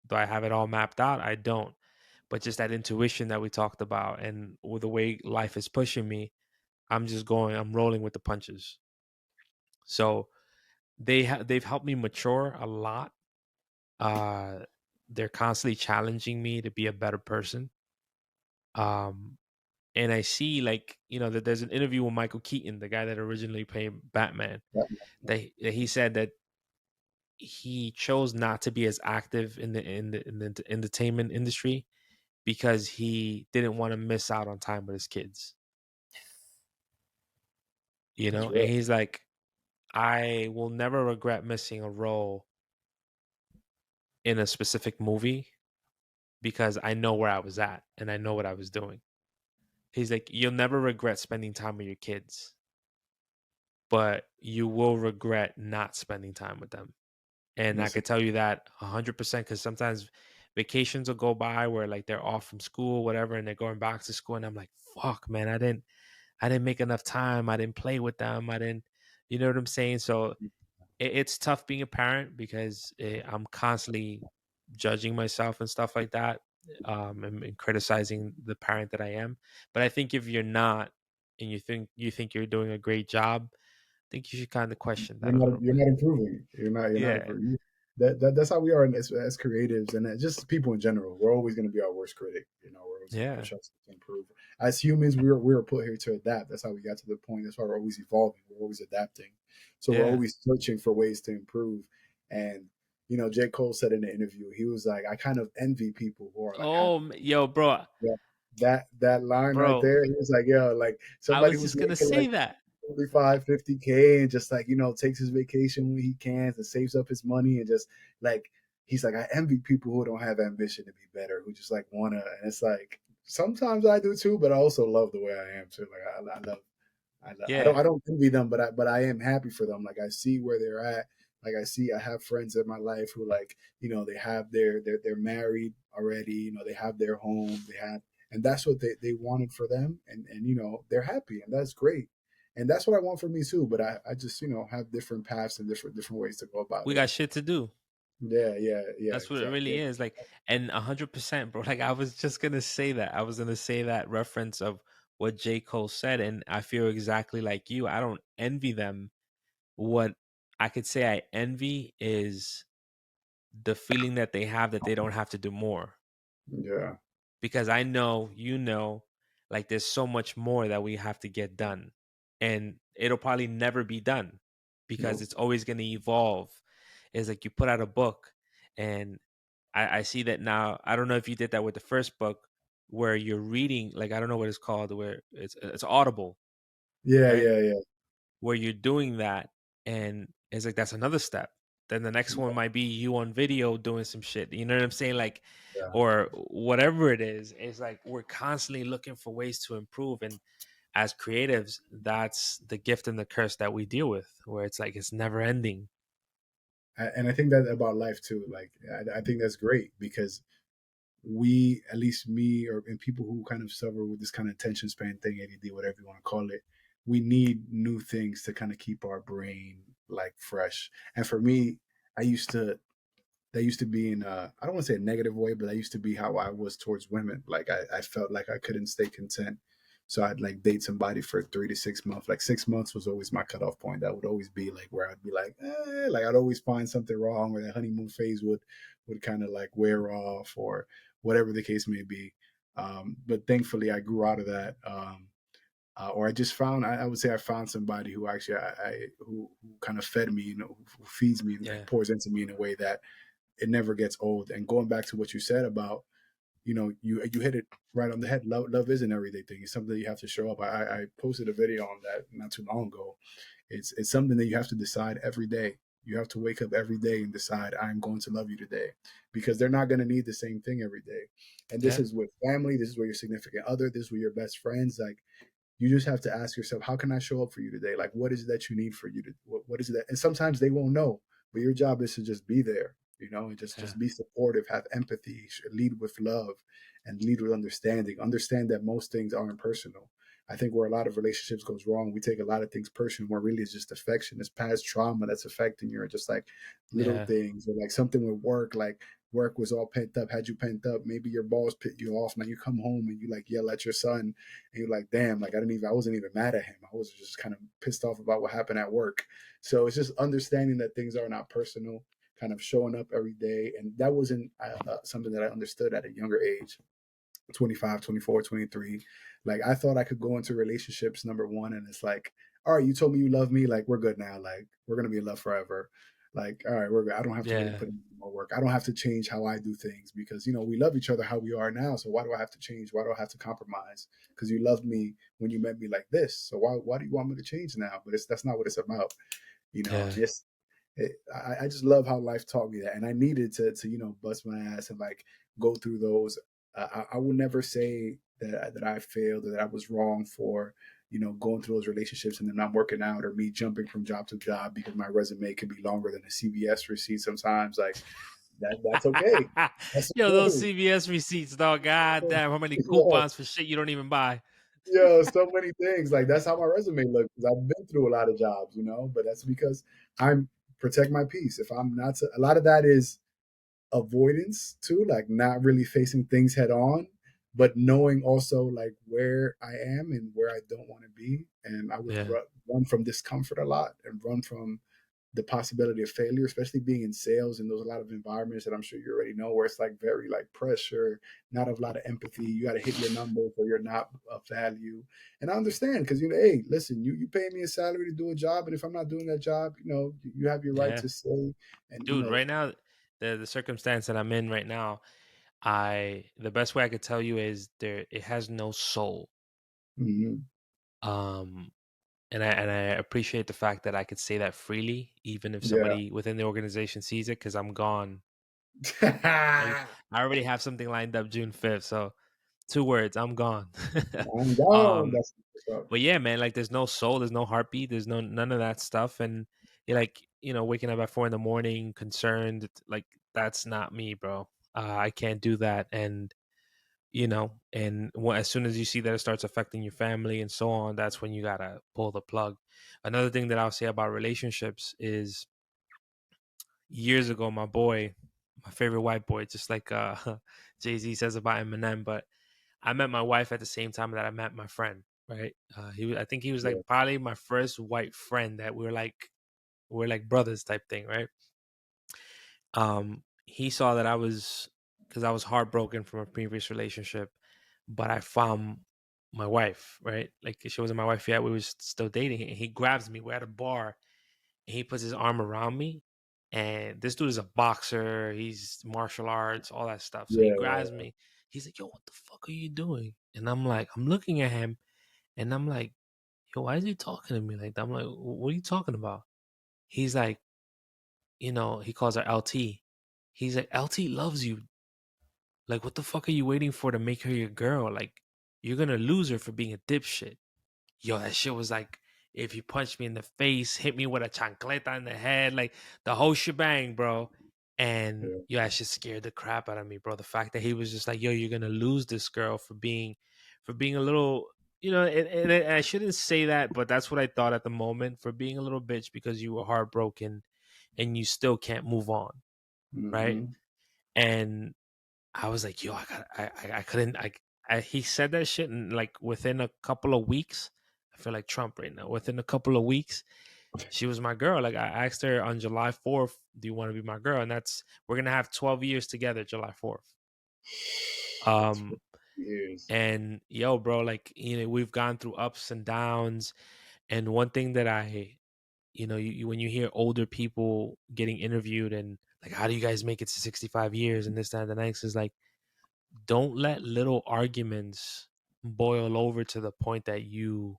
Do I have it all mapped out? I don't. But just that intuition that we talked about and with the way life is pushing me, I'm rolling with the punches. So they've helped me mature a lot. Uh they're constantly challenging me to be a better person. Um and I see like, that there's an interview with Michael Keaton, the guy that originally played Batman, that he said that he chose not to be as active in the entertainment industry because he didn't want to miss out on time with his kids, That's and real. he's like, I will never regret missing a role in a specific movie because I know where I was at and I know what I was doing. He's like, you'll never regret spending time with your kids, but you will regret not spending time with them. And I Listen. could tell you that 100% because sometimes vacations will go by where like they're off from school, whatever, and they're going back to school, and I'm like, fuck, man, I didn't make enough time. I didn't play with them. I didn't, you know what I'm saying? So it's tough being a parent because I'm constantly judging myself and stuff like that, and criticizing the parent that I am. But I think if you're not, and you think you're doing a great job, I think you should kind of question that a little You're bit. not improving. You're not Yeah, improving. That's how we are as creatives and just people in general. We're always going to be our worst critic. You know, we're always going to yeah, push ourselves to improve. As humans, we were put here to adapt. That's how we got to the point. That's why we're always evolving. We're always adapting. So we're yeah. always searching for ways to improve. And J. Cole said in the interview, he was like, "I kind of envy people who are like Oh, happy." yo, bro, Yeah, that line right bro. there, he was like, "Yo, like I somebody was who's just gonna making say like that. 45, 50K and just like, takes his vacation when he can and saves up his money and just like he's like, I envy people who don't have ambition to be better, who just like wanna and it's like sometimes I do too, but I also love the way I am too. Like Yeah, I don't envy them, but I am happy for them. Like I see where they're at. Like I have friends in my life who like, they have they're married already, they have their home, and that's what they wanted for them and they're happy and that's great. And that's what I want for me too. But I just, have different paths and different ways to go about we it. got shit to do. Yeah, yeah, yeah, That's what it really exactly. is. Like, and 100%, bro. Like, I was just gonna say that. I was gonna say that reference of what J. Cole said, and I feel exactly like you. I don't envy them. What I could say I envy is the feeling that they have that they don't have to do more. Yeah, Because I know, like there's so much more that we have to get done. And it'll probably never be done because nope. it's always gonna evolve. It's like you put out a book and I see that now. I don't know if you did that with the first book where you're reading, like I don't know what it's called, where it's audible, Yeah, right? yeah, yeah, Where you're doing that, and it's like that's another step. Then the next one might be you on video doing some shit. You know what I'm saying? Like, yeah. or whatever it is. It's like we're constantly looking for ways to improve, and as creatives, that's the gift and the curse that we deal with, where it's like it's never ending. And I think that about life too. Like I think that's great because we, at least me, or and people who kind of suffer with this kind of attention span thing, ADD, whatever you want to call it, we need new things to kind of keep our brain like fresh. And for me, I used to that used to be in I don't want to say a negative way, but that used to be how I was towards women. Like I felt like I couldn't stay content. So I'd like date somebody for 3 to 6 months. Like 6 months was always my cutoff point. That would always be like where I'd be like I'd always find something wrong, or that honeymoon phase would kind of like wear off, or whatever the case may be. But thankfully, I grew out of that. Or I just found, I would say I found somebody who actually who kind of fed me, who feeds me and like Yeah, pours into me in a way that it never gets old. And going back to what you said about, you hit it right on the head. Love is an everyday thing. It's something that you have to show up. I posted a video on that not too long ago. It's something that you have to decide every day. You have to wake up every day and decide, I'm going to love you today, because they're not going to need the same thing every day. And this yeah, is with family. This is with your significant other. This is with your best friends. Like, you just have to ask yourself, how can I show up for you today? Like, what is it that you need for you to, what is it that, and sometimes they won't know, but your job is to just be there, and yeah, just be supportive, have empathy, lead with love, and lead with understanding. Understand that most things aren't personal. I think where a lot of relationships goes wrong, we take a lot of things personal, where really it's just affection, it's past trauma that's affecting you, or just like little yeah, things, or like something with work, like work was all pent up, had you pent up. Maybe your boss put you off. Now you come home and you like yell at your son, and you're like, damn, like I wasn't even mad at him. I was just kind of pissed off about what happened at work. So it's just understanding that things are not personal, kind of showing up every day. And that wasn't something that I understood at a younger age. 25, 24, 23. Like I thought I could go into relationships, number one, and it's like, all right, you told me you love me, like we're good now, like we're gonna be in love forever. Like, all right, we're good. I don't have to really yeah, put in more work. I don't have to change how I do things, because we love each other how we are now. So why do I have to change? Why do I have to compromise? Because you loved me when you met me like this. So why do you want me to change now? But that's not what it's about. yeah, Just I just love how life taught me that, and I needed to bust my ass and like go through those. I will never say that I failed, or that I was wrong for going through those relationships and then not working out, or me jumping from job to job because my resume could be longer than a CVS receipt sometimes. Like that's okay. That's Yo, those okay. CVS receipts, dog. God damn, how many Yeah. coupons for shit you don't even buy? Yeah, so many things. Like that's how my resume looks. 'Cause I've been through a lot of jobs, but that's because I'm protect my peace. If I'm not, a lot of that is avoidance too, like not really facing things head on, but knowing also like where I am and where I don't want to be. And I would Yeah, run from discomfort a lot and run from the possibility of failure, especially being in sales and those a lot of environments that I'm sure you already know where it's like very like pressure, not a lot of empathy. You got to hit your numbers or you're not of value. And I understand because hey, listen, you pay me a salary to do a job, and if I'm not doing that job, you have your right yeah, to say and dude. Right now, the circumstance that I'm in right now, the best way I could tell you is there. It has no soul. mhm, Um, and I appreciate the fact that I could say that freely, even if yeah. somebody within the organization sees it, because I'm gone. Like I'm I already have something lined up June 5th, so 2 words, I'm gone. gone. um, That's what's up. but yeah, man, like there's no soul, there's no heartbeat, there's none of that stuff, and you're like, waking up at 4 in the morning, concerned, like that's not me, bro. I can't do that, and as soon as you see that it starts affecting your family and so on, that's when you gotta pull the plug. Another thing that I'll say about relationships is years ago, my favorite white boy, just like Jay-Z says about Eminem, but I met my wife at the same time that I met my friend, right? I think he was like Yeah, probably my first white friend that we're like brothers type thing, right? He saw that because I was heartbroken from a previous relationship, but I found my wife, right? Like she wasn't my wife yet. We was still dating. And he grabs me. We're at a bar, and he puts his arm around me. And this dude is a boxer. He's martial arts, all that stuff. So he yeah, grabs yeah. me. He's like, "Yo, what the fuck are you doing?" And I'm like, I'm looking at him, and I'm like, "Yo, why is he talking to me like that?" I'm like, "What are you talking about?" He's like, he calls her LT. He's like, "LT loves you. Like, what the fuck are you waiting for to make her your girl? Like, you're gonna lose her for being a dipshit." Yo, that shit was like, if he punched me in the face, hit me with a chancleta in the head, like the whole shebang, bro. And Yeah. yo, that shit scared the crap out of me, bro. The fact that he was just like, yo, you're gonna lose this girl for being a little, and I shouldn't say that, but that's what I thought at the moment, for being a little bitch because you were heartbroken and you still can't move on, right? Hmm. And I was like, yo, I couldn't, he said that shit, and like within a couple of weeks, I feel like Trump right now. Within a couple of weeks, she was my girl. Like I asked her on July 4th, do you want to be my girl? And we're gonna have 12 years together, July 4th. Um, 12 years. and yo, bro, like we've gone through ups and downs. And one thing that when you hear older people getting interviewed and like, how do you guys make it to 65 years and this, that, and the next, is like, don't let little arguments boil over to the point that you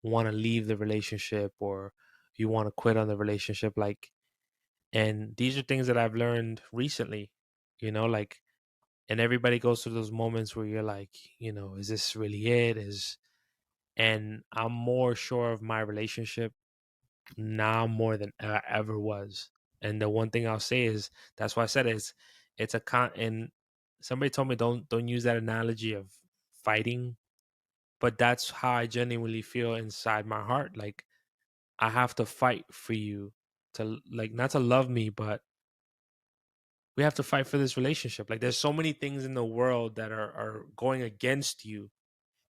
want to leave the relationship or you want to quit on the relationship. Like, and these are things that I've learned recently, like, and everybody goes through those moments where you're like, is this really it? And I'm more sure of my relationship now more than I ever was. And the one thing I'll say is, that's why I said it's a and somebody told me, don't use that analogy of fighting, but that's how I genuinely feel inside my heart. Like, I have to fight for you to, like, not to love me, but we have to fight for this relationship. Like, there's so many things in the world that are going against you,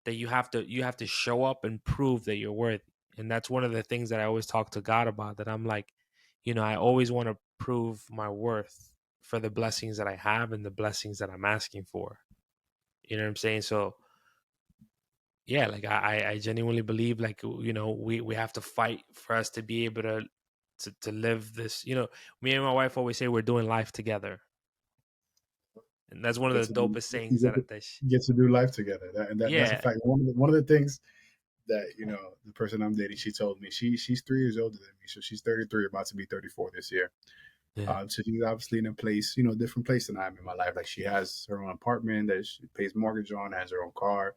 that you have to show up and prove that you're worthy. And that's one of the things that I always talk to God about, that I'm like, I always want to prove my worth for the blessings that I have and the blessings that I'm asking for. You know what I'm saying? So yeah, like I genuinely believe, like, we have to fight for us to be able to live this. Me and my wife always say we're doing life together, and that's one of Get the to do, dopest sayings get to, that get to do life together. That's a yeah, fact. One of the things that the person I'm dating, she told me she's 3 years older than me, so she's 33, about to be 34 this year. yeah, So she's obviously in a place, different place than I am in my life. Like she has her own apartment that she pays mortgage on, has her own car.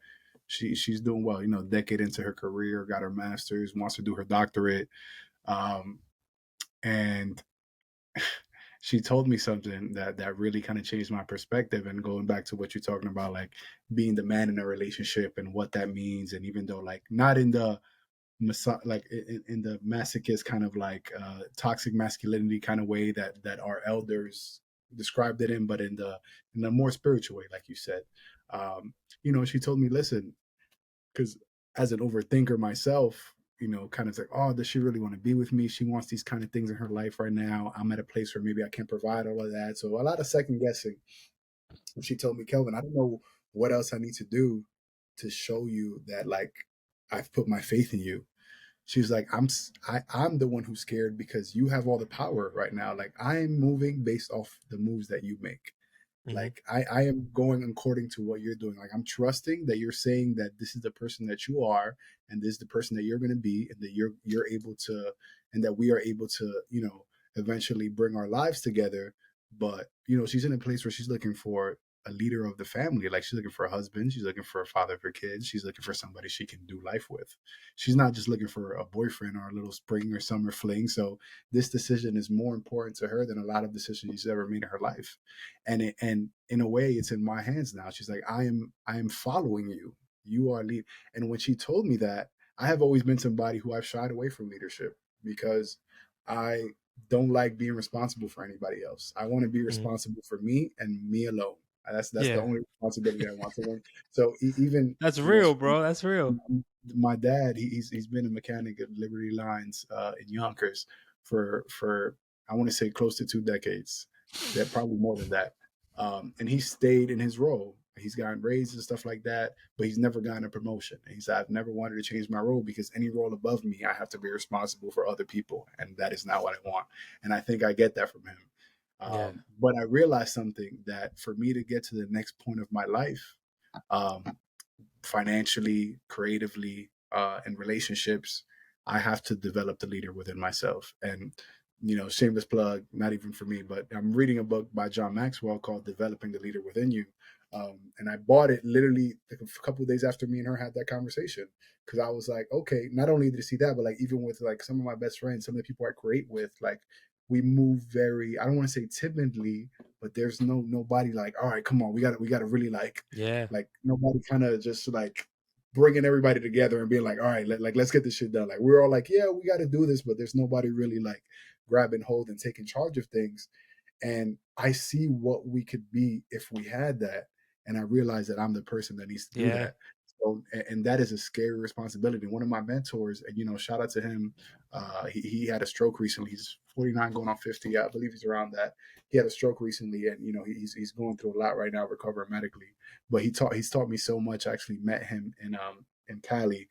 She's doing well, decade into her career, got her master's, wants to do her doctorate, um, and she told me something that really kind of changed my perspective. And going back to what you're talking about, like being the man in a relationship and what that means, and even though like not in the like in the masochist kind of like toxic masculinity kind of way that our elders described it in, but in a more spiritual way, like you said. She told me, listen, because as an overthinker myself, kind of like, oh, does she really want to be with me? She wants these kind of things in her life right now. I'm at a place where maybe I can't provide all of that. So a lot of second guessing. And she told me, Kelvin, I don't know what else I need to do to show you that like I've put my faith in you. She's like, I'm the one who's scared because you have all the power right now. Like I'm moving based off the moves that you make. Hmm. Like I am going according to what you're doing. Like I'm trusting that you're saying that this is the person that you are, and this is the person that you're going to be, and that you're able to, and that we are able to, eventually bring our lives together. But she's in a place where she's looking for a leader of the family. Like she's looking for a husband, she's looking for a father of her kids, she's looking for somebody she can do life with. She's not just looking for a boyfriend or a little spring or summer fling. So this decision is more important to her than a lot of decisions she's ever made in her life. And in a way, it's in my hands now. She's like, I am following you. You are lead. And when she told me that, I have always been somebody who I've shied away from leadership because I don't like being responsible for anybody else. I want to be Hmm. responsible for me and me alone. That's the Yeah, only responsibility I want. So even that's real, so bro. That's real. my dad, he's been a mechanic at Liberty Lines in Yonkers for I want to say close to 2 decades. That probably more than that. And he stayed in his role. He's gotten raises and stuff like that, but he's never gotten a promotion. And he said, I've never wanted to change my role because any role above me, I have to be responsible for other people. And that is not what I want. And I think I get that from him. Yeah, But I realized something that for me to get to the next point of my life, um, financially, creatively, in relationships, I have to develop the leader within myself. And shameless plug, not even for me, but I'm reading a book by John Maxwell called "Developing the Leader Within You," and I bought it literally like a couple of days after me and her had that conversation because I was like, okay, not only did I see that, but like even with like some of my best friends, some of the people I create with, like we move very, I don't want to say timidly, but there's nobody like, all right, come on, we got to really yeah, like nobody kind of just like bringing everybody together and being like, all right, let's get this shit done. Like we're all like, yeah, we got to do this, but there's nobody really like grabbing hold and taking charge of things. And I see what we could be if we had that. And I realize that I'm the person that needs to do yeah. that. So, and that is a scary responsibility. One of my mentors, and shout out to him. He had a stroke recently. He's 49, going on 50. I believe he's around that. He had a stroke recently, and he's going through a lot right now, recovering medically. But he's taught me so much. I actually met him in Cali.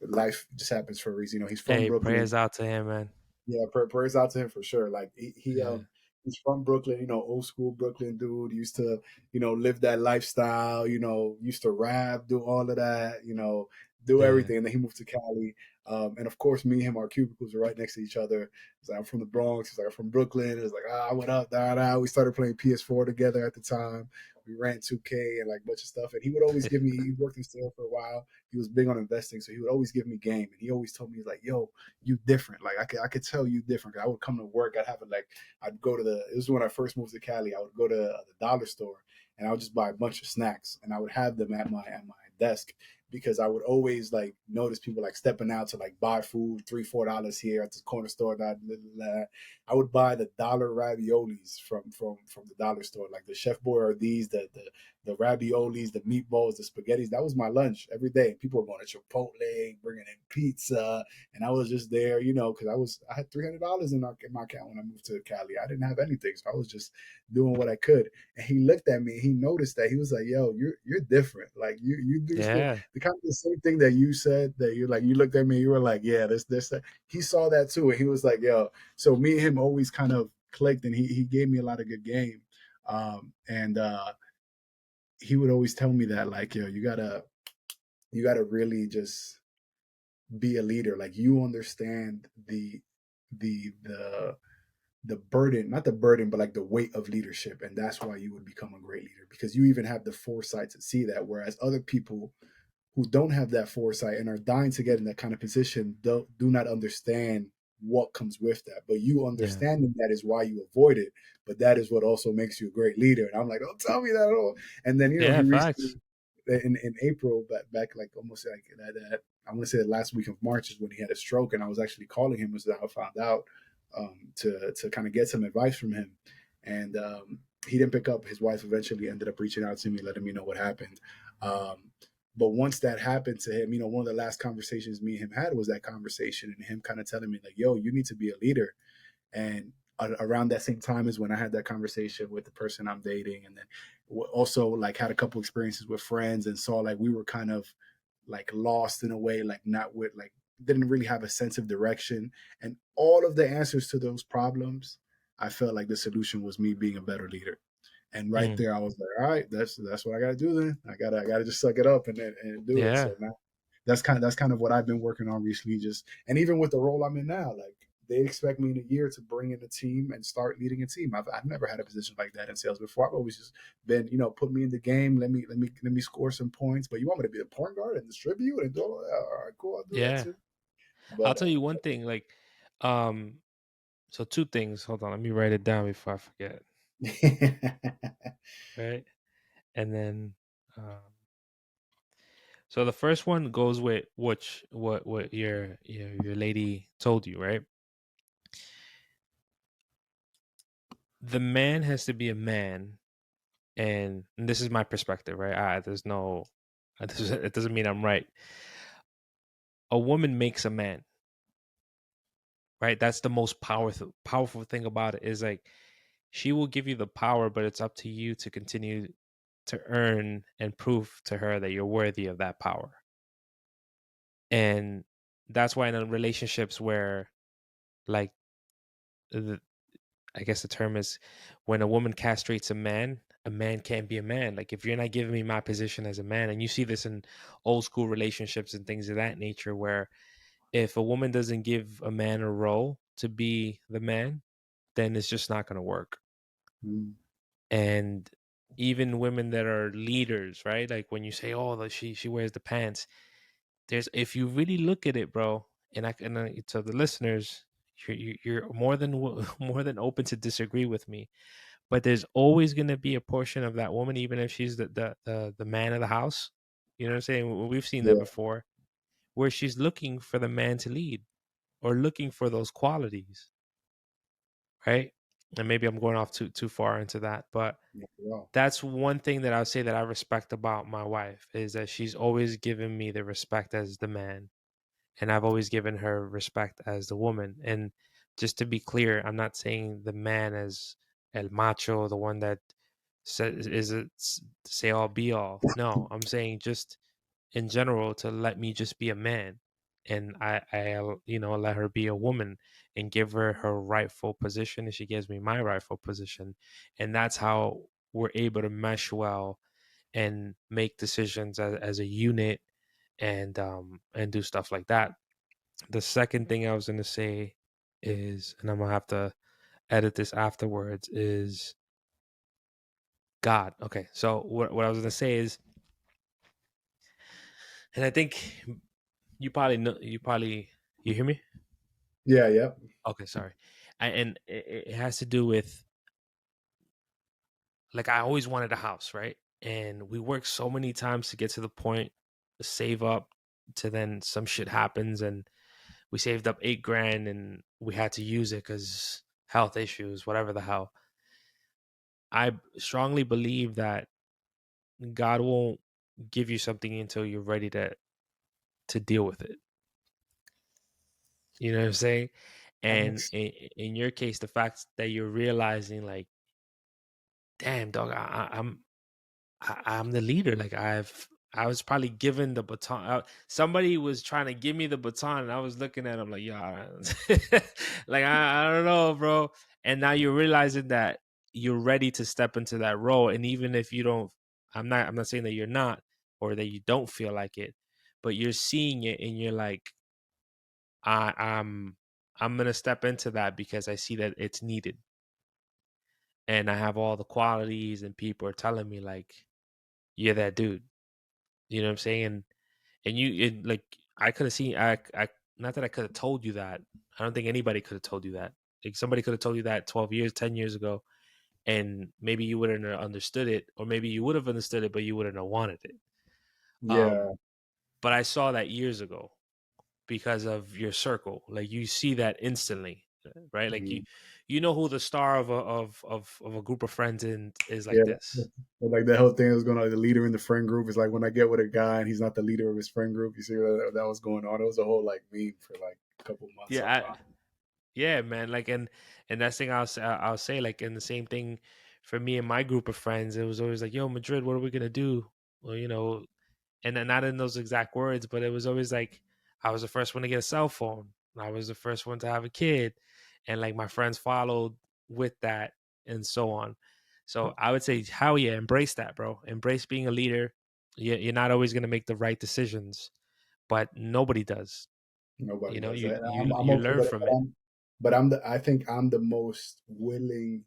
Life just happens for a reason. He's from Hey, Brooklyn. prayers out to him, man. Yeah, prayers out to him for sure. Like Yeah, he's from Brooklyn, old school Brooklyn dude. Used to, live that lifestyle, used to rap, do all of that, do yeah, everything. And then he moved to Cali. And of course me and him, our cubicles are right next to each other. He's like, I'm from the Bronx. He's like, I'm from Brooklyn. It was like, I went up, da da. We started playing PS4 together at the time. We ran 2K and like a bunch of stuff. And he would always give me, he worked in sales for a while. He was big on investing. So he would always give me game. And he always told me, he's like, yo, you different. Like I could tell you different. I would come to work. I'd go to this was when I first moved to Cali. I would go to the dollar store and I would just buy a bunch of snacks and I would have them at my desk because I would always like notice people like stepping out to like buy food, $3-4 here at the corner store. I would buy the dollar raviolis from the dollar store. Like the Chef Boyardee, the raviolis, the meatballs, the spaghettis. That was my lunch every day. People were going to Chipotle, bringing in pizza, and I was just there, because I had $300 in my account when I moved to Cali. I didn't have anything, so I was just doing what I could. And he looked at me, and he noticed that he was like, "Yo, you're different. Like you do yeah, the kind of the same thing that you said that you're like. You looked at me, you were like, yeah, this that." He saw that too, and he was like, "Yo." So me and him always kind of clicked, and he gave me a lot of good game. And he would always tell me that like, "Yo, you gotta really just be a leader. Like you understand the the burden, not the burden, but like the weight of leadership, and that's why you would become a great leader because you even have the foresight to see that. Whereas other people who don't have that foresight and are dying to get in that kind of position do not understand what comes with that. But you Yeah. understanding that is why you avoid it. But that is what also makes you a great leader. And I'm like, don't tell me that at all. And then, Yeah, he facts. recently in April, back like almost like that, I want to say the last week of March is when he had a stroke, and I was actually calling him as I found out, to kind of get some advice from him, and he didn't pick up. His wife eventually ended up reaching out to me, letting me know what happened. Um, but once that happened to him, one of the last conversations me and him had was that conversation, and him kind of telling me like, "Yo, you need to be a leader." And around that same time is when I had that conversation with the person I'm dating, and then also like had a couple experiences with friends and saw like we were kind of like lost in a way, like not with like didn't really have a sense of direction, and all of the answers to those problems. I felt like the solution was me being a better leader. And right Mm. there, I was like, all right, that's what I gotta do then. I gotta just suck it up and do it. Yeah. So now that's kind of what I've been working on recently. Just and even with the role I'm in now, like they expect me in a year to bring in a team and start leading a team. I've never had a position like that in sales before. I've always just been, put me in the game, let me score some points. But you want me to be the point guard and distribute and do all that? All right, cool, I'll do that Yeah. too. I'll But tell you one thing, like, um, so two things. Hold on, let me write it down before I forget. Right. And then so the first one goes with what your lady told you, right? The man has to be a man, and this is my perspective, right? There's no, it doesn't mean I'm right. A woman makes a man, right? That's the most powerful thing about it is like she will give you the power, but it's up to you to continue to earn and prove to her that you're worthy of that power. And that's why in relationships where like the, I guess the term is when a woman castrates a man can't be a man. Like if you're not giving me my position as a man, and you see this in old school relationships and things of that nature, where if a woman doesn't give a man a role to be the man, then it's just not going to work. mm, And even women that are leaders, right? Like when you say, "Oh, she wears the pants," there's if you really look at it, bro, and to the listeners, you're more than more than open to disagree with me, but there's always going to be a portion of that woman, even if she's the man of the house. You know what I'm saying? We've seen that yeah, before, where she's looking for the man to lead or looking for those qualities, right? And maybe I'm going off too far into that, but yeah, well, that's one thing that I would say that I respect about my wife is that she's always given me the respect as the man, and I've always given her respect as the woman. And just to be clear, I'm not saying the man as el macho, the one that says is it say all be all. No, I'm saying just in general to let me just be a man, and let her be a woman and give her her rightful position, and she gives me my rightful position, and that's how we're able to mesh well and make decisions as a unit and do stuff like that. The second thing I was going to say is, and I'm going to have to edit this afterwards, is God. Okay. So what I was going to say is, and I think you probably know, you hear me? yeah, yeah, Okay. Sorry. And it has to do with, like, I always wanted a house, right? And we worked so many times to get to the point, save up to then some shit happens and we saved up 8 grand and we had to use it because health issues, whatever the hell. I strongly believe that God won't give you something until you're ready to deal with it. You know what I'm saying? that And makes in your case, the fact that you're realizing, like, damn, dog, I'm the leader. Like I was probably given the baton. Somebody was trying to give me the baton, and I was looking at him like, yeah, like I don't know, bro. And now you're realizing that you're ready to step into that role, and even if you don't, I'm not saying that you're not or that you don't feel like it, but you're seeing it, and you're like, I, I'm I'm gonna step into that because I see that it's needed, and I have all the qualities, and people are telling me like, you're that dude. You know what I'm saying? And like I could have seen not that I could have told you that. I don't think anybody could have told you that. Like somebody could have told you that 12 years, 10 years ago, and maybe you wouldn't have understood it, or maybe you would have understood it, but you wouldn't have wanted it. Yeah. Um, but I saw that years ago because of your circle. Like you see that instantly, right? Like Mhm. you know who the star of a group of friends in is like Yeah. this. Like the whole thing was going on. The leader in the friend group is like when I get with a guy and he's not the leader of his friend group. You see that was going on. It was a whole like meme for like a couple months Yeah, online. yeah, man. Like, and that's thing I'll say, like, and the same thing for me and my group of friends. It was always like, "Yo, Madrid, what are we gonna do?" Well, and then not in those exact words, but it was always like, I was the first one to get a cell phone. I was the first one to have a kid, and like my friends followed with that, and so on. So I would say, hell yeah, embrace that, bro. Embrace being a leader. You're not always gonna make the right decisions, but nobody does. Nobody does You that. you I'm you okay learn with it, from it. I think I'm the most willing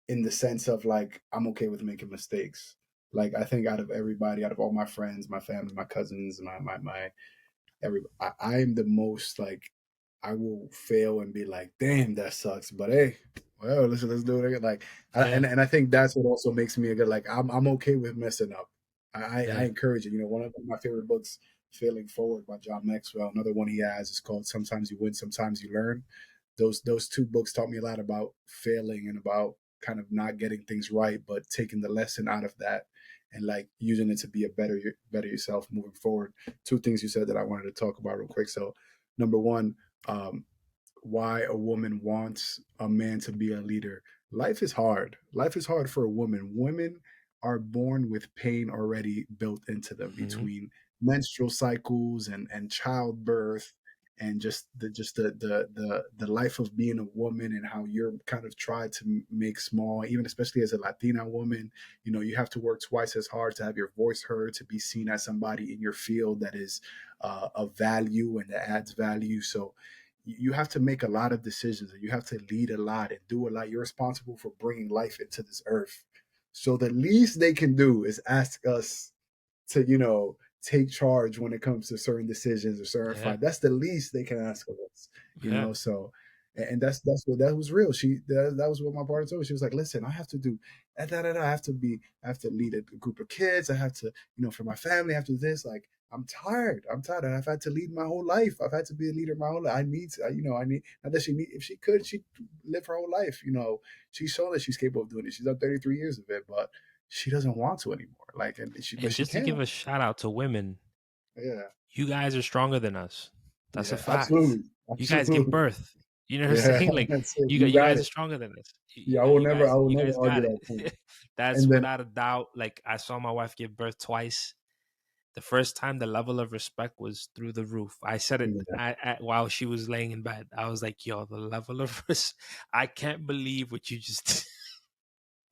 in the sense of like I'm okay with making mistakes. Like I think out of everybody, out of all my friends, my family, my cousins, my I'm the most like I will fail and be like, damn, that sucks. But hey, well, let's do it again. Like, Yeah, and I think that's what also makes me a good. Like, I'm okay with messing up. I yeah. encourage it. One of my favorite books, Failing Forward by John Maxwell. Another one he has is called Sometimes You Win, Sometimes You Learn. Those two books taught me a lot about failing and about kind of not getting things right, but taking the lesson out of that and like using it to be a better yourself moving forward. Two things you said that I wanted to talk about real quick. So, number one, um, why a woman wants a man to be a leader. Life is hard. Life is hard for a woman. Women are born with pain already built into them Hmm. between menstrual cycles and childbirth and just the life of being a woman and how you're kind of tried to make small, even especially as a Latina woman. You have to work twice as hard to have your voice heard, to be seen as somebody in your field that is of value and that adds value. So you have to make a lot of decisions and you have to lead a lot and do a lot. You're responsible for bringing life into this earth. So the least they can do is ask us to, take charge when it comes to certain decisions or certain Yeah, fight. That's the least they can ask of us. yeah. So, and that's what that was real. That was what my partner told me. She was like, "Listen, I have to do I have to I have to lead a group of kids. I have to, for my family, I have to do this. Like, I'm tired. I'm tired. I've had to lead my whole life. I've had to be a leader my whole life. I need to, I need, not that if she could, she'd live her whole life. She's shown that she's capable of doing it. She's done 33 years of it, but she doesn't want to anymore. Like, but And she just to give can. a shout out to women, Yeah. you guys are stronger than us. That's a Yeah. fact. Absolutely. You guys give Absolutely. birth. You know what I'm Yeah. saying? Like That's it. you got You you got guys are it. stronger than us. Yeah. I will You never guys argue got that point. it. That's And then, without a doubt. Like I saw my wife give birth twice. The first time, the level of respect was through the roof. I said it yeah, while she was laying in bed. I was like, "Yo, the level of I can't believe what you just."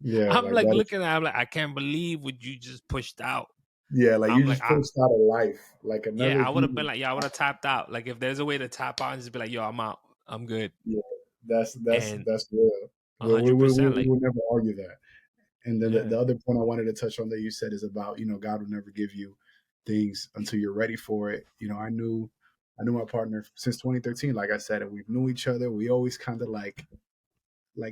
yeah, I'm like like that is, looking at. I'm like, I can't believe what you just pushed out. yeah, like you I'm like, just pushed out a life, like yeah, another I would have been human. like, yeah, I would have tapped out. Like if there's a way to tap out and just be like, yo, I'm out, I'm good, Yeah. That's and that's real. a hundred We percent, like, will never argue that. And then yeah, the other point I wanted to touch on that you said is about, God will never give you things until you're ready for it. I knew my partner since 2013, like I said, and we knew each other. We always kind of like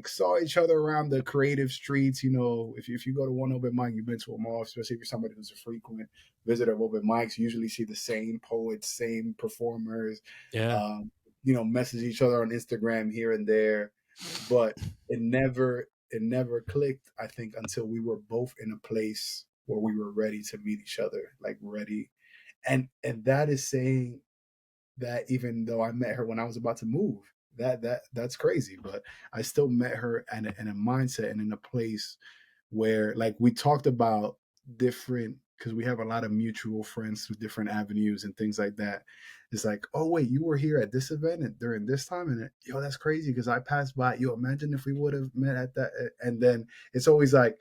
saw each other around the creative streets. If you go to one open mic, you've been to them all, especially if you're somebody who's a frequent visitor of open mics. You usually see the same poets, same performers, yeah, message each other on Instagram here and there, but it never clicked. I think until we were both in a place where we were ready to meet each other, like ready, and that is saying that even though I met her when I was about to move, that's crazy. But I still met her in a mindset and in a place where like we talked about different because we have a lot of mutual friends through different avenues and things like that. It's like, oh wait, you were here at this event and during this time, and yo, that's crazy because I passed by. Yo, imagine if we would have met at that. And then it's always like,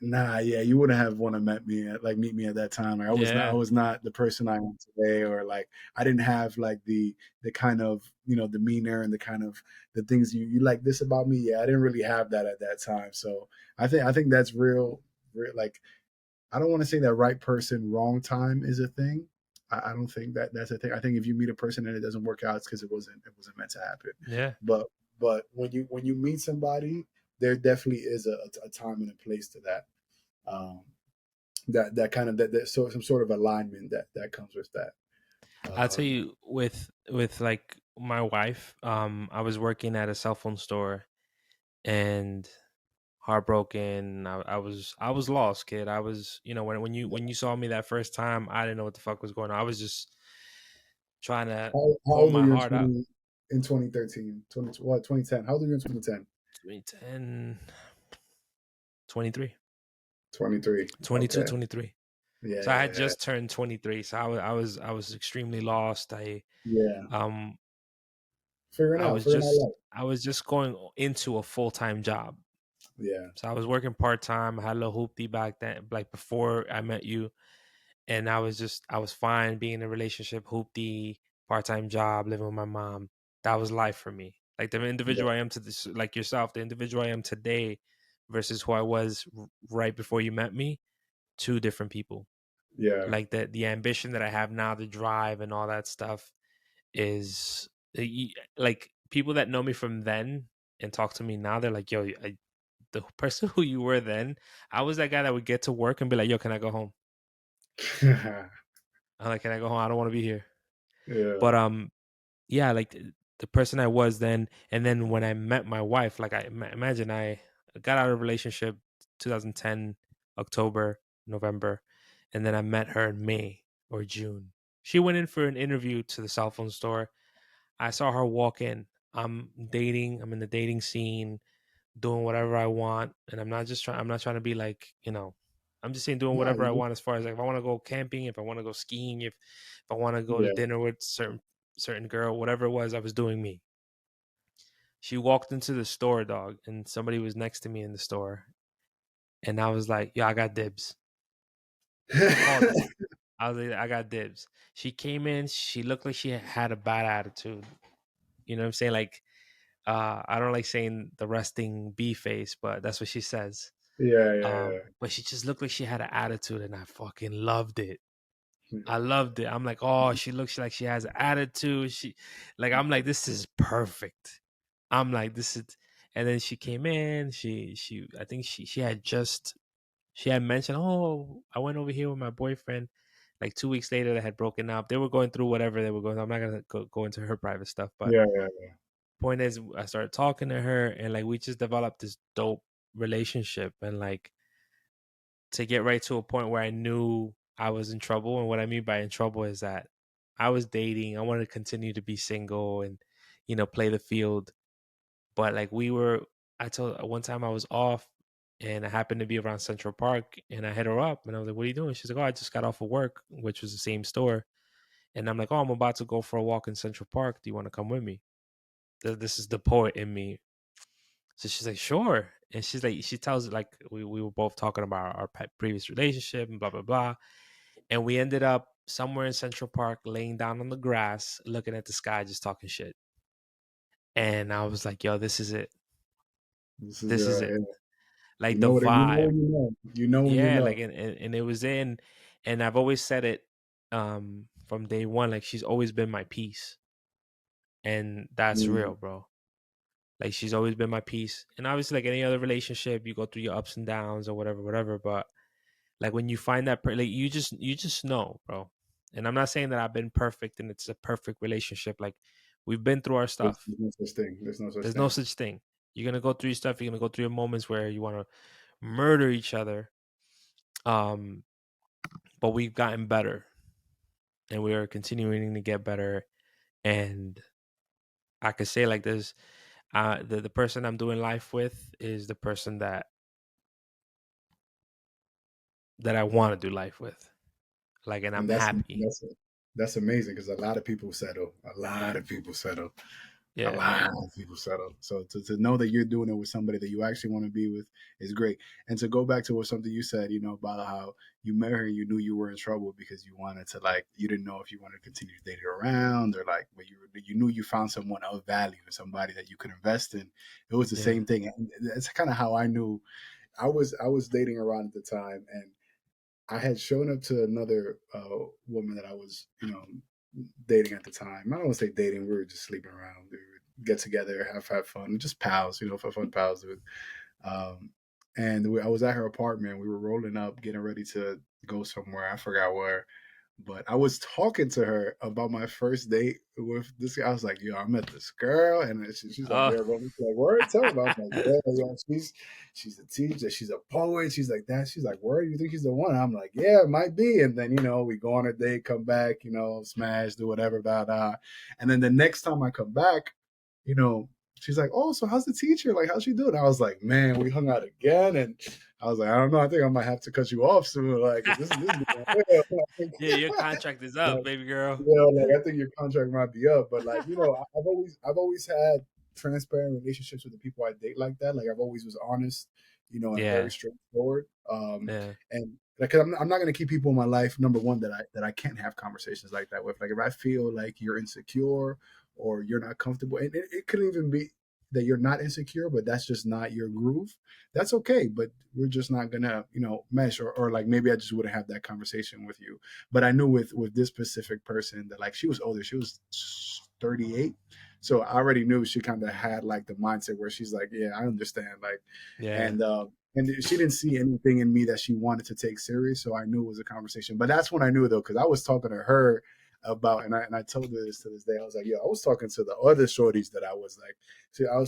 nah, yeah, you wouldn't have want to meet me at that time. Like I yeah, was not the person I am today, or like I didn't have like the kind of demeanor and the kind of the things you like this about me. Yeah, I didn't really have that at that time. So I think that's real. Like I don't want to say that right person, wrong time is a thing. I don't think that that's a thing. I think if you meet a person and it doesn't work out, it's because it wasn't meant to happen. Yeah. But when you meet somebody, there definitely is a time and a place to that. Um, that kind of that so some sort of alignment that comes with that. I'll tell Um, you with like my wife, I was working at a cell phone store and heartbroken. I was lost, kid. I was, when you saw me that first time, I didn't know what the fuck was going on. I was just trying to how pour old were my you heart out. in 2013? 2010? How old were you in 2010? 2010, 23, 23. 22, Okay. 23. Yeah, So I yeah, had yeah. just turned 23. So I was extremely lost. Yeah. Um Figuring out life. I was just going into a full-time job. Yeah. So I was working part-time. I had a little hoopty back then, like before I met you. And I was fine being in a relationship, hoopty, part-time job, living with my mom. That was life for me. Like the Yeah. individual I am to this, like yourself, the individual I am today versus who I was right before you met me, two different people. Yeah. Like the ambition that I have now, the drive and all that stuff is like people that know me from then and talk to me now. They're like, "Yo, the person who you were then, I was that guy that would get to work and be like, 'Yo, can I go home?' I'm like, 'Can I go home? I don't want to be here.'" Yeah. But yeah, like the person I was then, and then when I met my wife, like imagine I got out of a relationship 2010 October, November, and then I met her in May or June. She went in for an interview to the cell phone store. I saw her walk in. I'm dating. I'm in the dating scene, doing whatever I want, and I'm not trying to be like, I'm just saying doing No, whatever I you want as far as like if I want to go camping, if I want to go skiing, if I want to go to yeah. dinner with certain girl, whatever it was, I was doing me. She walked into the store, dog, and somebody was next to me in the store, and I was like, "Yeah, I got dibs." I called it. I was like, "I got dibs." She came in. She looked like she had a bad attitude. You know what I'm saying? Like, I don't like saying the resting bee face, but that's what she says. Yeah, yeah, But she just looked like she had an attitude, and I fucking loved it. I yeah. loved it. I'm like, oh, she looks like she has an attitude. I'm like, this is perfect. I'm like, this is, and then she came in. I think she had mentioned, oh, I went over here with my boyfriend. Like 2 weeks later, they had broken up. They were going through whatever they were going. I'm not gonna go into her private stuff, but Yeah, yeah, yeah. point is, I started talking to her, and like we just developed this dope relationship, and like to get right to a point where I knew I was in trouble. And what I mean by in trouble is that I was dating. I wanted to continue to be single and, play the field. But like I told one time I was off and I happened to be around Central Park and I hit her up and I was like, "What are you doing?" She's like, "Oh, I just got off of work," which was the same store. And I'm like, "Oh, I'm about to go for a walk in Central Park. Do you want to come with me?" This is the poet in me. So she's like, "Sure." And she's like, she tells it like we were both talking about our previous relationship and blah, blah, blah. And we ended up somewhere in Central Park, laying down on the grass, looking at the sky, just talking shit. And I was like, yo, this is it. This is This is it. you Like the know what you know vibe. when you know. You know when you Yeah. know. Like, and it was and I've always said it from day one, like she's always been my peace. And that's Mm, real, bro. Like she's always been my peace. And obviously, like any other relationship, you go through your ups and downs or whatever, whatever. But like when you find that, like you just know, bro. And I'm not saying that I've been perfect and it's a perfect relationship. Like we've been through our stuff. there's no such thing. There's no such There's no thing. such thing. You're gonna go through your stuff. You're gonna go through your moments where you want to murder each other. Um, but we've gotten better, and we are continuing to get better. And I could say like this: the person I'm doing life with is the person that I want to do life with. Like, and I'm And happy. that's amazing because a lot of people settle. A lot of people settle. A Yeah, lot of people settle. So to know that you're doing it with somebody that you actually want to be with is great. And to go back to what something you said, about how you met her and you knew you were in trouble because you wanted to like you didn't know if you wanted to continue to date her around or like but you knew you found someone of value and somebody that you could invest in. It was the yeah, same thing. And that's kind of how I knew I was dating around at the time and I had shown up to another woman that I was, dating at the time. I don't want to say dating. We were just sleeping around. We would get together, have fun, just pals, for fun pals, dude. Um, and I was at her apartment. We were rolling up, getting ready to go somewhere. I forgot where. But I was talking to her about my first date with this guy. I was like, "Yo, I met this girl," and she's like, Oh, "Yeah, bro." She's like, "Word, tell me." I was like, "Yeah, yo, she's a teacher. She's a poet." She's like that. She's like, "Word, you think she's the one?" I'm like, "Yeah, it might be." And then we go on a date, come back, smash, do whatever, blah blah. And then the next time I come back, you know, she's like, "Oh, so how's the teacher? Like, how's she doing?" I was like, "Man, we hung out again," and I was like, "I don't know. I think I might have to cut you off soon. Like, 'cause this is getting real." yeah, your contract is up, Like, baby girl. like I think your contract might be up, but like, I've always had transparent relationships with the people I date like that. Like I've always was honest, and very Yeah, straightforward. yeah, And like, 'cause I'm not gonna keep people in my life. Number one, that I can't have conversations like that with. Like if I feel like you're insecure or you're not comfortable, and it could even be that you're not insecure, but that's just not your groove. That's okay, but we're just not gonna, mesh, or like maybe I just wouldn't have that conversation with you. But I knew with this specific person that like she was older, she was 38. So I already knew she kind of had like the mindset where she's like, yeah, I understand. Like, yeah. and she didn't see anything in me that she wanted to take serious. So I knew it was a conversation. But that's when I knew though, because I was talking to her about, and I told her this to this day. I was like, yo, I was talking to the other shorties that I was like,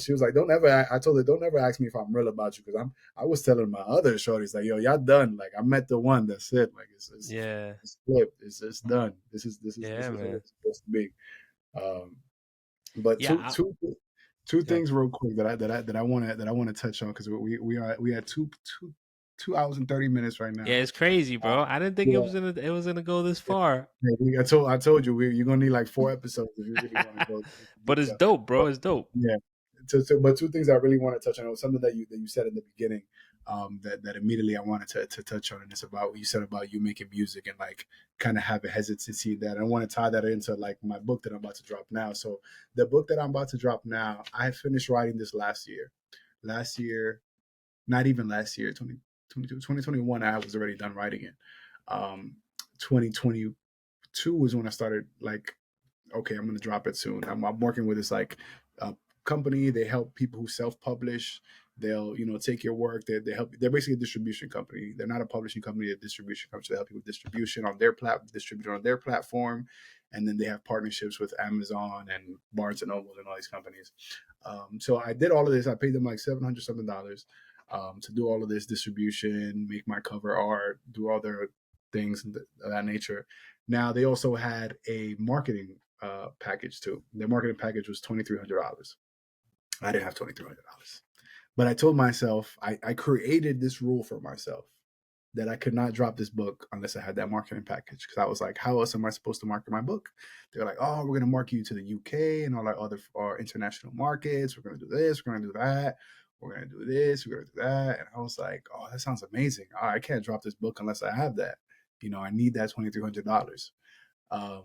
she was like, don't ever. I told her, don't ever ask me if I'm real about you, because I was telling my other shorties like, yo, y'all done. Like I met the one. That's it. Like Yeah. it's flipped. It's done. This Yeah, is what man. it's supposed to be. Um, but Yeah, two yeah. things real quick that I want to touch on, because we had 2 hours and 30 minutes right Yeah, now. it's crazy, Uh, bro. I didn't think yeah, it was gonna go this far. I told you you're gonna need like 4 episodes if you really want to go into But it's detail. dope, bro. But It's dope. yeah, but two things I really want to touch on. It was something that you said in the beginning, that immediately I wanted to touch on, and it's about what you said about you making music and like kind of have a hesitancy that I want to tie that into like my book that I'm about to drop now. So the book that I'm about to drop now, I finished writing this last year. Last year, not even last year, 2021, I was already done writing it. 2022 was when I started like, okay, I'm going to drop it soon. I'm working with this like company. They help people who self-publish. They'll take your work. They help. They're basically a distribution company. They're not a publishing company. They're a distribution company. So they help you with distribution on their distributor on their platform, and then they have partnerships with Amazon and Barnes and Noble and all these companies. So I did all of this. I paid them like $700 something to do all of this distribution, make my cover art, do all their things of that nature. Now they also had a marketing package too. Their marketing package was $2,300. I didn't have $2,300, but I told myself I created this rule for myself that I could not drop this book unless I had that marketing package. Because I was like, how else am I supposed to market my book? They're like, oh, we're gonna market you to the UK and all our other international markets. We're gonna do this. We're gonna do that. We're gonna do this. We're gonna do that. And I was like, oh, that sounds amazing. I can't drop this book unless I have that. I need that $2,300. Um,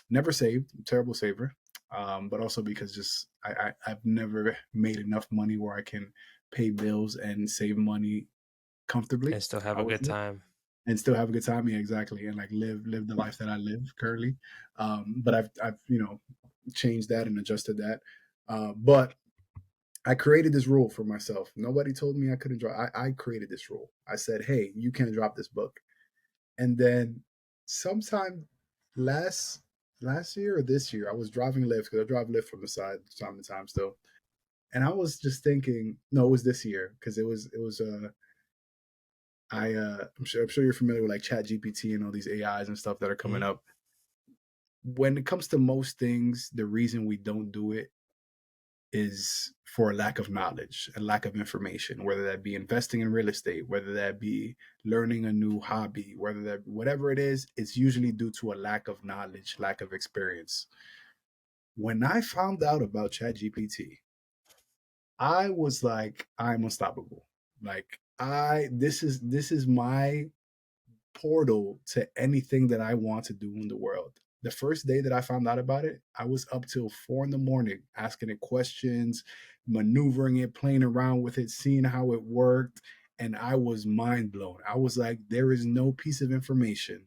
Never saved, terrible saver, but also because just I've never made enough money where I can pay bills and save money comfortably. And still have I a would good say, time. and still have a good time. Yeah, exactly, and like live the life that I live currently. But I've changed that and adjusted that. But I created this rule for myself. Nobody told me I couldn't drop. I created this rule. I said, hey, you can't drop this book. And then sometime last last year or this year, I was driving Lyft, because I drive Lyft from the side time to time still. And I was just thinking, no, it was this year, because it was I'm sure you're familiar with like Chat GPT and all these AIs and stuff that are coming Mhm. up. When it comes to most things, the reason we don't do it is for a lack of knowledge, a lack of information, whether that be investing in real estate, whether that be learning a new hobby, whether that whatever it is, it's usually due to a lack of knowledge, lack of experience. When I found out about ChatGPT, I was like, I'm unstoppable. Like this is my portal to anything that I want to do in the world. The first day that I found out about it, I was up till 4 in the morning asking it questions, maneuvering it, playing around with it, seeing how it worked. and I was mind blown. I was like, there is no piece of information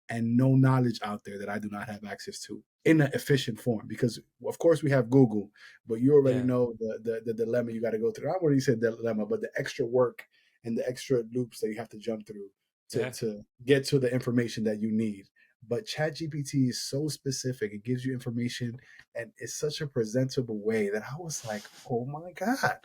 and no knowledge out there that I do not have access to in an efficient form. Because of course we have Google, but you already Yeah. know the dilemma you got to go through. I wouldn't say dilemma, but the extra work and the extra loops that you have to jump through Yeah. to get to the information that you need. But ChatGPT is so specific; it gives you information, and it's such a presentable way that I was like, "Oh my god,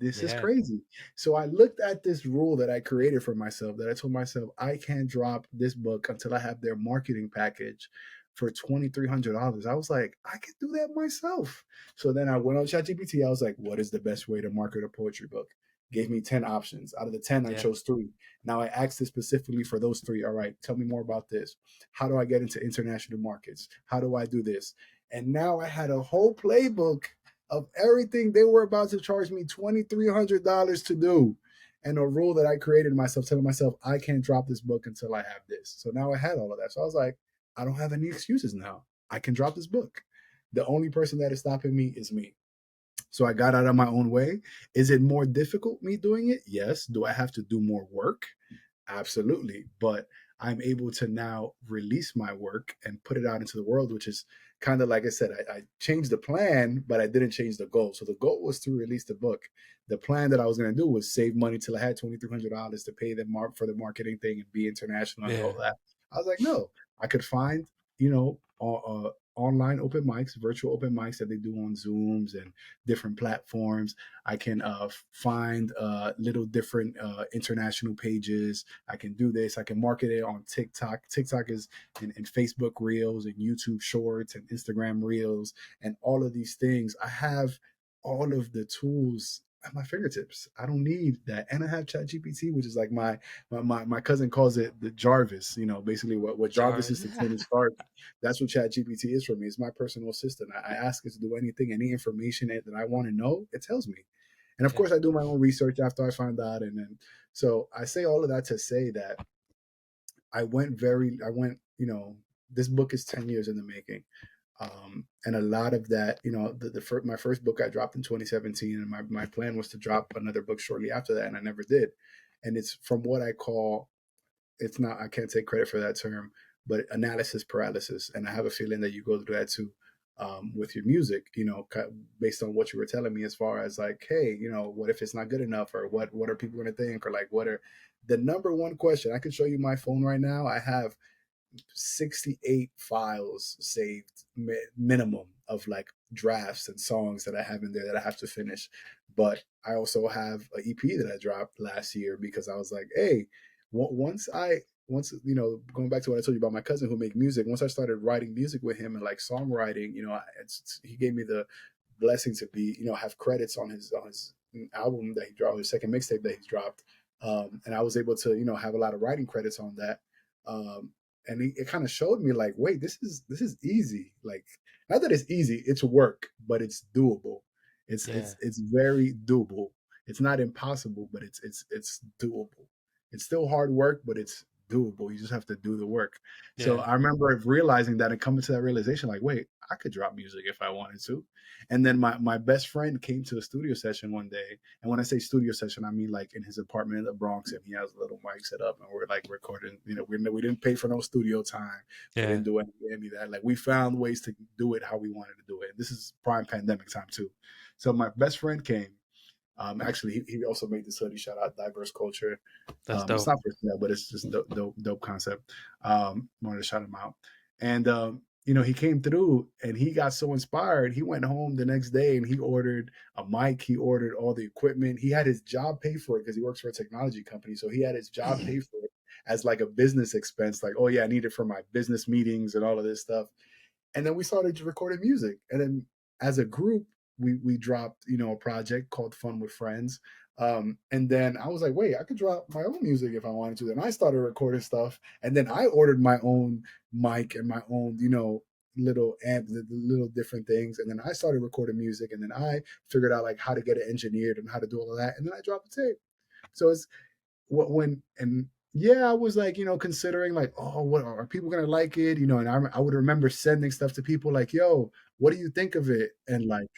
this is Yeah. crazy." So I looked at this rule that I created for myself that I told myself I can't drop this book until I have their marketing package for $2,300. I was like, I can do that myself. So then I went on ChatGPT. I was like, what is the best way to market a poetry book? Gave me 10 options. Out of the 10, I Yeah. chose three. Now I asked it specifically for those three. All right, tell me more about this. How do I get into international markets? How do I do this? And now I had a whole playbook of everything they were about to charge me $2,300 to do, and a rule that I created myself, telling myself I can't drop this book until I have this. So now I had all of that. So I was like, I don't have any excuses now. I can drop this book. The only person that is stopping me is me. So I got out of my own way. Is it more difficult me doing it? Yes. Do I have to do more work? Absolutely. But I'm able to now release my work and put it out into the world, which is kind of like I said, I changed the plan, but I didn't change the goal. So the goal was to release the book. The plan that I was going to do was save money till I had $2,300 to pay them for the marketing thing and be international and all Yeah. that. I was like, no, I could find, online open mics, virtual open mics that they do on Zooms and different platforms. I can find little different international pages. I can do this. I can market it on TikTok. TikTok is in Facebook Reels and YouTube Shorts and Instagram Reels and all of these things. I have all of the tools at my fingertips. I don't need that, and I have ChatGPT, which is like my cousin calls it the Jarvis. Basically what Jarvis is Jarvis. to Tony Stark. That's what ChatGPT is for me. It's my personal assistant. I ask it to do anything, any information that I want to know, it tells me. And of Yeah. course, I do my own research after I find out. And then, so I say all of that to say that I went, this book is 10 years in the making. And a lot of that, my first book I dropped in 2017, and my plan was to drop another book shortly after that, and I never did. And it's from what I call, it's not, I can't take credit for that term, but analysis paralysis. And I have a feeling that you go through that too, with your music, based on what you were telling me as far as like, hey, what if it's not good enough, or what are people going to think, or like, what are the number one question? I can show you my phone right now. I have 68 files saved minimum of like drafts and songs that I have in there that I have to finish. But I also have an EP that I dropped last year because I was like, hey, once going back to what I told you about my cousin who make music, once I started writing music with him and like songwriting, he gave me the blessing to be, have credits on his album that he dropped, his second mixtape that he's dropped. And I was able to, have a lot of writing credits on that. Um, and it kind of showed me like, wait, this is easy. Like, not that it's easy, it's work, but it's doable. It's Yeah. it's it's very doable. It's not impossible, but it's doable. It's still hard work, but it's doable. You just have to do the work. So Yeah. I remember realizing that and coming to that realization, like, wait, I could drop music if I wanted to. And then my best friend came to a studio session one day. And when I say studio session, I mean like in his apartment in the Bronx, and he has a little mic set up, and we're like recording. We didn't pay for no studio time. We Yeah. didn't do any of that. Like, we found ways to do it how we wanted to do it. And this is prime pandemic time too. So my best friend came. Actually, he also made this hoodie. Shout out Diverse Culture. That's It's dope. not for sale, but it's just dope concept. Wanted to shout him out. And he came through and he got so inspired. He went home the next day and he ordered a mic. He ordered all the equipment. He had his job pay for it because he works for a technology company. So he had his job pay for it as like a business expense. Like, oh yeah, I need it for my business meetings and all of this stuff. And then we started recording music. And then as a group, we dropped, a project called Fun with Friends. And then I was like, wait, I could drop my own music if I wanted to. Then I started recording stuff. And then I ordered my own mic and my own, little amp, the little different things. And then I started recording music. And then I figured out like how to get it engineered and how to do all of that. And then I dropped the tape. So it's what when and yeah, I was like, considering like, oh, what are people gonna like it? And I would remember sending stuff to people like, yo, what do you think of it? And like,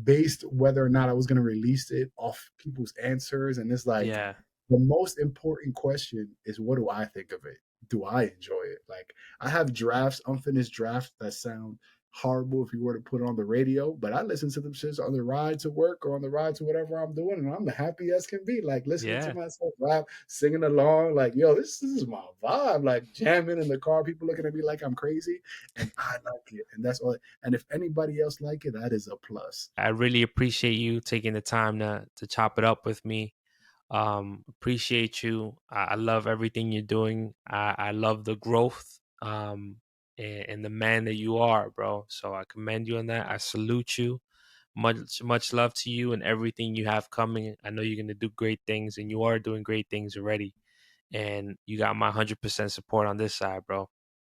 based whether or not I was gonna release it off people's answers, and it's like, Yeah. the most important question is, what do I think of it? Do I enjoy it? Like, I have drafts, unfinished drafts that sound horrible if you were to put it on the radio, but I listen to them shits on the ride to work or on the ride to whatever I'm doing, and I'm the happy as can be. Like, listening to Yeah, myself rap, singing along, like, yo, this is my vibe. Like, jamming in the car, people looking at me like I'm crazy, and I like it, and that's all. And if anybody else like it, that is a plus. I really appreciate you taking the time to chop it up with me. Appreciate you. I love everything you're doing. I love the growth and the man that you are, bro. So I commend you on that. I salute you. Much love to you and everything you have coming. I know you're gonna do great things, and you are doing great things already. And you got my 100% support on this side, bro.